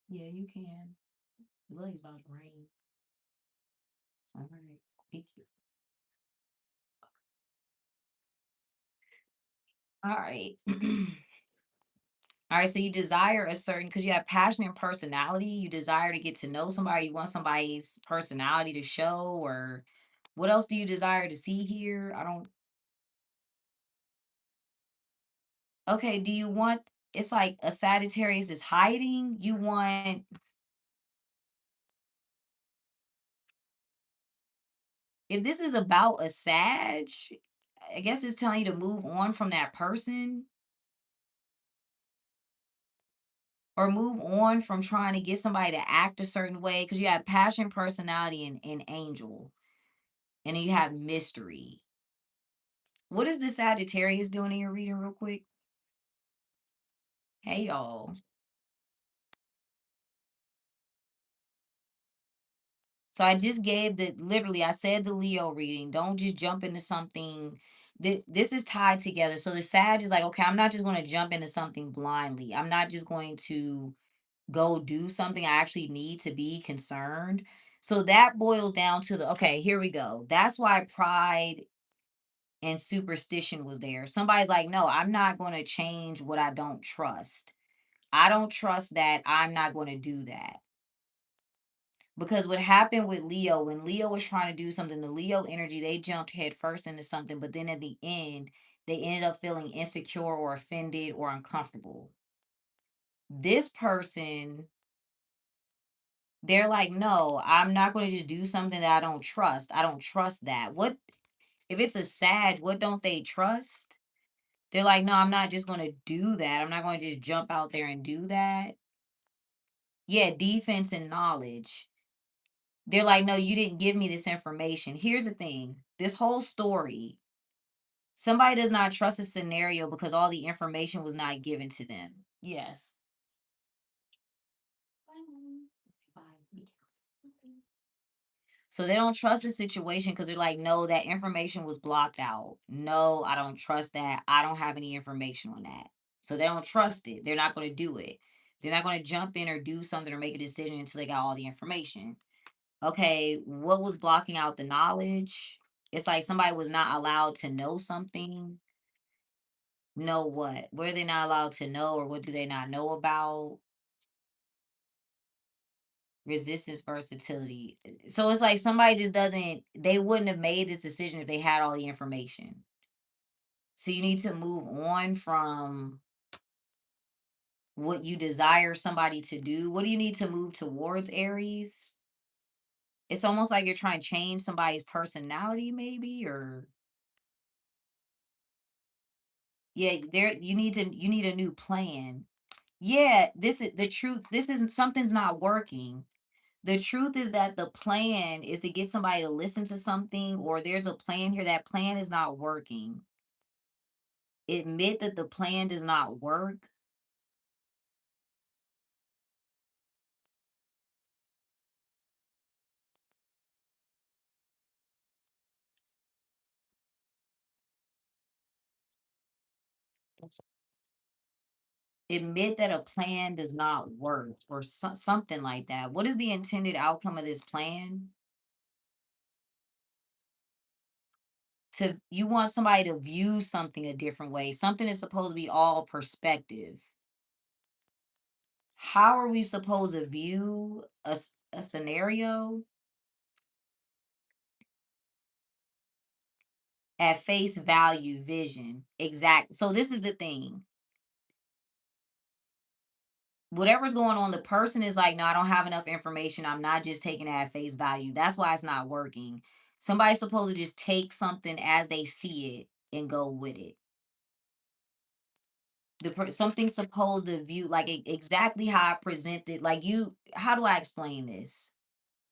[SPEAKER 1] Yeah, you can. It looks about to rain. All right. Thank you. All right. All right, so you desire a certain because you have passion and personality. You desire to get to know somebody. You want somebody's personality to show, or what else do you desire to see here? I don't. Okay, do you want? It's like a Sagittarius is hiding. You want if this is about a Sag, I guess it's telling you to move on from that person or move on from trying to get somebody to act a certain way because you have passion, personality, and angel, and then you have mystery. What is the Sagittarius doing in your reading, real quick? Hey, y'all. So I just gave the literally, I said the Leo reading. Don't just jump into something. This is tied together. So the Sag is like, okay, I'm not just going to jump into something blindly. I'm not just going to go do something. I actually need to be concerned. So that boils down to the okay, here we go. That's why pride and superstition was there. Somebody's like, no, I'm not going to change what I don't trust. I don't trust that. I'm not going to do that. Because what happened with Leo, when Leo was trying to do something, the Leo energy, they jumped head first into something, but then at the end, they ended up feeling insecure or offended or uncomfortable. This person, they're like, no, I'm not going to just do something that I don't trust. I don't trust that. What if it's a Sag? What don't they trust? They're like, no, I'm not just going to do that. I'm not going to just jump out there and do that. Yeah, defense and knowledge. They're like, no, you didn't give me this information. Here's the thing this whole story, somebody does not trust a scenario because all the information was not given to them. Yes. So they don't trust the situation because they're like, no, that information was blocked out. No, I don't trust that. I don't have any information on that. So they don't trust it. They're not going to do it. They're not going to jump in or do something or make a decision until they got all the information. Okay, what was blocking out the knowledge? It's like somebody was not allowed to know something. Know what? What are they not allowed to know, or what do they not know about? Resistance, versatility. So it's like somebody just doesn't, they wouldn't have made this decision if they had all the information. So you need to move on from what you desire somebody to do. What do you need to move towards, Aries? It's almost like you're trying to change somebody's personality, maybe, or yeah, there you need a new plan. Yeah, this is the truth. This isn't something's not working. The truth is that the plan is to get somebody to listen to something, or there's a plan here. That plan is not working. Admit that the plan does not work. Admit that a plan does not work, or something like that. What is the intended outcome of this plan? To you want somebody to view something a different way. Something is supposed to be all perspective. How are we supposed to view a scenario at face value vision? Exact. So this is the thing. Whatever's going on, the person is like, no, I don't have enough information. I'm not just taking it at face value. That's why it's not working. Somebody's supposed to just take something as they see it and go with it. Something's supposed to view like exactly how I presented. Like you, how do I explain this?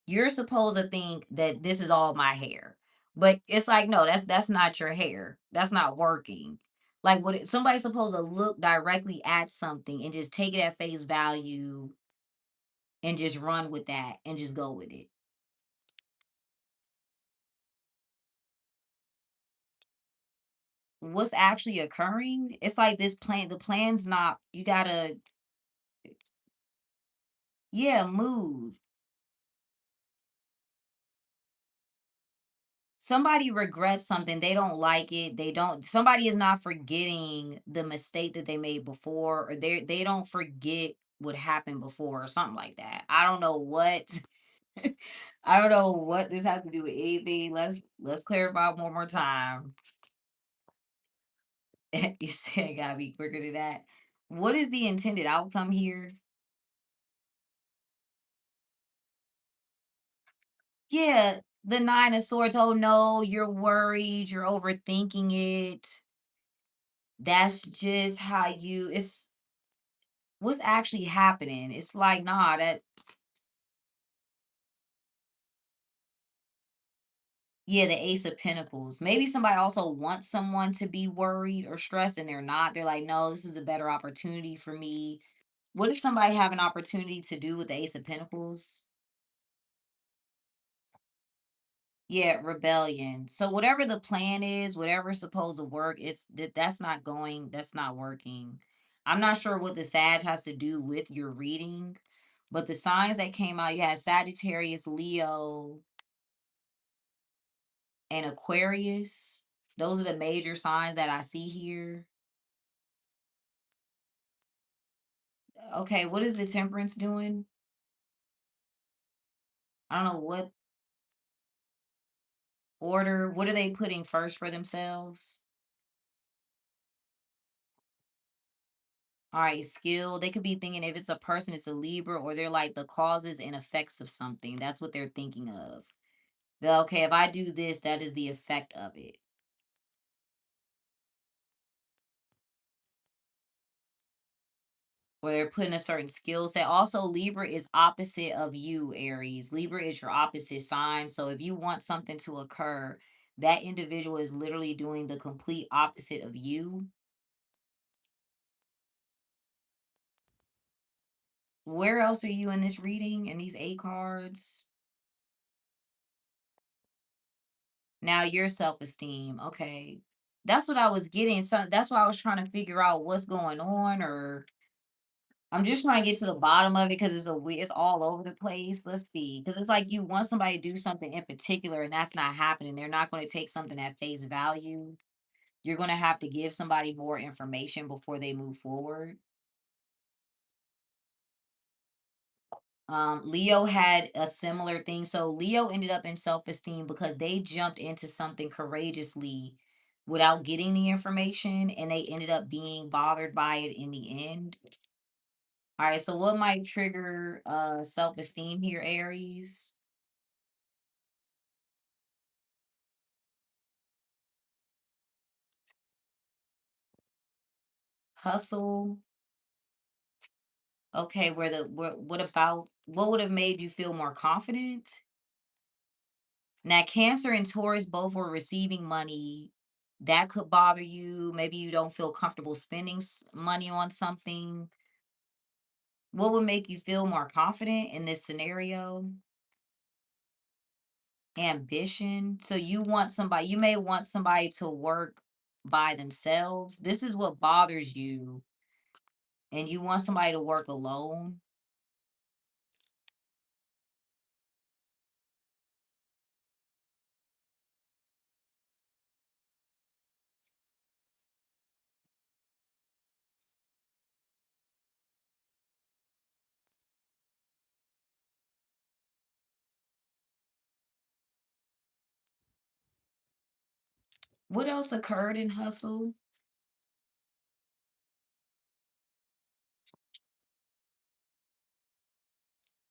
[SPEAKER 1] You're supposed to think that this is all my hair, but it's like no, that's not your hair. That's not working. Like somebody's supposed to look directly at something and just take it at face value and just run with that and just go with it. What's actually occurring? It's like this plan. The plan's not. You gotta, yeah, mood. somebody regrets something, they don't like it, they don't, somebody is not forgetting the mistake that they made before, or they don't forget what happened before or something like that. I don't know what I don't know what this has to do with anything. Let's clarify one more time. You said it gotta be quicker than that. What is the intended outcome here? Yeah, the nine of swords. Oh no, you're worried, you're overthinking it. That's just how you, it's what's actually happening. It's like, nah, that, yeah, the ace of pentacles. Maybe somebody also wants someone to be worried or stressed and they're not. They're like, no, this is a better opportunity for me. What does somebody have an opportunity to do with the ace of pentacles? Yeah, rebellion. So whatever the plan is, whatever's supposed to work, that's not going, that's not working. I'm not sure what the Sag has to do with your reading, but the signs that came out, you had Sagittarius, Leo, and Aquarius. Those are the major signs that I see here. Okay, what is the Temperance doing? I don't know what order. What are they putting first for themselves? All right, skill. They could be thinking if it's a person, it's a Libra, or they're like the causes and effects of something. That's what they're thinking of. Okay, if I do this, that is the effect of it. Or they're putting a certain skill set. Also, Libra is opposite of you, Aries. Libra is your opposite sign. So if you want something to occur, that individual is literally doing the complete opposite of you. Where else are you in this reading, in these 8 cards? Now your self-esteem. Okay. That's what I was getting. So that's why I was trying to figure out what's going on, or I'm just trying to get to the bottom of it because it's all over the place. Let's see. Because it's like you want somebody to do something in particular and that's not happening. They're not going to take something at face value. You're going to have to give somebody more information before they move forward. Leo had a similar thing. So Leo ended up in self-esteem because they jumped into something courageously without getting the information and they ended up being bothered by it in the end. All right, so what might trigger self-esteem here, Aries? Hustle. Okay, what about what would have made you feel more confident? Now, Cancer and Taurus both were receiving money. That could bother you. Maybe you don't feel comfortable spending money on something. What would make you feel more confident in this scenario? Ambition. So you may want somebody to work by themselves. This is what bothers you. And you want somebody to work alone. What else occurred in Hustle?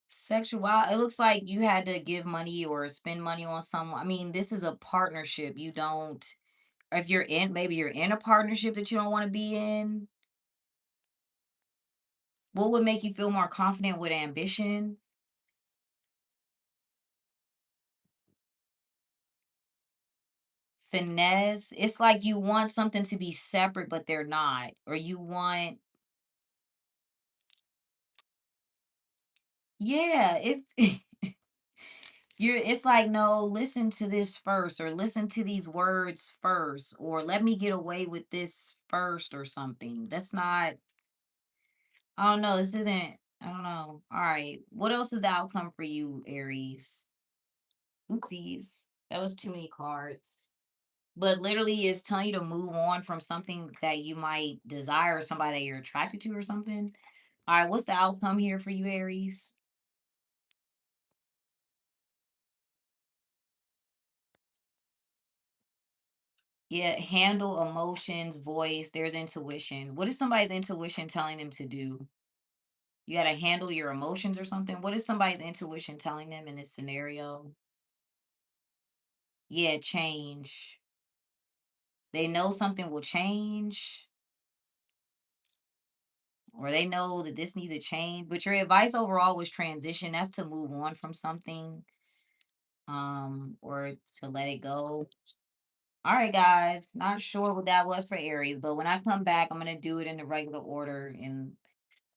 [SPEAKER 1] Sexual. It looks like you had to give money or spend money on someone. I mean, this is a partnership. You don't, if you're in, maybe you're in a partnership that you don't want to be in. What would make you feel more confident with ambition? Finesse. It's like you want something to be separate, but they're not. Or you want, yeah, it's it's like, no, listen to this first, or listen to these words first, or let me get away with this first or something. That's not, I don't know. This isn't, I don't know. All right. What else is the outcome for you, Aries? Oopsies. That was too many cards. But literally, it's telling you to move on from something that you might desire, somebody that you're attracted to, or something. All right, what's the outcome here for you, Aries? Yeah, handle emotions, voice. There's intuition. What is somebody's intuition telling them to do? You got to handle your emotions or something. What is somebody's intuition telling them in this scenario? Yeah, change. They know something will change, or they know that this needs to change. But your advice overall was transition. That's to move on from something, or to let it go. All right, guys. Not sure what that was for Aries, but when I come back, I'm gonna do it in the regular order. And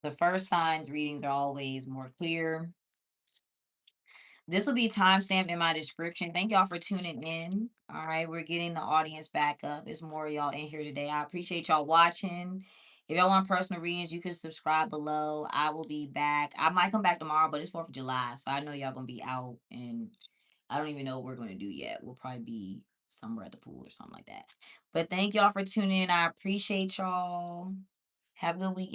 [SPEAKER 1] the first signs readings are always more clear. This will be time stamped in my description. Thank y'all for tuning in. All right, we're getting the audience back up. There's more of y'all in here today. I appreciate y'all watching. If y'all want personal readings, you can subscribe below. I will be back. I might come back tomorrow, but it's 4th of July, so I know y'all gonna be out, and I don't even know what we're gonna do yet. We'll probably be somewhere at the pool or something like that. But thank y'all for tuning in. I appreciate y'all. Have a good weekend.